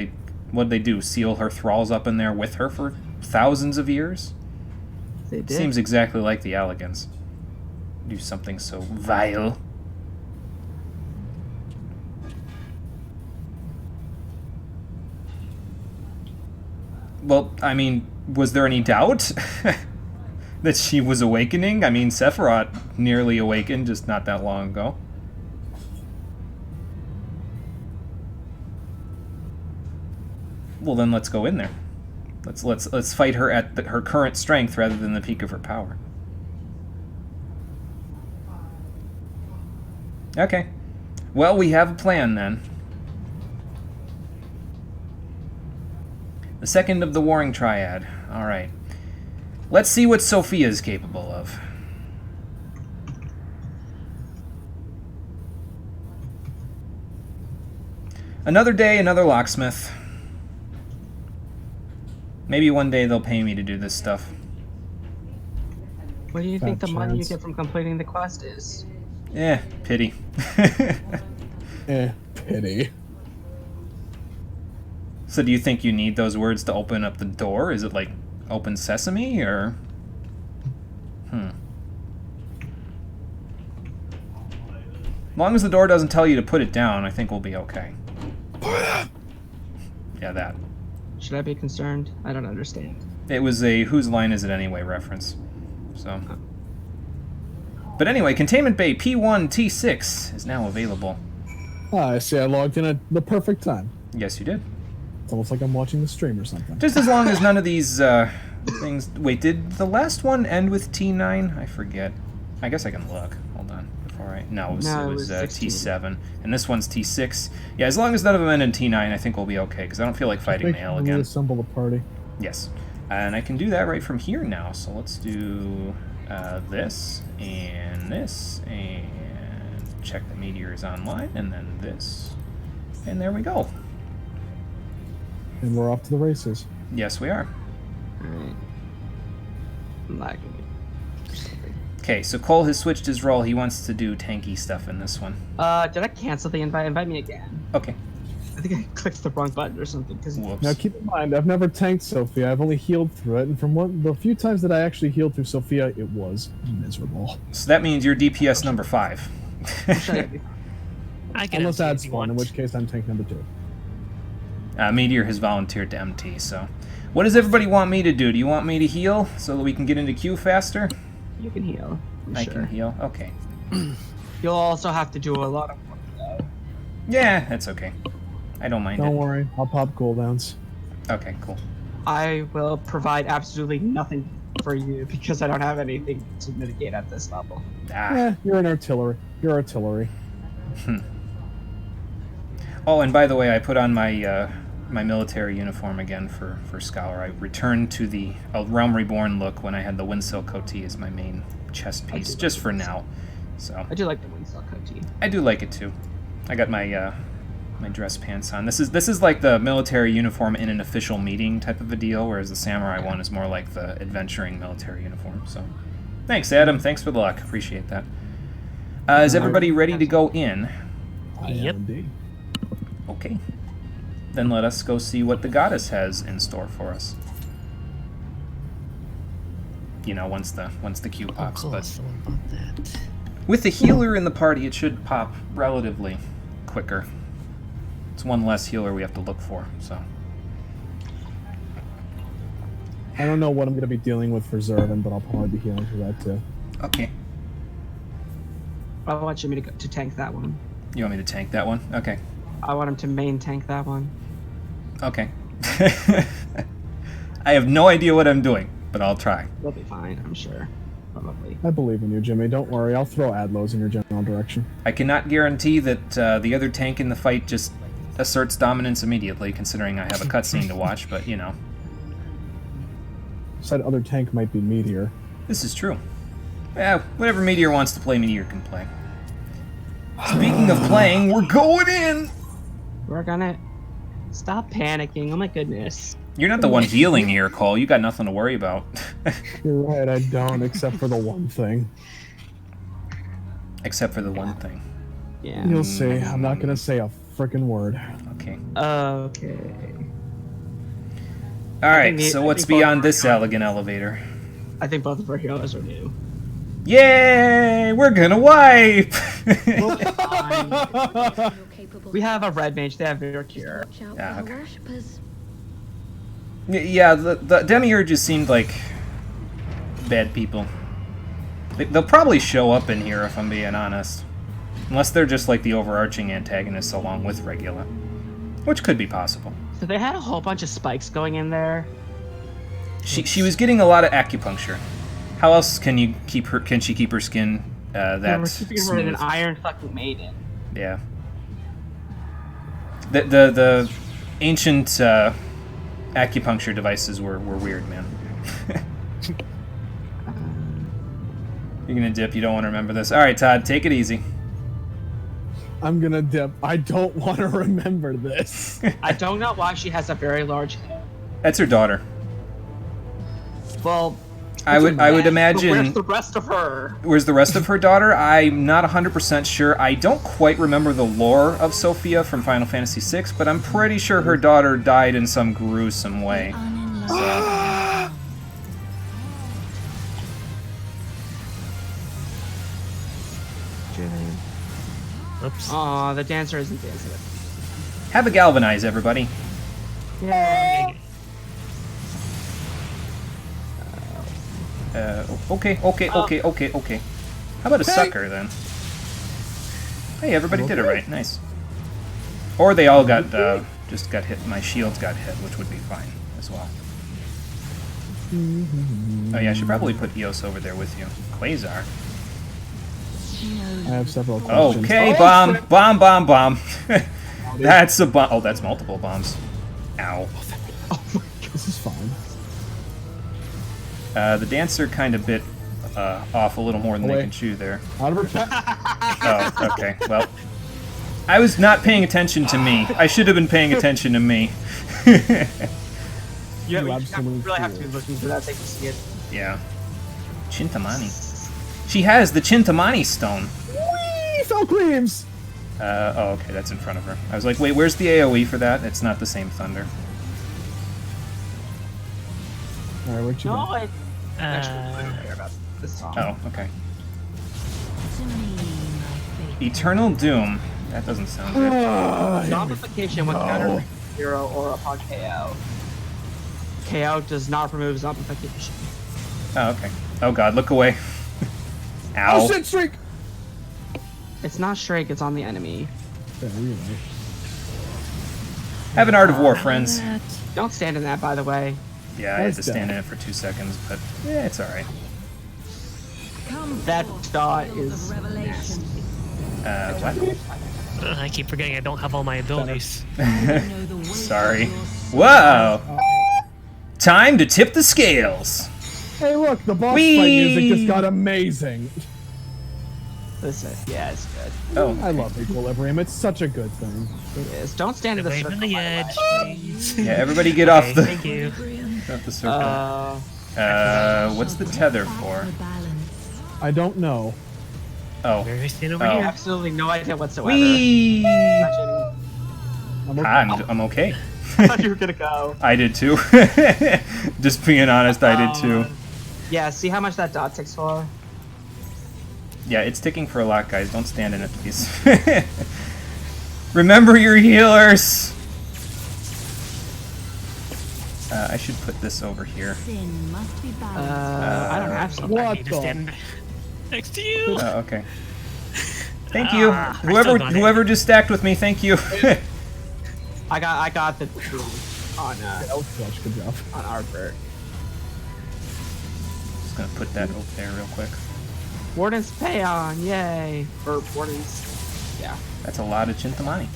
what'd they do? Seal her thralls up in there with her for thousands of years? They did. Seems exactly like the Allegans. Do something so vile. Well, I mean, was there any doubt that she was awakening? I mean, Sephiroth nearly awakened just not that long ago. Well, then let's go in there. Let's fight her at her current strength rather than the peak of her power. Okay. Well, we have a plan then. The second of the Warring Triad. All right. Let's see what Sophia is capable of. Another day, another locksmith. Maybe one day they'll pay me to do this stuff. What do you think the Fat money you chance. get from completing the quest is? Pity. Pity. So do you think you need those words to open up the door? Is it like open sesame, or... As long as the door doesn't tell you to put it down, I think we'll be okay. Yeah, that. Should I be concerned? I don't understand. It was a Whose Line Is It Anyway reference. So. But anyway, Containment Bay P1T6 is now available. I see I logged in at the perfect time. Yes, you did. It's almost like I'm watching the stream or something. Just as long as none of these things... Wait, did the last one end with T9? I forget. I guess I can look. Hold on. No, it was 16. T7. And this one's T6. Yeah, as long as none of them end in T9, I think we'll be okay, because I don't feel like fighting Mail again. Reassemble the party. Yes. And I can do that right from here now. So let's do this, and check the meteor is online, and then this. And there we go. And we're off to the races. Yes, we are. Alright. I'm lagging. Okay, so Cole has switched his role. He wants to do tanky stuff in this one. Did I cancel the invite? Invite me again. Okay. I think I clicked the wrong button or something. Whoops. Now keep in mind, I've never tanked Sophia. I've only healed through it, and from the few times that I actually healed through Sophia, it was miserable. So that means you're DPS number 5. I can Unless empty adds if you one, in want. which case I'm tank number 2. Meteor has volunteered to MT, so... What does everybody want me to do? Do you want me to heal so that we can get into queue faster? You can heal. I'm I sure. can heal? Okay. You'll also have to do a lot of work, though. Yeah, that's okay. I don't mind Don't it. worry, I'll pop cooldowns. Okay, cool. I will provide absolutely nothing for you because I don't have anything to mitigate at this level. You're an artillery. You're artillery. Oh, and by the way, I put on my my military uniform again for Scholar. I returned to the Realm Reborn look when I had the Windsilk coatee as my main chest piece, just for now. So I do like the Windsilk coatee. I do like it too. I got my my dress pants on. This is like the military uniform in an official meeting type of a deal, whereas the samurai one is more like the adventuring military uniform. So thanks, Adam. Thanks for the luck. Appreciate that. Is everybody ready to go in? I am Yep. indeed. Okay. Then let us go see what the goddess has in store for us. You know, once the queue Oh, pops. cool. But Someone bought that. with the healer in the party, it should pop relatively quicker. It's one less healer we have to look for, so. I don't know what I'm going to be dealing with for Zervin, but I'll probably be healing for that too. Okay. I want Jimmy to tank that one. You want me to tank that one? Okay. I want him to main tank that one. Okay. I have no idea what I'm doing, but I'll try. We'll be fine, I'm sure. Probably. I believe in you, Jimmy. Don't worry. I'll throw Adlos in your general direction. I cannot guarantee that the other tank in the fight just asserts dominance immediately, considering I have a cutscene to watch, but you know. Said other tank might be Meteor. This is true. Yeah, whatever Meteor wants to play, Meteor can play. Speaking of playing, we're going in! We're gonna... Stop panicking, oh my goodness. You're not the one healing here, Cole. You got nothing to worry about. You're right, I don't, except for the one thing. Except for the one thing. Yeah. You'll see. I'm not going to say a frickin' word. Okay. Okay. Alright, think so I what's think both beyond are this gone. elegant elevator? I think both of our heroes are new. Yay! We're gonna wipe! We'll be fine. You're capable. We have a red mage, they have Mirror Cure. Watch out Ah, for okay. the worshippers. Yeah, the demiurges seemed like bad people. They'll probably show up in here if I'm being honest. Unless they're just like the overarching antagonists along with Regula. Which could be possible. So they had a whole bunch of spikes going in there. She was getting a lot of acupuncture. How else can she keep her skin They that were keeping her in an smooth? iron fucking maiden. Yeah. The ancient acupuncture devices were weird, man. You're gonna dip. You don't want to remember this. All right, Todd, take it easy. I'm gonna dip. I don't want to remember this. I don't know why she has a very large head. That's her daughter. Well, I would where's imagine. the rest of her? Where's the rest of her daughter? I'm not 100% sure. I don't quite remember the lore of Sophia from Final Fantasy VI, but I'm pretty sure her daughter died in some gruesome way. Oops. Aw, the dancer isn't dancing. Have a galvanize, everybody. Yeah. Okay. How about a sucker then? Hey, everybody did it right. Nice. Or they all got just got hit. My shields got hit, which would be fine as well. Oh yeah, I should probably put Eos over there with you. Quasar. I have several questions. Okay, Oh, bomb. That's a bomb. Oh, that's multiple bombs. Ow. This is fine. The dancer kind of bit off a little more than they Away. can chew there. Out of her pet. Oh, okay. Well, I was not paying attention to me. I should have been paying attention to me. Yeah, You we absolute really have to be fool. looking for that thing to see it. Yeah. Chintamani. She has the Chintamani stone. Whee! Falcreams! Oh, okay, that's in front of her. I was like, wait, where's the AoE for that? It's not the same thunder. Alright, where'd you No, go? I actually don't care about this song. Oh, okay. Eternal Doom. That doesn't sound good. Zombification with counter 0 or upon KO. KO does not remove zombification. Oh, okay. Oh god, look away. Ow. Oh shit, streak! It's not Shrike, it's on the enemy. Yeah, you're right. Have an art of war, friends. Don't stand in that, by the way. Yeah, I had to That's stand dumb. in it for 2 seconds, but yeah, it's alright. That dot is nasty. What? I keep forgetting I don't have all my abilities. Sorry. Whoa! Time to tip the scales. Hey, look, the boss Whee! fight music just got amazing. Listen, yeah, it's good. Oh, I love Equilibrium. It's such a good thing. It is. Don't stand in the Away circle. from the by the edge, way. please. yeah, everybody get Okay, off the, thank you. off the circle. What's the tether for? I don't know. Oh. Where do I stand over Oh. here? Absolutely no idea whatsoever. Whee! Actually, I'm okay. I'm okay. I thought you were gonna go. I did too. Just being honest, I did too. Yeah, see how much that dot ticks for? Yeah, it's ticking for a lot, guys. Don't stand in it, please. Remember your healers! I should put this over here. I don't have some. I What need to the? stand next to you. Okay. Thank you. I still got it. Whoever just stacked with me, thank you. I got the on That was clutch. Good job. on Arbor. Just gonna put that over there real quick. Warden's Payon, yay! Or Warden's, yeah. That's a lot of Chintamani.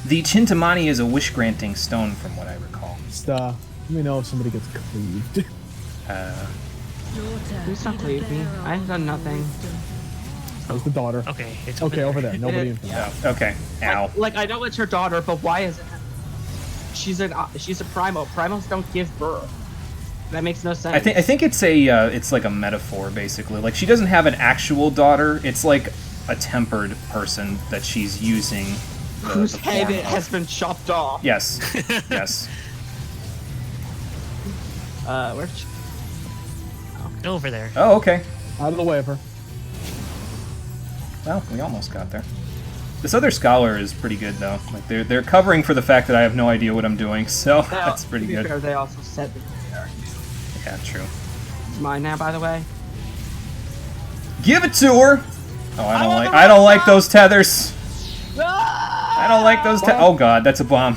The Chintamani is a wish-granting stone, from what I recall. Just, let me know if somebody gets cleaved. Please don't leave me. I've done nothing. There's the daughter. Okay, it's Okay, over there. Nobody in front. Oh, okay. Ow. Like I know it's her daughter, but why is it? She's a primo. Primals don't give birth. That makes no sense. I think it's it's like a metaphor, basically. Like, she doesn't have an actual daughter. It's like a tempered person that she's using. whose the head form of. has been chopped off. Yes. Yes. Where's she? over there. Oh, okay. Out of the way of her. Well, we almost got there. This other scholar is pretty good, though. Like, they're covering for the fact that I have no idea what I'm doing, so that's pretty to be good. fair, they also said that there. Yeah, true. It's mine now, by the way. Give it to her. Oh, I don't like those tethers. I don't like those. Oh God, that's a bomb.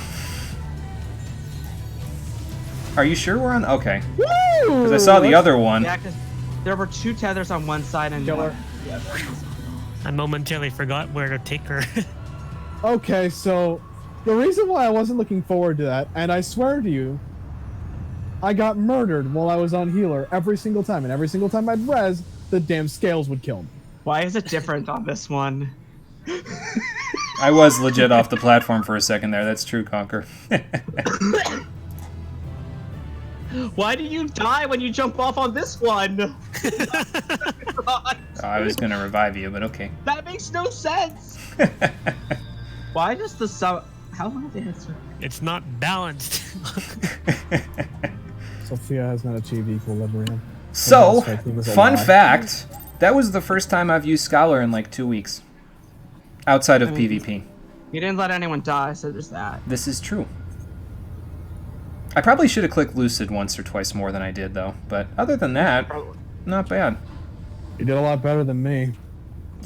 Are you sure we're on? Okay. Because I saw the other one. Yeah, 'cause there were two tethers on one side and Killer. the other. I momentarily forgot where to take her. Okay, so The reason why I wasn't looking forward to that, and I swear to you, I got murdered while I was on healer every single time, and every single time I'd res, the damn scales would kill me. Why is it different on this one? I was legit off the platform for a second there. That's true, Conquer. Why do you die when you jump off on this one? I was gonna revive you, but okay. That makes no sense. Why does the sub? How long did it? It's not balanced. Sophia has not achieved equilibrium. So, Her boss fight was a fun lie. fact, that was the first time I've used Scholar in like 2 weeks. Outside of PvP. You didn't let anyone die, so there's that. This is true. I probably should have clicked Lucid once or twice more than I did, though. But other than that, not bad. You did a lot better than me.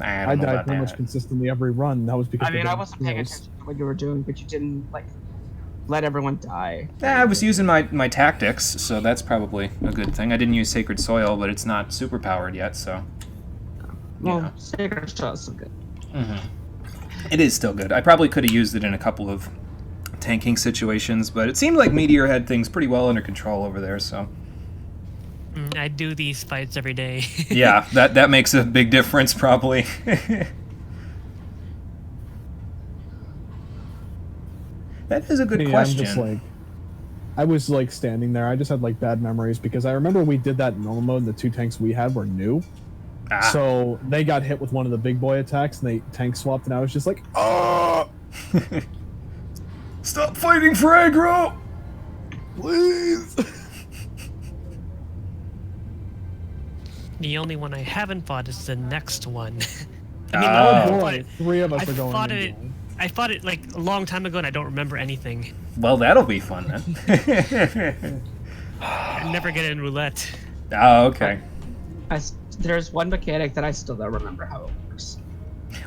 I I don't know died about pretty much that. consistently every run. That was because I mean, the I damn wasn't paying scales. attention to what you were doing, but you didn't like let everyone die. I was using my tactics, so that's probably a good thing. I didn't use Sacred Soil, but it's not super powered yet, so... Well, Yeah. Sacred Shot is so good. It is still good. I probably could have used it in a couple of tanking situations, but it seemed like Meteor had things pretty well under control over there, so... I do these fights every day. Yeah, that makes a big difference, probably. That is a good Yeah, question. I'm just like, I was like standing there. I just had like bad memories because I remember we did that in normal mode and the 2 tanks we had were new. Ah. So they got hit with one of the big boy attacks and they tank swapped and I was just like, oh, Stop fighting for aggro! please. The only one I haven't fought is the next one. I Oh, mean, I Boy, fought it. 3 of us I are going fought into it. I fought it like a long time ago, and I don't remember anything. Well, that'll be fun then. I never get in roulette. Oh, okay. There's one mechanic that I still don't remember how it works.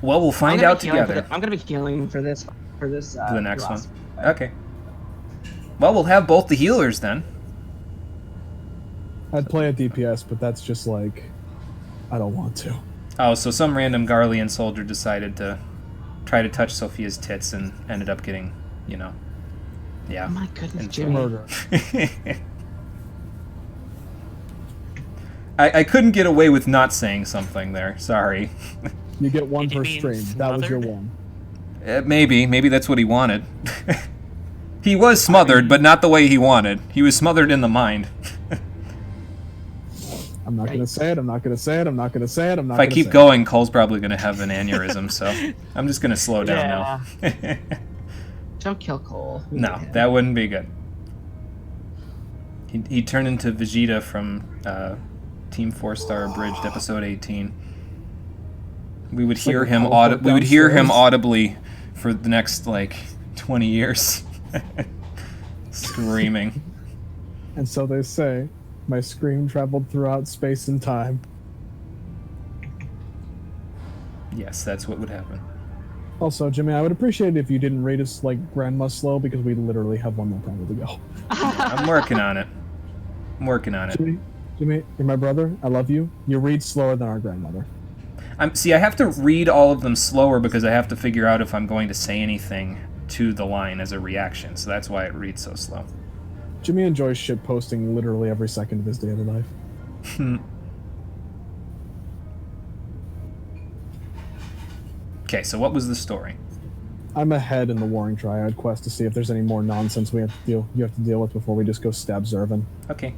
Well, we'll find out together. I'm gonna be healing for this. For this. The next one. last Okay. Well, we'll have both the healers then. I'd play a DPS, but that's just like, I don't want to. Oh, so some random Garlean soldier decided to try to touch Sophia's tits and ended up getting, you know, yeah. Oh my goodness, And Jimmy. Murder. I couldn't get away with not saying something there. Sorry. You get one Did you per mean stream. That was your smothered? one. Maybe that's what he wanted. He was smothered, but not the way he wanted. He was smothered in the mind. I'm not gonna say it. I'm not gonna say it. I'm not gonna say it. I'm not. If I gonna keep say going, Cole's probably going to have an aneurysm, so I'm just going to slow down now. Don't kill Cole. We No, need him. that wouldn't be good. He turned into Vegeta from Team 4-Star Abridged, episode 18. We would hear like a him teleport we would hear him downstairs. audibly for the next like 20 years, screaming. it. And so they say, my scream traveled throughout space and time. Yes, that's what would happen. Also, Jimmy, I would appreciate it if you didn't rate us like Grandma slow because we literally have one more time to go. I'm working on it. I'm working on it. Jimmy, you're my brother. I love you. You read slower than our grandmother. See, I have to read all of them slower because I have to figure out if I'm going to say anything to the line as a reaction. So that's why it reads so slow. Jimmy enjoys shit posting literally every second of his daily life. Okay, so what was the story? I'm ahead in the Warring Triad quest to see if there's any more nonsense you have to deal with before we just go stab Zervin. Okay.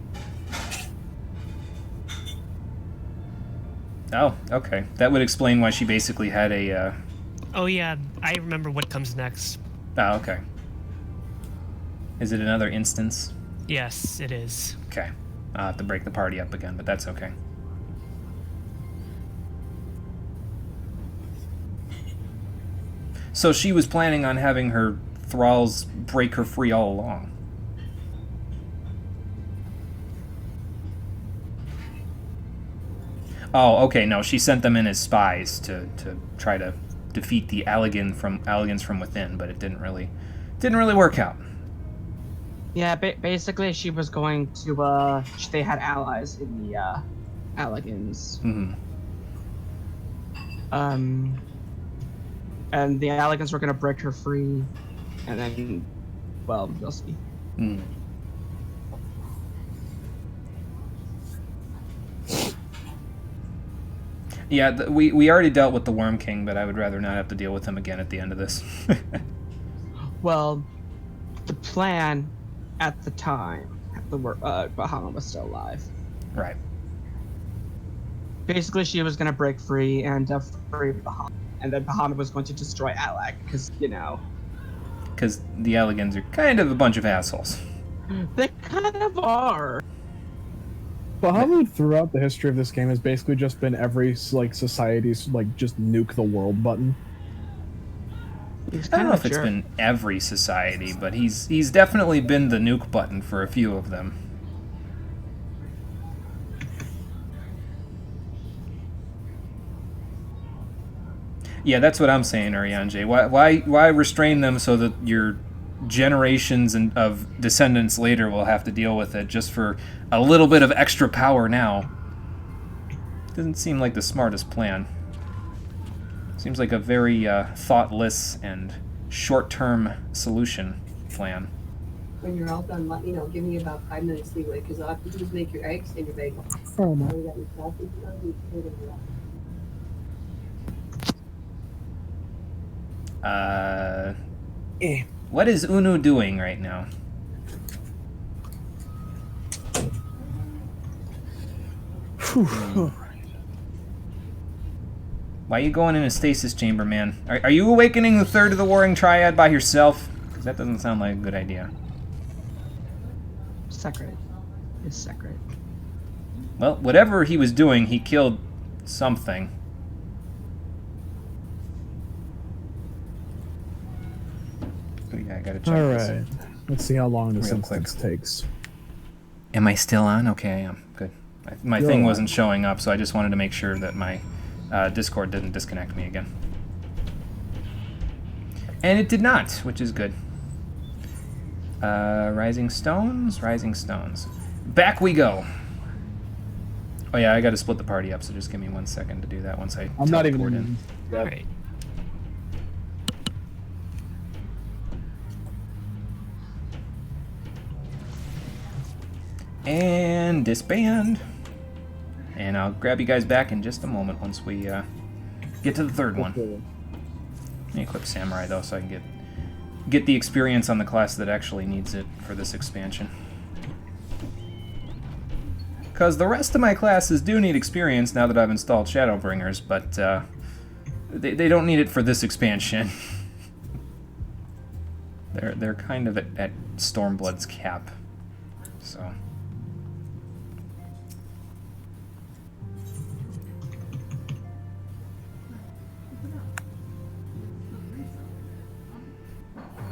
Oh, okay. That would explain why she basically had a, Oh yeah, I remember what comes next. Oh, okay. Is it another instance? Yes, it is. Okay. I'll have to break the party up again, but that's okay. So she was planning on having her thralls break her free all along. Oh, okay, no, she sent them in as spies to try to defeat the Alligans from within, but it didn't really work out. Yeah, basically she was going to, they had allies in the, Alligans. Mm-hmm. And the Alligans were gonna break her free, And then, well, we'll see. Hmm. Yeah, we already dealt with the Worm King, but I would rather not have to deal with him again at the end of this. Well, the plan at the time, Bahama was still alive. Right. Basically, she was going to break free and free Bahama. And then Bahama was going to destroy Alec, because, you know. Because the Alligans are kind of a bunch of assholes. They kind of are. Bahamut throughout the history of this game has basically just been every like society's like just nuke the world button. He's I don't kind know of if a it's jerk. been every society, but he's definitely been the nuke button for a few of them. Yeah, that's what I'm saying, Arianje. Why restrain them so that your generations of descendants later will have to deal with it just for a little bit of extra power now? Doesn't seem like the smartest plan. Seems like a very thoughtless and short-term solution plan. When you're all done, let me know. Give me about 5 minutes leeway, because all I have to do is make your eggs and your bagel. Oh, Now no. we got your coffee, now we put it in the What is Unu doing right now? Why are you going in a stasis chamber, man? Are you awakening the third of the Warring Triad by yourself? Because that doesn't sound like a good idea. Sacred. It's sacred. Well, whatever he was doing, he killed something. Oh, yeah, I gotta check All this. right. Let's see how long this Real quick. instance takes. Am I still on? Okay, I am. Good. My You're thing on. wasn't showing up, so I just wanted to make sure that my Discord didn't disconnect me again. And it did not, which is good. Rising Stones, Rising Stones. Back we go. Oh yeah, I gotta split the party up, so just give me 1 second to do that once I I'm not teleport even. in. Alright. And disband. And I'll grab you guys back in just a moment once we get to the third one. Let me equip Samurai though, so I can get the experience on the class that actually needs it for this expansion. Because the rest of my classes do need experience now that I've installed Shadowbringers, but they don't need it for this expansion. They're kind of at Stormblood's cap, so.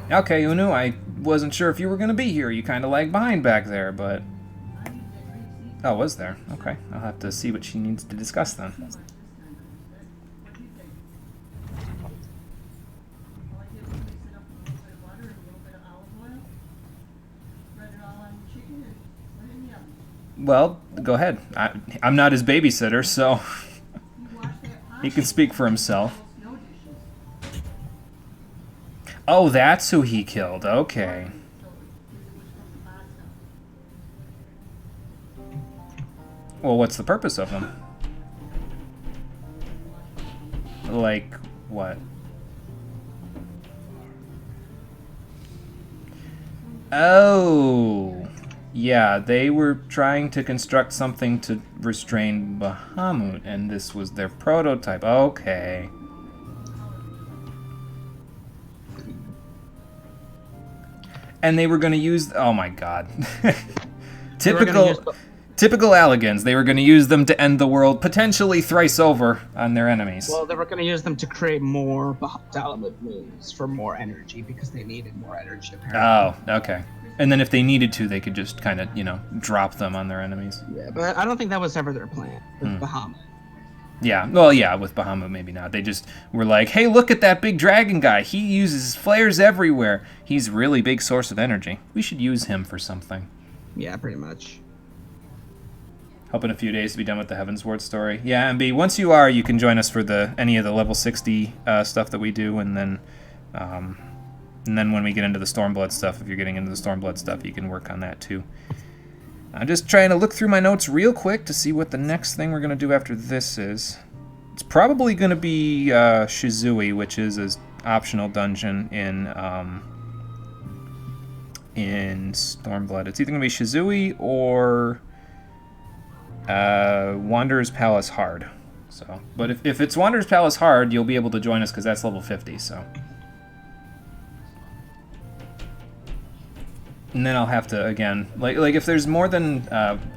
Okay, Unu, I wasn't sure if you were going to be here. You kind of lag behind back there, but... Oh, was there? Okay, I'll have to see what she needs to discuss then. Well, go ahead. I'm not his babysitter, so... he can speak for himself. Oh, that's who he killed. Okay. Well, what's the purpose of them? Like, what? Oh. Yeah, they were trying to construct something to restrain Bahamut, and this was their prototype. Okay. And they were going to use... Oh my god. Typical Alligans. They were going to use them to end the world potentially thrice over on their enemies. Well, they were going to use them to create more Bahamut moons for more energy because they needed more energy, apparently. Oh, okay. And then if they needed to, they could just kind of, drop them on their enemies. Yeah, but I don't think that was ever their plan with Bahamut. Yeah, well, yeah, with Bahamut, maybe not. They just were like, hey, look at that big dragon guy. He uses flares everywhere. He's a really big source of energy. We should use him for something. Yeah, pretty much. Hope in a few days to be done with the Heavensward story. Yeah, MB, once you are, you can join us for any of the level 60 stuff that we do, and then And then when we get into the Stormblood stuff, if you're getting into the Stormblood stuff, you can work on that too. I'm just trying to look through my notes real quick to see what the next thing we're going to do after this is. It's probably going to be Shizui, which is an optional dungeon in Stormblood. It's either going to be Shizui or Wanderer's Palace Hard. So, but if it's Wanderer's Palace Hard, you'll be able to join us because that's level 50. So. And then I'll have to, again, like if there's more than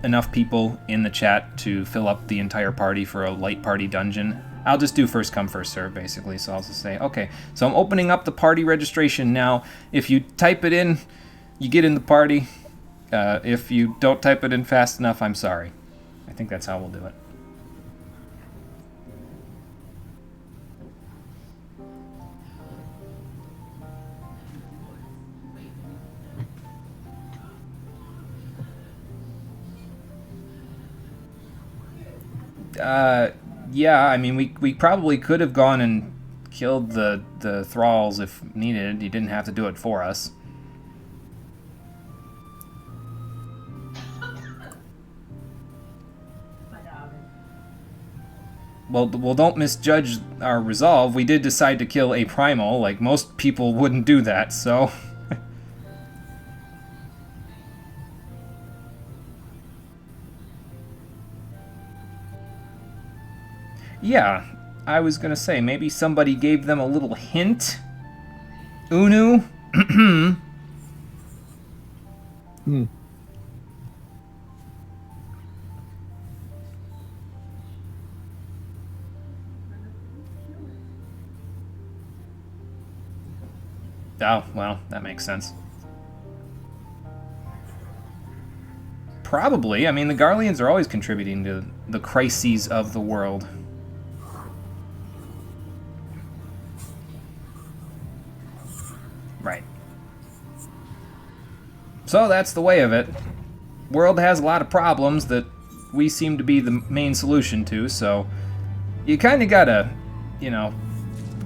enough people in the chat to fill up the entire party for a light party dungeon, I'll just do first come, first serve, basically. So I'll just say, okay, so I'm opening up the party registration now. If you type it in, you get in the party. If you don't type it in fast enough, I'm sorry. I think that's how we'll do it. Yeah, I mean, we probably could have gone and killed the thralls if needed. You didn't have to do it for us. Well, don't misjudge our resolve. We did decide to kill a primal. Like, most people wouldn't do that, so... Yeah, I was gonna say, maybe somebody gave them a little hint. Unu? Oh, well, that makes sense. Probably. I mean, the Garleans are always contributing to the crises of the world. Right. So that's the way of it. World has a lot of problems that we seem to be the main solution to, so you kind of gotta, you know,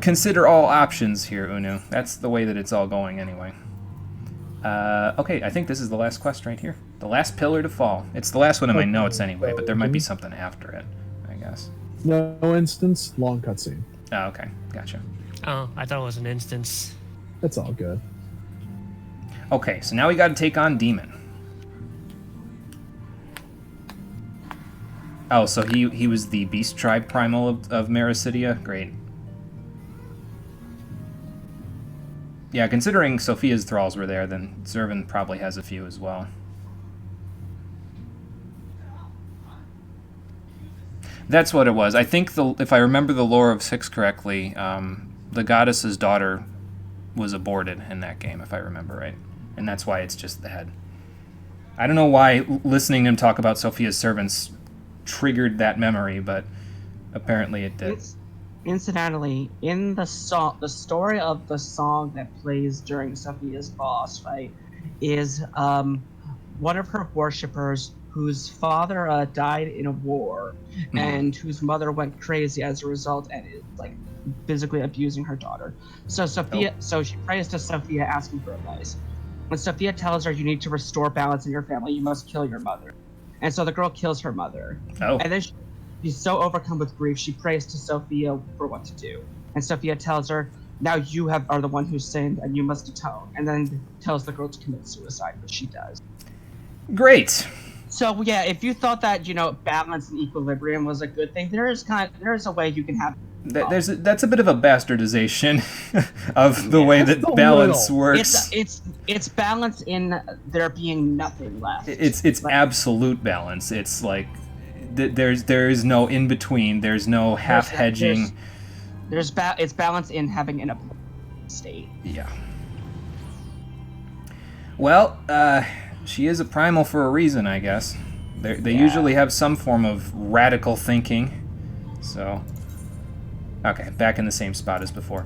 consider all options here, Unu. That's the way that it's all going anyway. Okay, I think this is the last quest right here. The last pillar to fall. It's the last one in my notes anyway, but there might be something after it, I guess. No instance, long cutscene. Oh, okay. Gotcha. Oh, I thought it was an instance. It's all good. Okay, so now we got to take on Demon. Oh, so he was the Beast Tribe Primal of Mericidia? Great. Yeah, considering Sophia's thralls were there, then Zervan probably has a few as well. That's what it was. I think, if I remember the lore of 6 correctly, the goddess's daughter was aborted in that game, if I remember right. And that's why it's just the head. I don't know why listening to him talk about Sophia's servants triggered that memory, but apparently it did. Incidentally, in the song, the story of the song that plays during Sophia's boss fight is one of her worshippers whose father died in a war and whose mother went crazy as a result and is like physically abusing her daughter. So so she prays to Sophia asking for advice. When Sophia tells her you need to restore balance in your family, you must kill your mother. And so the girl kills her mother. Oh. And then she's so overcome with grief, she prays to Sophia for what to do. And Sophia tells her, now you are the one who sinned and you must atone. And then tells the girl to commit suicide, which she does. Great. So yeah, if you thought that, you know, balance and equilibrium was a good thing, there is a way you can have. That's a bit of a bastardization of the way that balance works. It's balance in there being nothing left. It's absolute balance. It's like there is no in between. There's no half hedging. It's balance in having an state. Yeah. Well, she is a primal for a reason, I guess. They usually have some form of radical thinking. So. Okay, back in the same spot as before.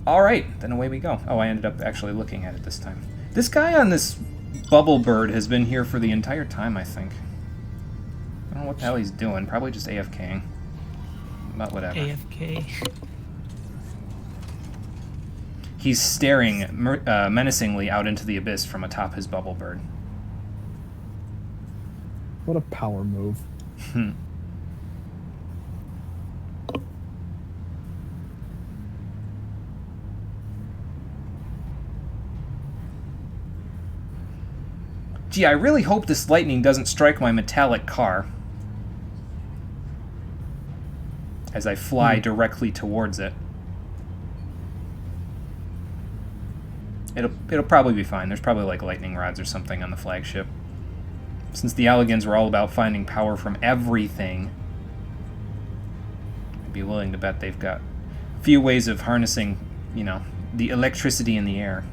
Alright, then away we go. Oh, I ended up actually looking at it this time. This guy on this bubble bird has been here for the entire time, I think. I don't know what the hell he's doing. Probably just AFKing. But whatever. AFK. He's staring menacingly out into the abyss from atop his bubble bird. What a power move. Gee, I really hope this lightning doesn't strike my metallic car as I fly directly towards it. It'll probably be fine. There's probably like lightning rods or something on the flagship. Since the Alligans were all about finding power from everything, I'd be willing to bet they've got a few ways of harnessing, you know, the electricity in the air.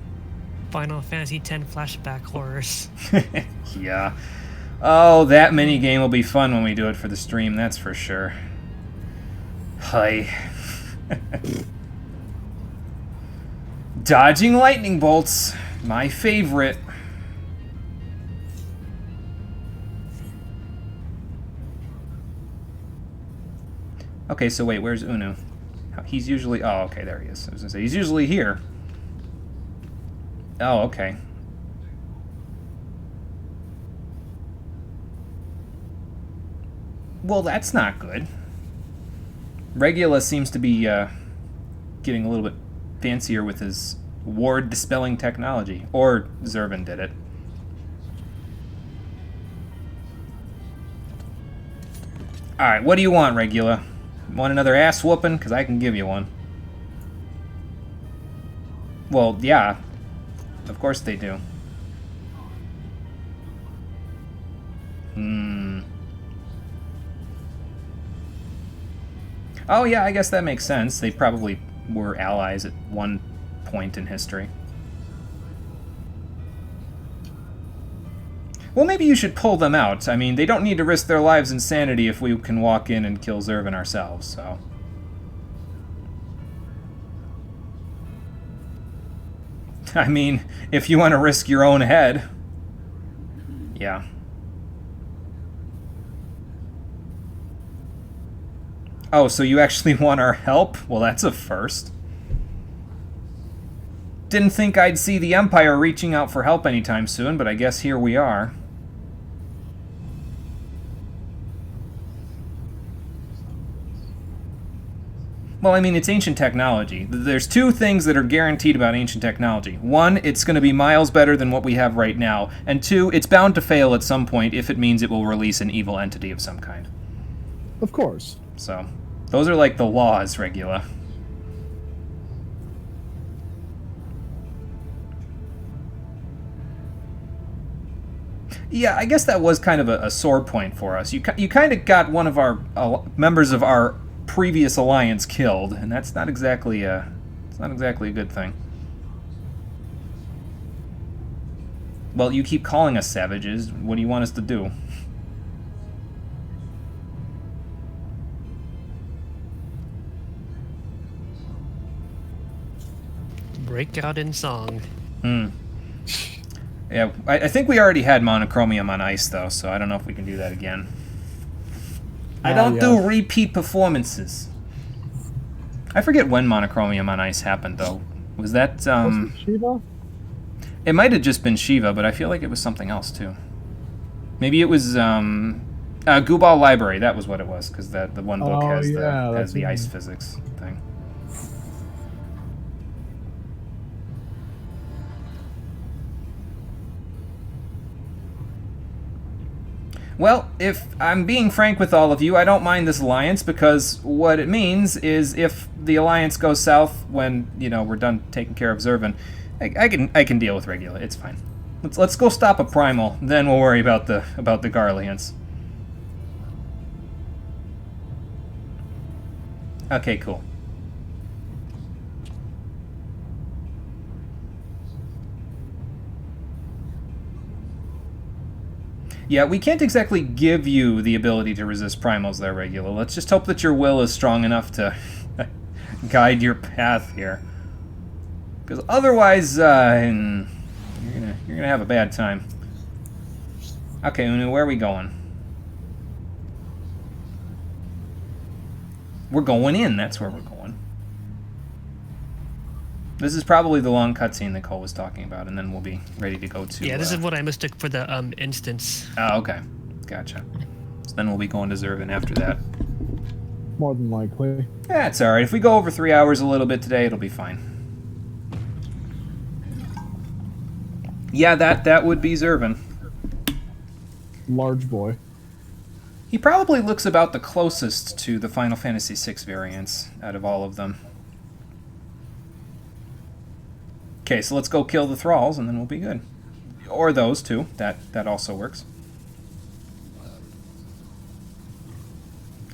Final Fantasy X flashback horrors. Yeah. Oh, that mini game will be fun when we do it for the stream, that's for sure. Hi. Dodging lightning bolts. My favorite. Okay, so wait, where's Unu? He's usually... Oh, okay, there he is. I was gonna say, he's usually here. Oh, okay. Well, that's not good. Regula seems to be getting a little bit fancier with his ward-dispelling technology. Or Zervan did it. Alright, what do you want, Regula? Want another ass whooping? Because I can give you one. Well, yeah. Of course they do. Oh yeah, I guess that makes sense. They probably were allies at one point in history. Well, maybe you should pull them out. I mean, they don't need to risk their lives and sanity if we can walk in and kill Zervan ourselves, so... I mean, if you want to risk your own head. Yeah. Oh, so you actually want our help? Well, that's a first. Didn't think I'd see the Empire reaching out for help anytime soon, but I guess here we are. Well, I mean, it's ancient technology. There's two things that are guaranteed about ancient technology. One, it's going to be miles better than what we have right now. And two, it's bound to fail at some point if it means it will release an evil entity of some kind. Of course. So, those are like the laws, Regula. Yeah, I guess that was kind of a sore point for us. You kind of got one of our members of our previous alliance killed, and that's not exactly it's not exactly a good thing. Well, you keep calling us savages. What do you want us to do? Break out in song. Yeah, I think we already had Monochromium on ice, though, so I don't know if we can do that again. I don't do repeat performances. I forget when Monochromium on ice happened, though. Was that, Was it Shiva? It might have just been Shiva, but I feel like it was something else, too. Maybe it was, Gubal Library, that was what it was, because the one book has the ice physics thing. Well, if I'm being frank with all of you, I don't mind this alliance, because what it means is if the alliance goes south when, you know, we're done taking care of Zervan, I can deal with Regula. It's fine. Let's go stop a primal, then we'll worry about the Garleans. Okay, cool. Yeah, we can't exactly give you the ability to resist primals there, Regula. Let's just hope that your will is strong enough to guide your path here. Because otherwise, you're gonna have a bad time. Okay, Unu, where are we going? We're going in, that's where we're going. This is probably the long cutscene that Cole was talking about, and then we'll be ready to go to... Yeah, this is what I mistook for the instance. Oh, okay. Gotcha. So then we'll be going to Zervin after that. More than likely. Yeah, it's alright. If we go over 3 hours a little bit today, it'll be fine. Yeah, that would be Zervin. Large boy. He probably looks about the closest to the Final Fantasy VI variants out of all of them. Okay, so let's go kill the thralls, and then we'll be good. Or those two. That also works.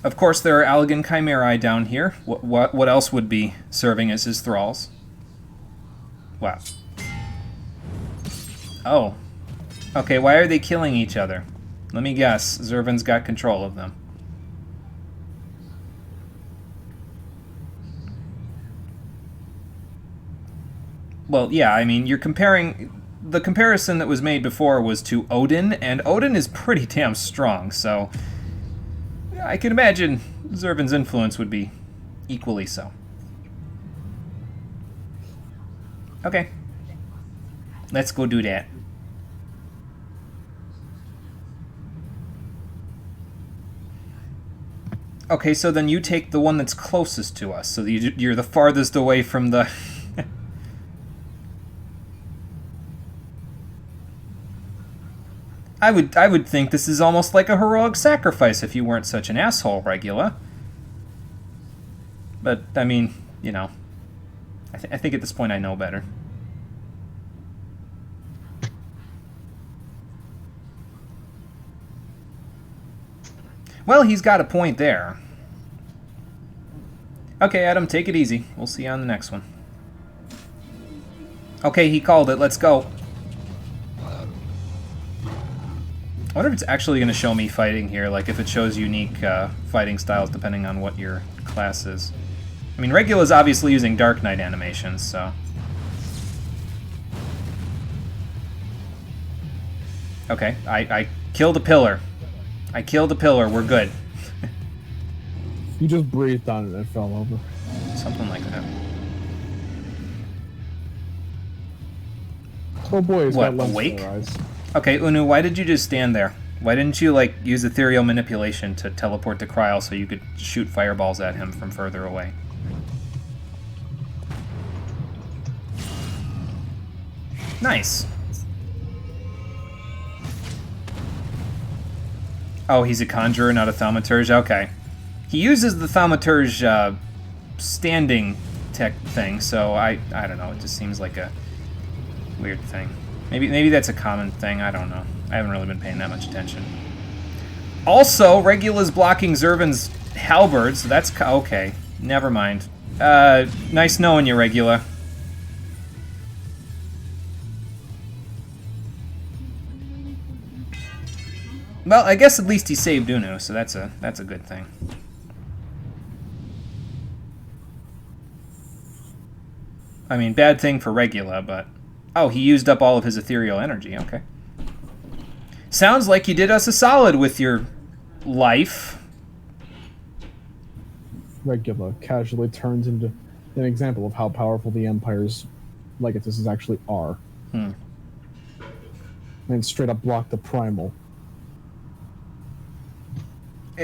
Of course, there are Allegan Chimerae down here. What else would be serving as his thralls? Wow. Oh. Okay, why are they killing each other? Let me guess. Zervin's got control of them. Well, yeah, I mean, you're comparing... The comparison that was made before was to Odin, and Odin is pretty damn strong, so... I can imagine Zervin's influence would be equally so. Okay. Let's go do that. Okay, so then you take the one that's closest to us, so you're the farthest away from the... I would think this is almost like a heroic sacrifice if you weren't such an asshole, Regula. But, I mean, you know, I think at this point I know better. Well, he's got a point there. Okay, Adam, take it easy. We'll see you on the next one. Okay, he called it. Let's go. I wonder if it's actually going to show me fighting here, like if it shows unique fighting styles depending on what your class is. I mean, Regula's obviously using Dark Knight animations, so... Okay, I killed a pillar. I killed a pillar, we're good. You just breathed on it and it fell over. Something like that. Oh boy, he's What, got lens awake? in their eyes. Okay, Unu, why did you just stand there? Why didn't you, like, use ethereal manipulation to teleport to Kryl so you could shoot fireballs at him from further away? Nice. Oh, he's a conjurer, not a thaumaturge? Okay. He uses the thaumaturge standing tech thing, so I don't know, it just seems like a weird thing. Maybe that's a common thing, I don't know. I haven't really been paying that much attention. Also, Regula's blocking Zervin's halberd, so that's... okay, never mind. Nice knowing you, Regula. Well, I guess at least he saved Unu, so that's a good thing. I mean, bad thing for Regula, but... Oh, he used up all of his ethereal energy, okay. Sounds like you did us a solid with your life. Regula casually turns into an example of how powerful the Empire's legacies actually are. Hmm. And straight up block the primal.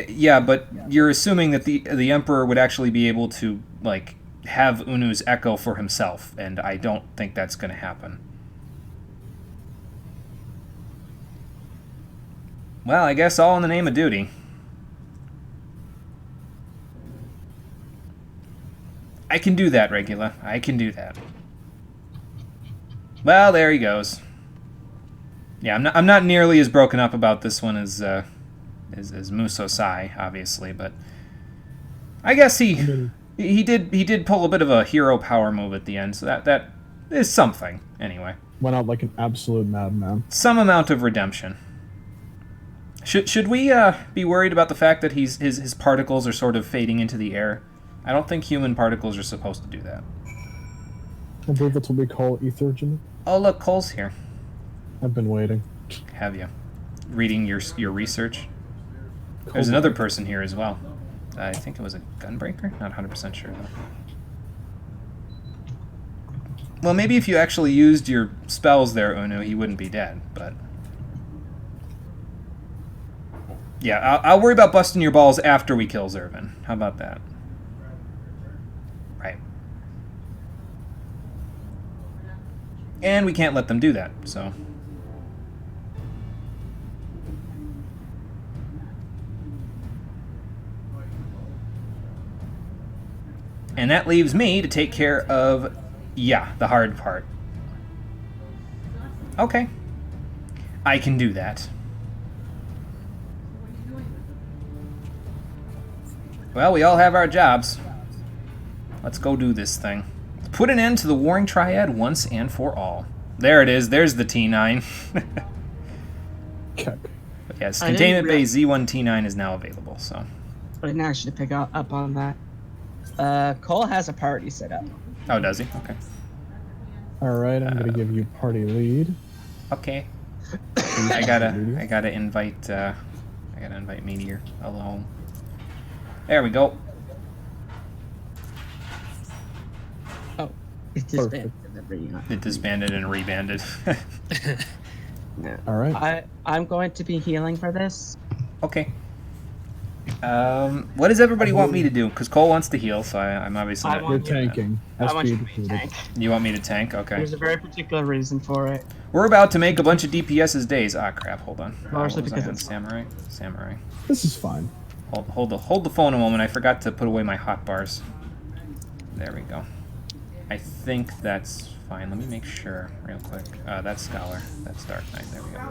Yeah, but you're assuming that the Emperor would actually be able to, like, have Unu's echo for himself, and I don't think that's going to happen. Well, I guess all in the name of duty. I can do that, Regula. I can do that. Well, there he goes. Yeah, I'm not nearly as broken up about this one as Muso Sai, obviously, but I guess he did pull a bit of a hero power move at the end, so that is something anyway. Went out like an absolute madman. Some amount of redemption. Should we be worried about the fact that his particles are sort of fading into the air? I don't think human particles are supposed to do that. I believe that's what we call ethergen. Oh look, Cole's here. I've been waiting. Have you? Reading your research? There's another person here as well. I think it was a gunbreaker? Not 100% sure, though. Well, maybe if you actually used your spells there, Unu, he wouldn't be dead, but... Yeah, I'll worry about busting your balls after we kill Zervin. How about that? Right. And we can't let them do that, so... And that leaves me to take care of, yeah, the hard part. Okay. I can do that. Well, we all have our jobs. Let's go do this thing. Put an end to the Warring Triad once and for all. There it is. There's the T9. Okay. But yes, Containment Bay Z1 T9 is now available, so... I didn't actually pick up on that. Cole has a party set up. Oh, does he? Okay. All right, I'm gonna give you party lead. Okay. I gotta invite Meteor alone. There we go. Oh, it disbanded. It disbanded and rebanded. Yeah. All right. I'm going to be healing for this. Okay. What does everybody want me to do? Because Cole wants to heal, so I'm obviously not. You're tanking. I want you SP to be depleted. tank. You want me to tank? Okay. There's a very particular reason for it. We're about to make a bunch of DPS's days. Ah, crap. Hold on. Largely What was I because on? it's Samurai. Samurai. This is fine. Hold the phone a moment. I forgot to put away my hotbars. There we go. I think that's fine. Let me make sure real quick. That's Scholar. That's Dark Knight. There we go.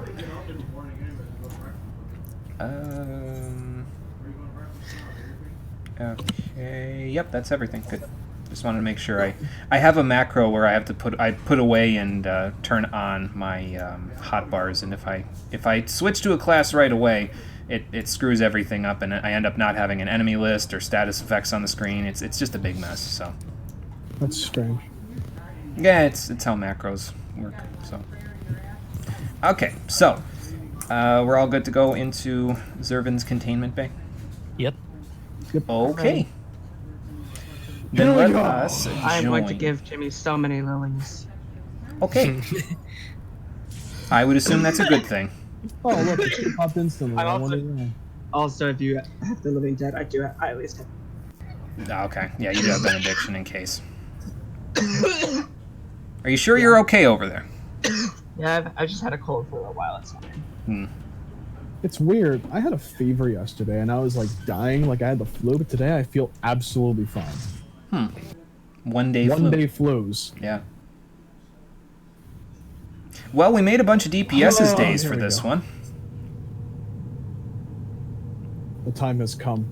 Okay. Yep, that's everything. Good. Just wanted to make sure I have a macro where I have to put away and turn on my hotbars, and if I switch to a class right away, it screws everything up, and I end up not having an enemy list or status effects on the screen. It's just a big mess. So. That's strange. Yeah, it's how macros work. So. Okay, so we're all good to go into Zervin's containment bay. Yep. Okay. Then let us join. I'm going to give Jimmy so many lilies. Okay. I would assume that's a good thing. Oh, look, it popped instantly. I'm I also- wonder why. Also, if you have the living dead, I at least have. Okay. Yeah, you do have benediction in case. Are you sure you're okay over there? Yeah, I've just had a cold for a while. It's fine. It's weird. I had a fever yesterday, and I was like dying, like I had the flu. But today, I feel absolutely fine. One day One flu. day flus. Yeah. Well, we made a bunch of DPS's days here for we this go. one. The time has come.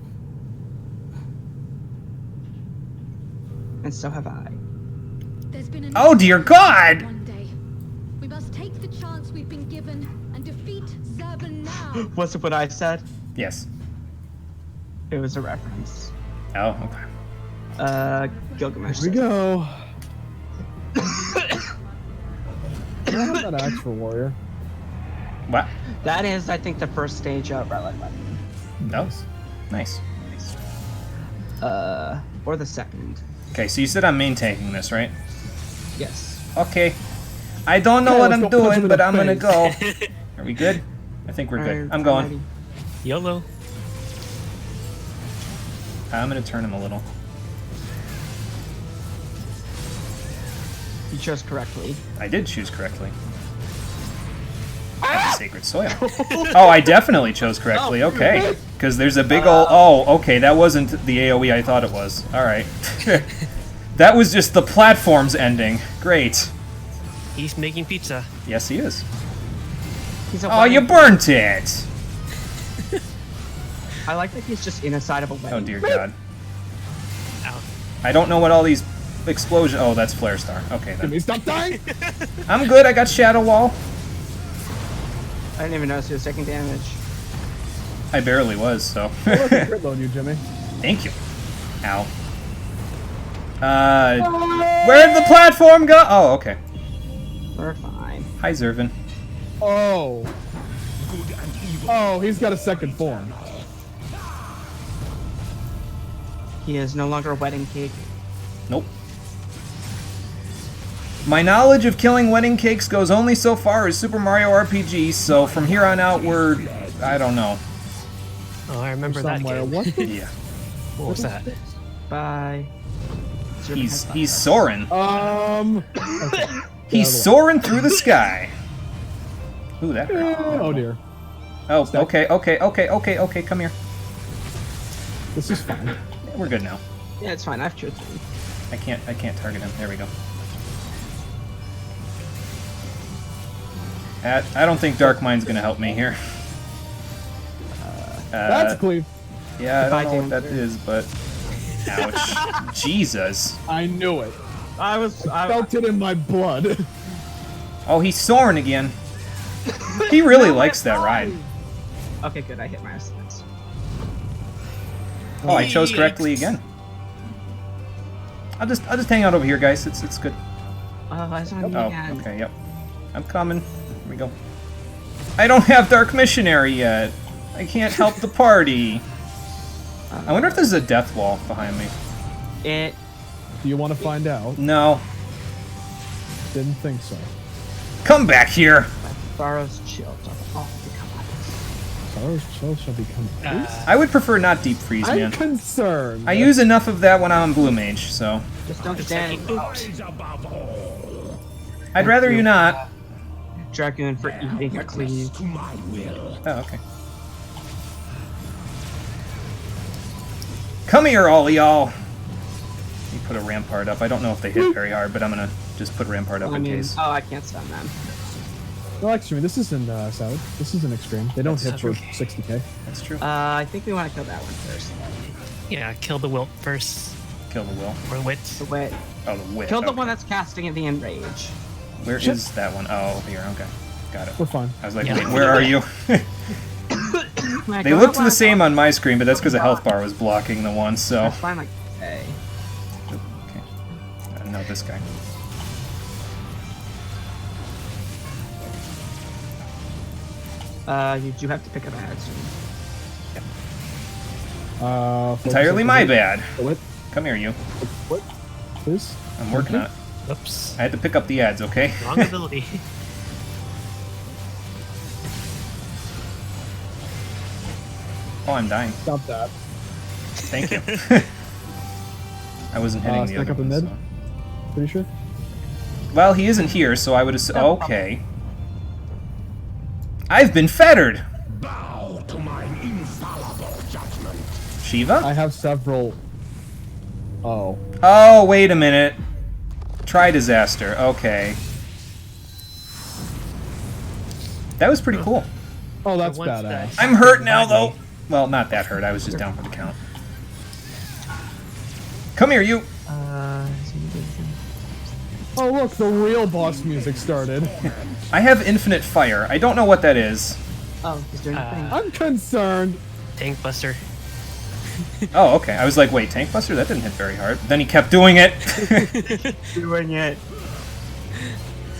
And so have I. There's been an Oh, dear God! One day. We must take the chance we've been given and defeat Zerban now. What's what I said? Yes. It was a reference. Oh, okay. Gilgamesh. Here we go. Can I have that axe for warrior? What? That is, I think, the first stage of Relic Weapon. No. Nice. Or the second. Okay, so you said I'm main tanking this, right? Yes. Okay. I don't know Okay, what let's I'm go punch him doing, in but the I'm gonna face. go. Are we good? I think we're good. Alright, I'm going. ready. YOLO. I'm gonna turn him a little. You chose correctly. I did choose correctly. That's sacred soil. Oh, I definitely chose correctly. Okay. Because there's a big ol'... Oh, okay, that wasn't the AoE I thought it was. Alright. That was just the platform's ending. Great. He's making pizza. Yes, he is. He's a Oh, you wedding- burnt it! I like that he's just inside of a wedding. Oh, dear God. Ow. I don't know what all these explosions... Oh, that's Flare Star. Okay, Can we then. stop dying? I'm good. I got Shadow Wall. I didn't even notice he was taking damage. I barely was, so... Look at crit load you, Jimmy. Thank you. Ow. Where'd the platform go? Oh, okay. We're fine. Hi, Zervin. Oh. Oh, he's got a second form. He is no longer a wedding cake. Nope. My knowledge of killing wedding cakes goes only so far as Super Mario RPG, so from here on out, I don't know. Oh, I remember that Somewhere. game. What? The Yeah. What was that? Bye. He's soaring. Okay. He's soaring through the sky. Ooh, that hurt. Oh dear. Oh, okay, come here. This is fine. We're good now. Yeah, it's fine. I've chosen. I can't target him. There we go. I don't think Dark Mind's gonna help me here. That's clean. Yeah, I Goodbye, don't know what that Danger. is, but ouch. Jesus. I knew it. I Felt it in my blood. Oh, he's soaring again. He really likes that ride. Okay, good. I hit my assistance. Oh, I chose correctly again. I'll just hang out over here, guys. It's good. Oh, it's on me Oh, again. okay, yep. I'm coming. Here we go. I don't have Dark Missionary yet. I can't help the party. I wonder if there's a death wall behind me. It. Do you want to find out? No. Didn't think so. Come back here. Sorrow's chill. Oh, become honest. Sorrow's chill shall become peace. I would prefer not deep freeze, I'm man. concerned. I use enough of that when I'm on Blue Mage, so Just don't stand. I'd rather you not. Dragoon for eating a cleave. Oh, okay. Come here, all of y'all. Let me put a rampart up. I don't know if they hit very hard, but I'm gonna just put rampart up in case. Oh, I can't stun them. Well, actually, this isn't Savage. This isn't extreme. They don't hit for 60k. That's true. I think we want to kill that one first. Yeah, kill the wilt first. Kill the will. Or wit. The wit. Oh, the wit. Kill the okay. one that's casting in the enrage. Where is that one? Oh, over here. Okay, got it. We're fine. I was like, Yeah. wait, where are you? They looked the same on my screen, but that's because the health bar was blocking the one. So. That's fine. Like, hey. Okay. No, this guy. You do have to pick up ads. Entirely my bad. What? Come here, you. What? Please? I'm working on it. Oops. I had to pick up the ads, okay? Wrong ability. Oh, I'm dying. Stop that. Thank you. I wasn't hitting the Stack other up in one, mid? so. Pretty sure? Well, he isn't here, so I would assume. Okay. I've been fettered! Bow to my infallible judgment. Shiva? I have several. Oh. Oh, wait a minute. Try disaster. Okay. That was pretty cool. Oh, that's Once badass. that- I'm hurt now, though. Well, not that hurt. I was just down for the count. Come here, you. Oh, look, the real boss music started. I have infinite fire. I don't know what that is. Oh, he's doing the thing. I'm concerned. Tank buster. Oh, okay. I was like, wait, Tank Buster? That didn't hit very hard. Then he kept doing it. Doing it.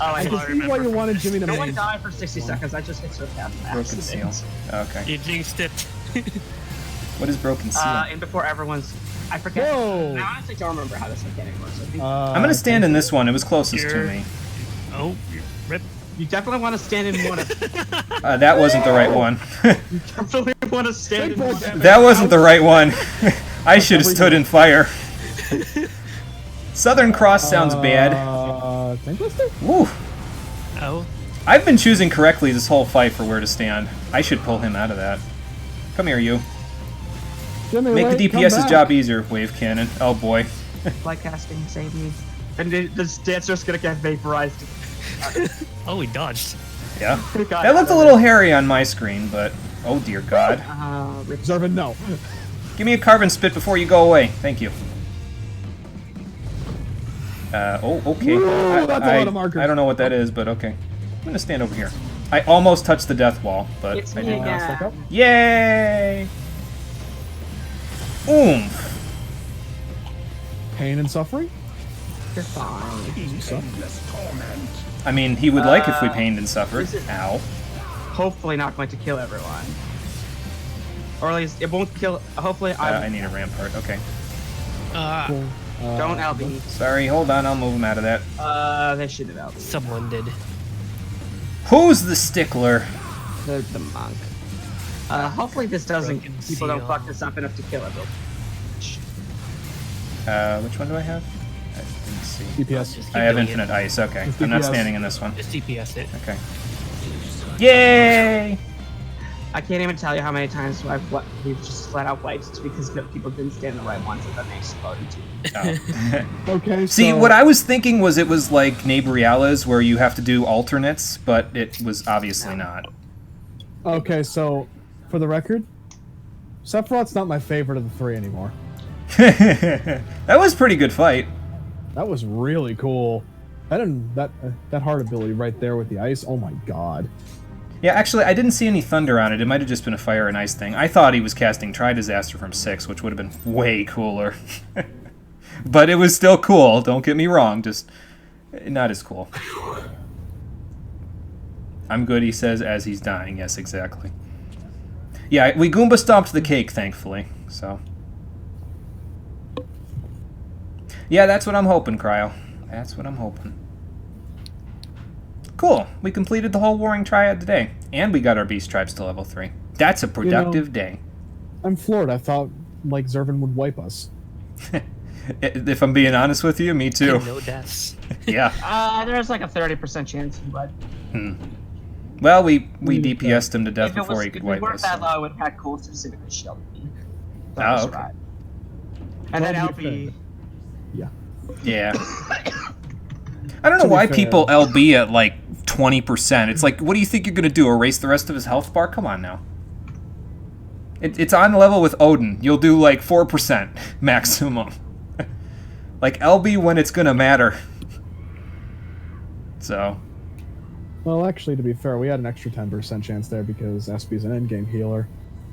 Oh, I I can just see why you wanted Jimmy to no one main. died for 60 seconds. I just hit so fast. Broken seal. Okay. You jinxed it. What is broken seal? And before everyone's, I forget. Whoa. I honestly don't remember how this mechanic works. I think I'm gonna stand in this one. It was closest to You're- me. Oh, rip. you definitely want to stand in one. That wasn't the right one. You definitely want to stand in one. That wasn't the right one. I should have stood in fire. Southern Cross sounds bad. Tank Buster? Woo. Oh. I've been choosing correctly this whole fight for where to stand. I should pull him out of that. Come here, you. Jimmy, Make wait, the come DPS's back. job easier, Wave Cannon. Oh boy. Light casting, save me. And this dancer's gonna get vaporized. Oh, he dodged. Yeah. That looked a little hairy on my screen, but oh dear God. Rip. Zervin, no. Give me a carbon spit before you go away. Thank you. Oh, okay. Whoa, that's a lot of markers. I don't know what that is, but okay. I'm gonna stand over here. I almost touched the death wall, but It's I me didn't. Stack up. again. Yay! Oomph! Pain and suffering? You're fine. Endless torment. I mean, he would like if we pained and suffered. is it- Ow. Hopefully not going to kill everyone. Or at least it won't kill. Hopefully I I. need a rampart. Okay. Cool. Don't LB. Sorry, hold on, I'll move him out of that. They should have LB. Someone did. Who's the stickler? The monk. Hopefully this doesn't. Broken People don't seal. fuck this up enough to kill it. Which one do I have? I didn't see. DPS. Just keep I have doing infinite it. ice, okay. Just I'm not DPS. standing in this one. Just DPS it. Okay. Yay! I can't even tell you how many times we've just flat out wiped because people didn't stand the right ones and then they exploded too. Oh. Okay. See, so, what I was thinking was it was like Neighboriales where you have to do alternates, but it was obviously not. Okay, so for the record, Sephiroth's not my favorite of the three anymore. That was a pretty good fight. That was really cool. That hard ability right there with the ice. Oh my god. Yeah, actually, I didn't see any thunder on it. It might have just been a fire and ice thing. I thought he was casting Tri-Disaster from 6, which would have been way cooler. But it was still cool, don't get me wrong, just not as cool. I'm good, he says, as he's dying. Yes, exactly. Yeah, we Goomba stomped the cake, thankfully, so... Yeah, that's what I'm hoping, Cryo. That's what I'm hoping. Cool. We completed the whole Warring Triad today. And we got our Beast Tribes to level 3. That's a productive day. I'm floored. I thought, like, Zervin would wipe us. If I'm being honest with you, me too. No deaths. Yeah. There's like a 30% chance he would. Well, we DPS'd him to death before he could wipe If we weren't us. that so- low, I would have had cool specifically shield me. Oh, okay. And then Well, to be LB. Yeah. Yeah. I don't know To be why fair- people LB at like 20%. It's like, what do you think you're going to do? Erase the rest of his health bar? Come on now. It's on level with Odin. You'll do like 4% maximum. Like LB when it's going to matter. So. Well, actually, to be fair, we had an extra 10% chance there because SB's an endgame healer,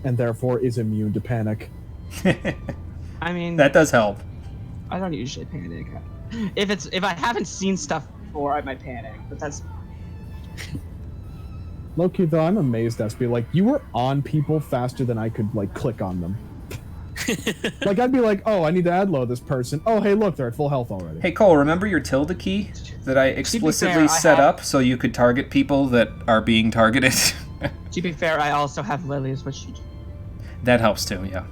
and therefore is immune to panic. I mean, That does help. I don't usually panic. If I haven't seen stuff before, I might panic. But that's Low-key, though, I'm amazed, SB. Like, you were on people faster than I could, like, click on them. Like, I'd be like, oh, I need to add load this person. Oh, hey, look, they're at full health already. Hey Cole, remember your tilde key that I explicitly I set have- up so you could target people that are being targeted? to be fair, I also have lilies, which you That helps too, yeah.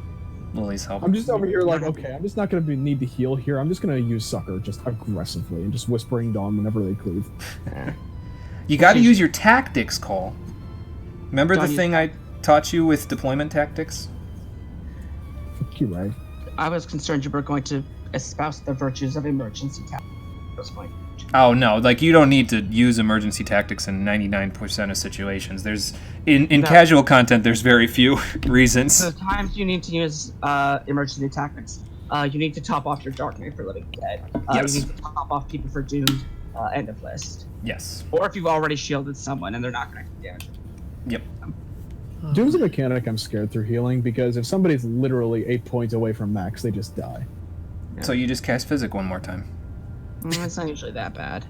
Lily's help. I'm just over here like, okay, I'm just not going to need to heal here. I'm just going to use Sucker just aggressively and just Whispering Dawn whenever they cleave. You got to use your tactics, Cole. Remember the Don't you- thing I taught you with deployment tactics? Fuck you, right? I was concerned you were going to espouse the virtues of emergency tactics. That was my Oh no, like you don't need to use emergency tactics in 99% of situations. There's in No. casual content there's very few reasons. The times you need to use emergency tactics, you need to top off your Dark Knight for Living Dead. Yes. You need to top off people for Doomed, end of list. Yes. Or if you've already shielded someone and they're not going to get damage. Yep. Doom's a mechanic I'm scared through healing because if somebody's literally 8 points away from max, they just die. So you just cast Physic one more time. It's not usually that bad.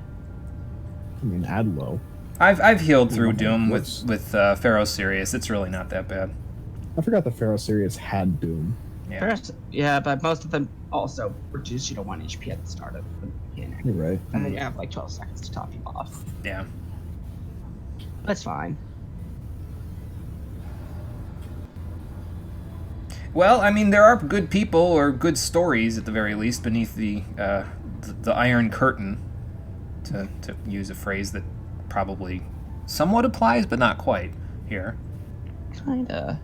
I mean, add low. I've healed through Oh, Doom worse. with Pharaoh Sirius. It's really not that bad. I forgot the Pharaoh Sirius had Doom. Yeah. First, yeah, but most of them also reduce you to 1 HP at the start of the beginning. You're right. And then you have like 12 seconds to top you off. Yeah. That's fine. Well, I mean, there are good people or good stories at the very least beneath the Iron Curtain, to use a phrase that probably somewhat applies, but not quite here. Kinda.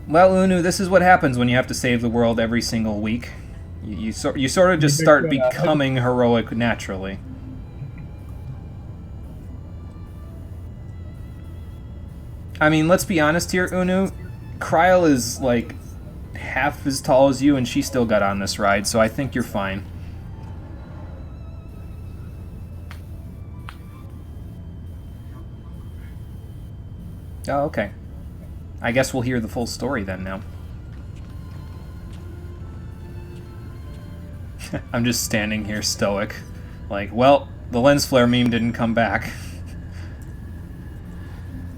Well, Unu, this is what happens when you have to save the world every single week. You sort of just start becoming heroic naturally. I mean, let's be honest here, Unu. Kryl is like half as tall as you, and she still got on this ride, so I think you're fine. Oh, okay. I guess we'll hear the full story then now. I'm just standing here stoic. Like, well, the lens flare meme didn't come back.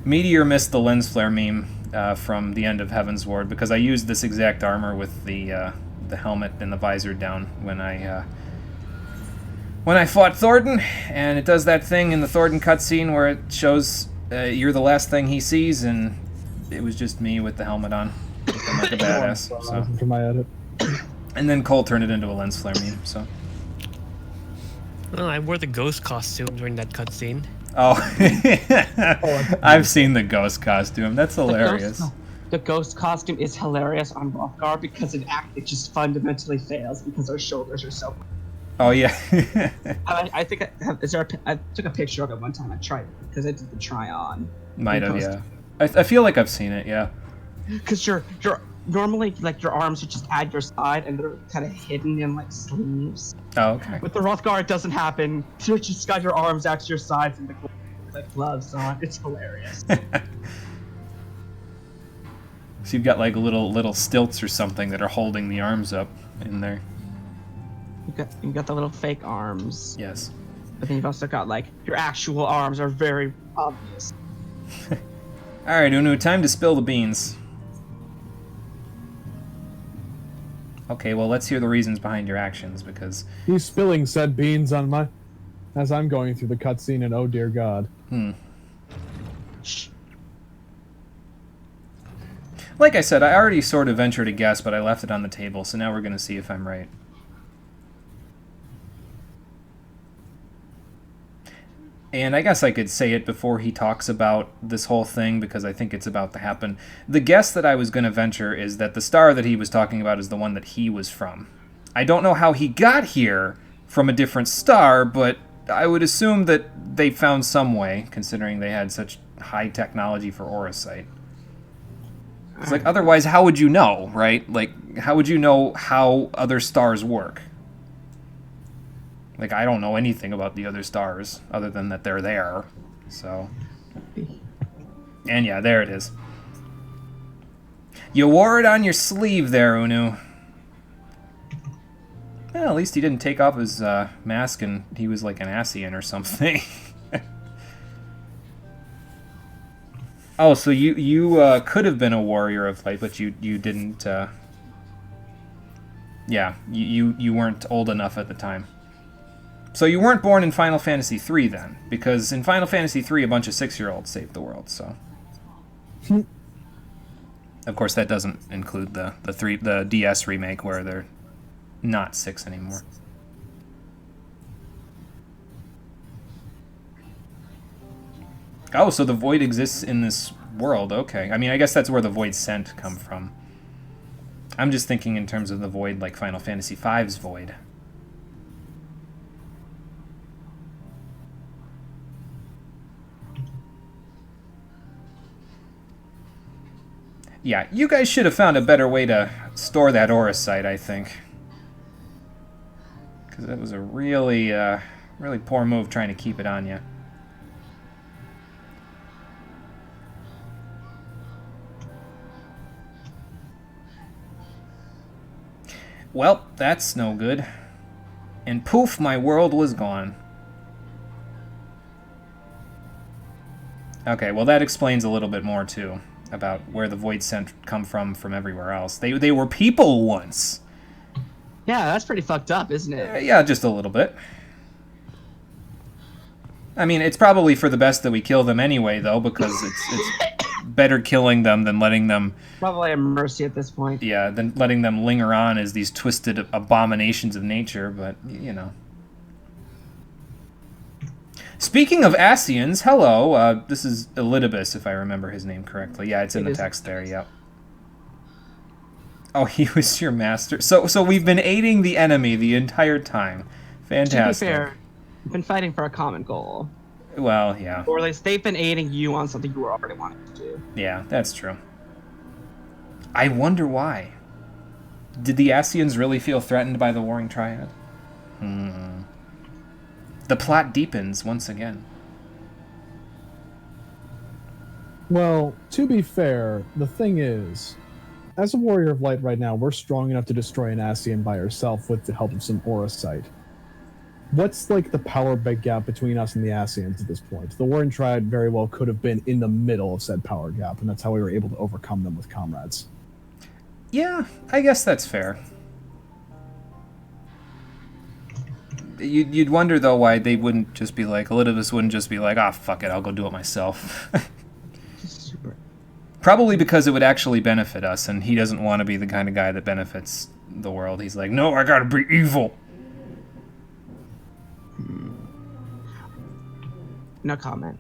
Meteor missed the lens flare meme from the end of Heaven's Ward, because I used this exact armor with the helmet and the visor down when I fought Thornton, and it does that thing in the Thornton cutscene where it shows you're the last thing he sees, and it was just me with the helmet on, looking like a badass. So. For my edit. And then Cole turned it into a lens flare meme. So. Well, I wore the ghost costume during that cutscene. Oh, I've seen the ghost costume. That's hilarious. The ghost costume is hilarious on Rothgar because it just fundamentally fails because our shoulders are so. Oh yeah. I think I took a picture of it one time. I tried it because I did the try on. Might have, yeah. I feel like I've seen it, yeah. Because you're normally like your arms are just at your side and they're kind of hidden in like sleeves. Oh, okay. With the Rothgar, it doesn't happen. You just got your arms out to your sides and like gloves on. It's hilarious. So you've got like little stilts or something that are holding the arms up in there. You got the little fake arms. Yes. But then you've also got like your actual arms are very obvious. All right, Unu, time to spill the beans. Okay, well, let's hear the reasons behind your actions, because... He's spilling said beans on my... as I'm going through the cutscene, and oh dear God. Shh. Like I said, I already sort of ventured a guess, but I left it on the table, so now we're going to see if I'm right. And I guess I could say it before he talks about this whole thing, because I think it's about to happen. The guess that I was going to venture is that the star that he was talking about is the one that he was from. I don't know how he got here from a different star, but I would assume that they found some way, considering they had such high technology for aura sight. It's like, otherwise, how would you know, right? Like, how would you know how other stars work? Like, I don't know anything about the other stars, other than that they're there, so... And yeah, there it is. You wore it on your sleeve there, Unu. Well, at least he didn't take off his mask and he was like an Asian or something. Oh, so you could have been a warrior of light, but you didn't... Yeah, you weren't old enough at the time. So you weren't born in Final Fantasy III then, because in Final Fantasy III a bunch of 6-year-olds saved the world. So, of course, that doesn't include the DS remake where they're not 6 anymore. Oh, so the void exists in this world. Okay, I mean, I guess that's where the void scent come from. I'm just thinking in terms of the void, like Final Fantasy V's void. Yeah, you guys should have found a better way to store that aura sight, I think. Because that was a really, really poor move trying to keep it on you. Well, that's no good. And poof, my world was gone. Okay, well that explains a little bit more too. About where the void scent come from everywhere else. They were people once. Yeah, that's pretty fucked up, isn't it? Yeah, just a little bit. I mean, it's probably for the best that we kill them anyway, though, because it's better killing them than letting them... Probably a mercy at this point. Yeah, than letting them linger on as these twisted abominations of nature, but, you know. Speaking of Asians, hello. This is Elidibus, if I remember his name correctly. Yeah, it's in the text there, yep. Oh, he was your master. So we've been aiding the enemy the entire time. Fantastic. To be fair, we've been fighting for a common goal. Well, yeah. Or at least they've been aiding you on something you were already wanting to do. Yeah, that's true. I wonder why. Did the Asians really feel threatened by the Warring Triad? The plot deepens once again. Well, to be fair, the thing is, as a warrior of light right now, we're strong enough to destroy an Asian by ourselves with the help of some aura sight. what's like the power big gap between us and the Asians at this point? The Warring Triad very well could have been in the middle of said power gap, and that's how we were able to overcome them with comrades. Yeah, I guess that's fair. You'd wonder, though, why they wouldn't just be like, Elidibus wouldn't just be like, ah, fuck it, I'll go do it myself. Super. Probably because it would actually benefit us, and he doesn't want to be the kind of guy that benefits the world. He's like, no, I gotta be evil. No comment.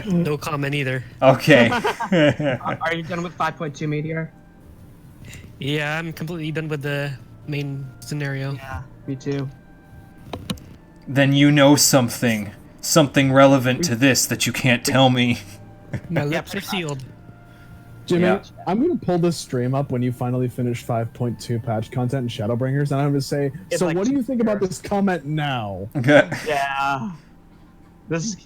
No comment either. Okay. Are you done with 5.2 Meteor? Yeah, I'm completely done with the main scenario. Yeah, me too. Then you know something. Something relevant to this that you can't tell me. My lips are sealed. Jimmy, Yeah. I'm going to pull this stream up when you finally finish 5.2 patch content and Shadowbringers, and I'm going to say, It's so like what do you think about 2 this comment now? Okay. Yeah. This is...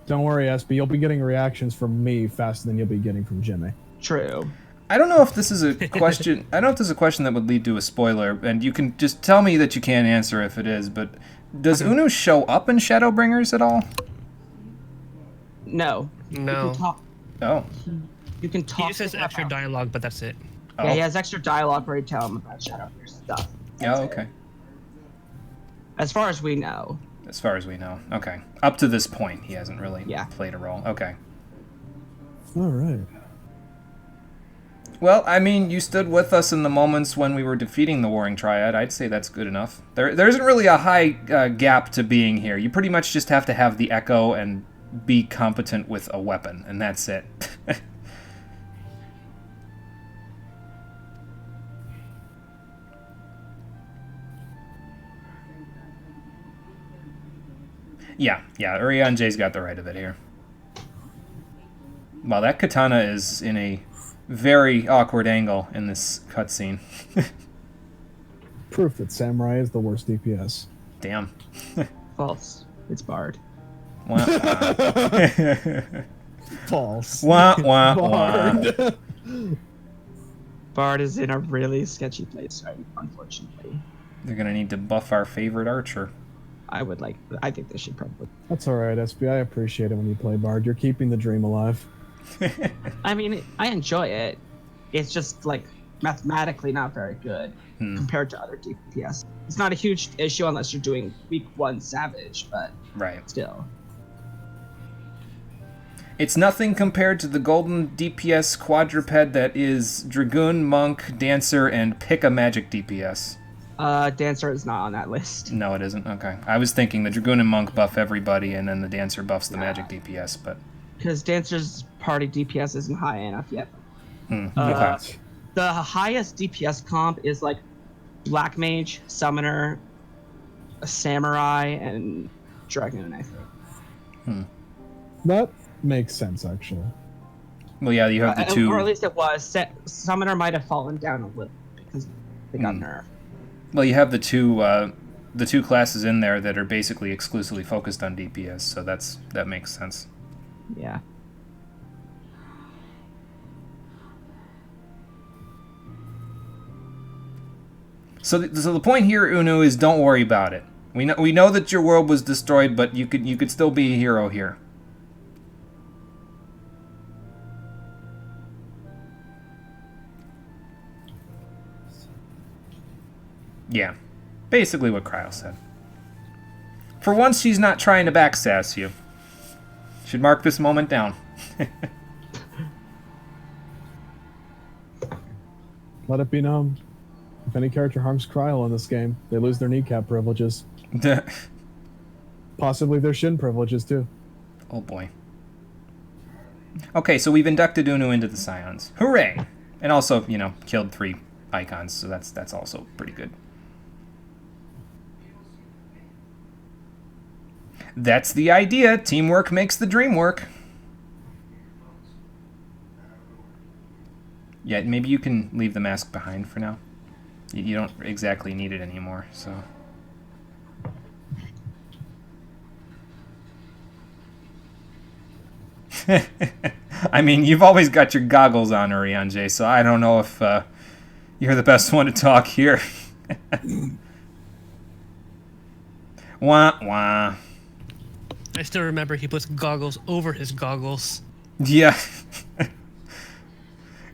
Don't worry, SB, you'll be getting reactions from me faster than you'll be getting from Jimmy. true. I don't know if this is a question. I don't know if this is a question that would lead to a spoiler, and you can just tell me that you can't answer if it is. But does Unu show up in Shadowbringers at all? No. No. You can talk, Oh. you can He talk just has to him extra about- dialogue, but that's it. Yeah, he Oh. has extra dialogue where you tell him about Shadowbringers stuff. Oh, okay. As far as we know. As far as we know. Okay. Up to this point, he hasn't really Yeah. played a role. Okay. All right. Well, I mean, you stood with us in the moments when we were defeating the Warring Triad. I'd say that's good enough. There isn't really a high gap to being here. You pretty much just have to have the Echo and be competent with a weapon, and that's it. Yeah, Urian J's got the right of it here. Wow, that katana is in a very awkward angle in this cutscene. Proof that Samurai is the worst DPS. Damn. False. It's Bard. Wah, False. wah, wah, wah. Bard. Bard is in a really sketchy place, right, unfortunately. They're gonna need to buff our favorite archer. I think they should probably. That's all right, SB. I appreciate it when you play Bard. You're keeping the dream alive. I mean, I enjoy it. It's just, like, mathematically not very good compared to other DPS. It's not a huge issue unless you're doing week 1 Savage, but Right. still. It's nothing compared to the golden DPS quadruped that is Dragoon, Monk, Dancer, and pick a magic DPS. Dancer is not on that list. No, it isn't. Okay. I was thinking the Dragoon and Monk buff everybody, and then the Dancer buffs the magic DPS, but... Because Dancer's party DPS isn't high enough yet. Okay. The highest DPS comp is like Black Mage, Summoner, a Samurai, and Dragoon, I think. That makes sense, actually. Well, yeah, you have the two... Or at least it was. Summoner might have fallen down a little because they got nerfed. Well, you have the two classes in there that are basically exclusively focused on DPS, so that makes sense. Yeah. So the point here, Unu, is don't worry about it. We know that your world was destroyed, but you could still be a hero here. Yeah, basically what Cryo said. For once, she's not trying to backsass you. Should mark this moment down. Let it be known. If any character harms Cryo in this game, they lose their kneecap privileges. Possibly their shin privileges, too. Oh boy. Okay, so we've inducted Unu into the Scions. Hooray! And also, killed 3 icons, so that's also pretty good. That's the idea. Teamwork makes the dream work. Yeah, maybe you can leave the mask behind for now. You don't exactly need it anymore, so... I mean, you've always got your goggles on, Urian, so I don't know if you're the best one to talk here. Wah wah. I still remember he puts goggles over his goggles. Yeah.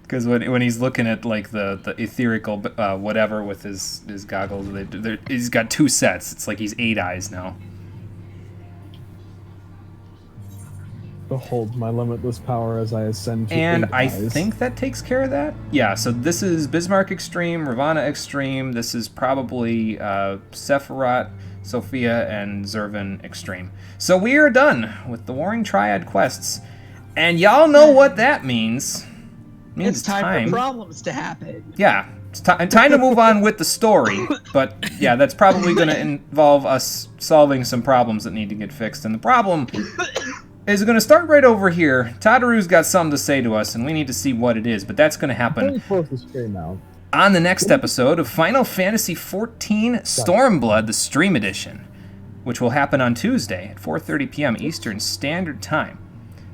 Because when he's looking at like the etherical whatever with his goggles, he's got 2 sets. It's like he's 8 eyes now. Behold my limitless power as I ascend to And 8 I eyes. think that takes care of that. Yeah, so this is Bismarck Extreme, Ravana Extreme. This is probably Sephiroth, Sophia, and Zervan Extreme. So we are done with the Warring Triad quests. And y'all know what that means. It means It's time for problems to happen. Yeah, it's time to move on with the story. But yeah, that's probably going to involve us solving some problems that need to get fixed. And the problem is going to start right over here. Tadaru's got something to say to us, and we need to see what it is. But that's going to happen Very close to screen now. on the next episode of Final Fantasy XIV Stormblood, the Stream Edition, which will happen on Tuesday at 4:30 p.m. Eastern Standard Time.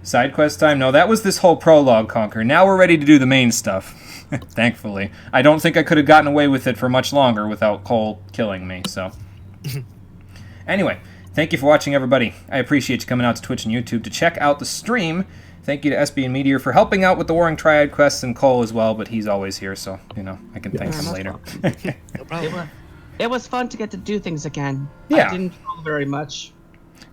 Side quest time? No, that was this whole prologue, Conquer. Now we're ready to do the main stuff. Thankfully. I don't think I could have gotten away with it for much longer without Cole killing me, so. Anyway, thank you for watching, everybody. I appreciate you coming out to Twitch and YouTube to check out the stream. Thank you to SB and Meteor for helping out with the Warring Triad quests, and Cole as well, but he's always here, so, you know, I can thank him later. No problem. It was fun to get to do things again. Yeah. I didn't feel very much.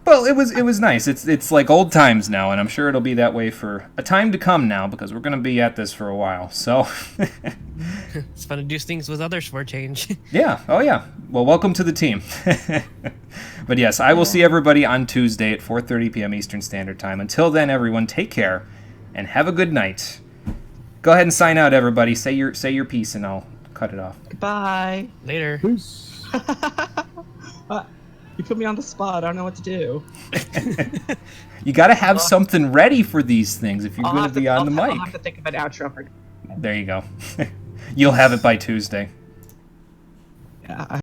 Well, it was nice. It's like old times now, and I'm sure it'll be that way for a time to come now, because we're going to be at this for a while, so... It's fun to do things with others for a change. Yeah, oh yeah. Well, welcome to the team. But yes, I will see everybody on Tuesday at 4:30 p.m. Eastern Standard Time. Until then, everyone, take care, and have a good night. Go ahead and sign out, everybody. Say your piece, and I'll cut it off. Goodbye. Later. Peace. You put me on the spot. I don't know what to do. You got to have something ready for these things if you're I'll going have to be on the mic. I'll have to think of an outro for. There you go. You'll have it by Tuesday. Yeah.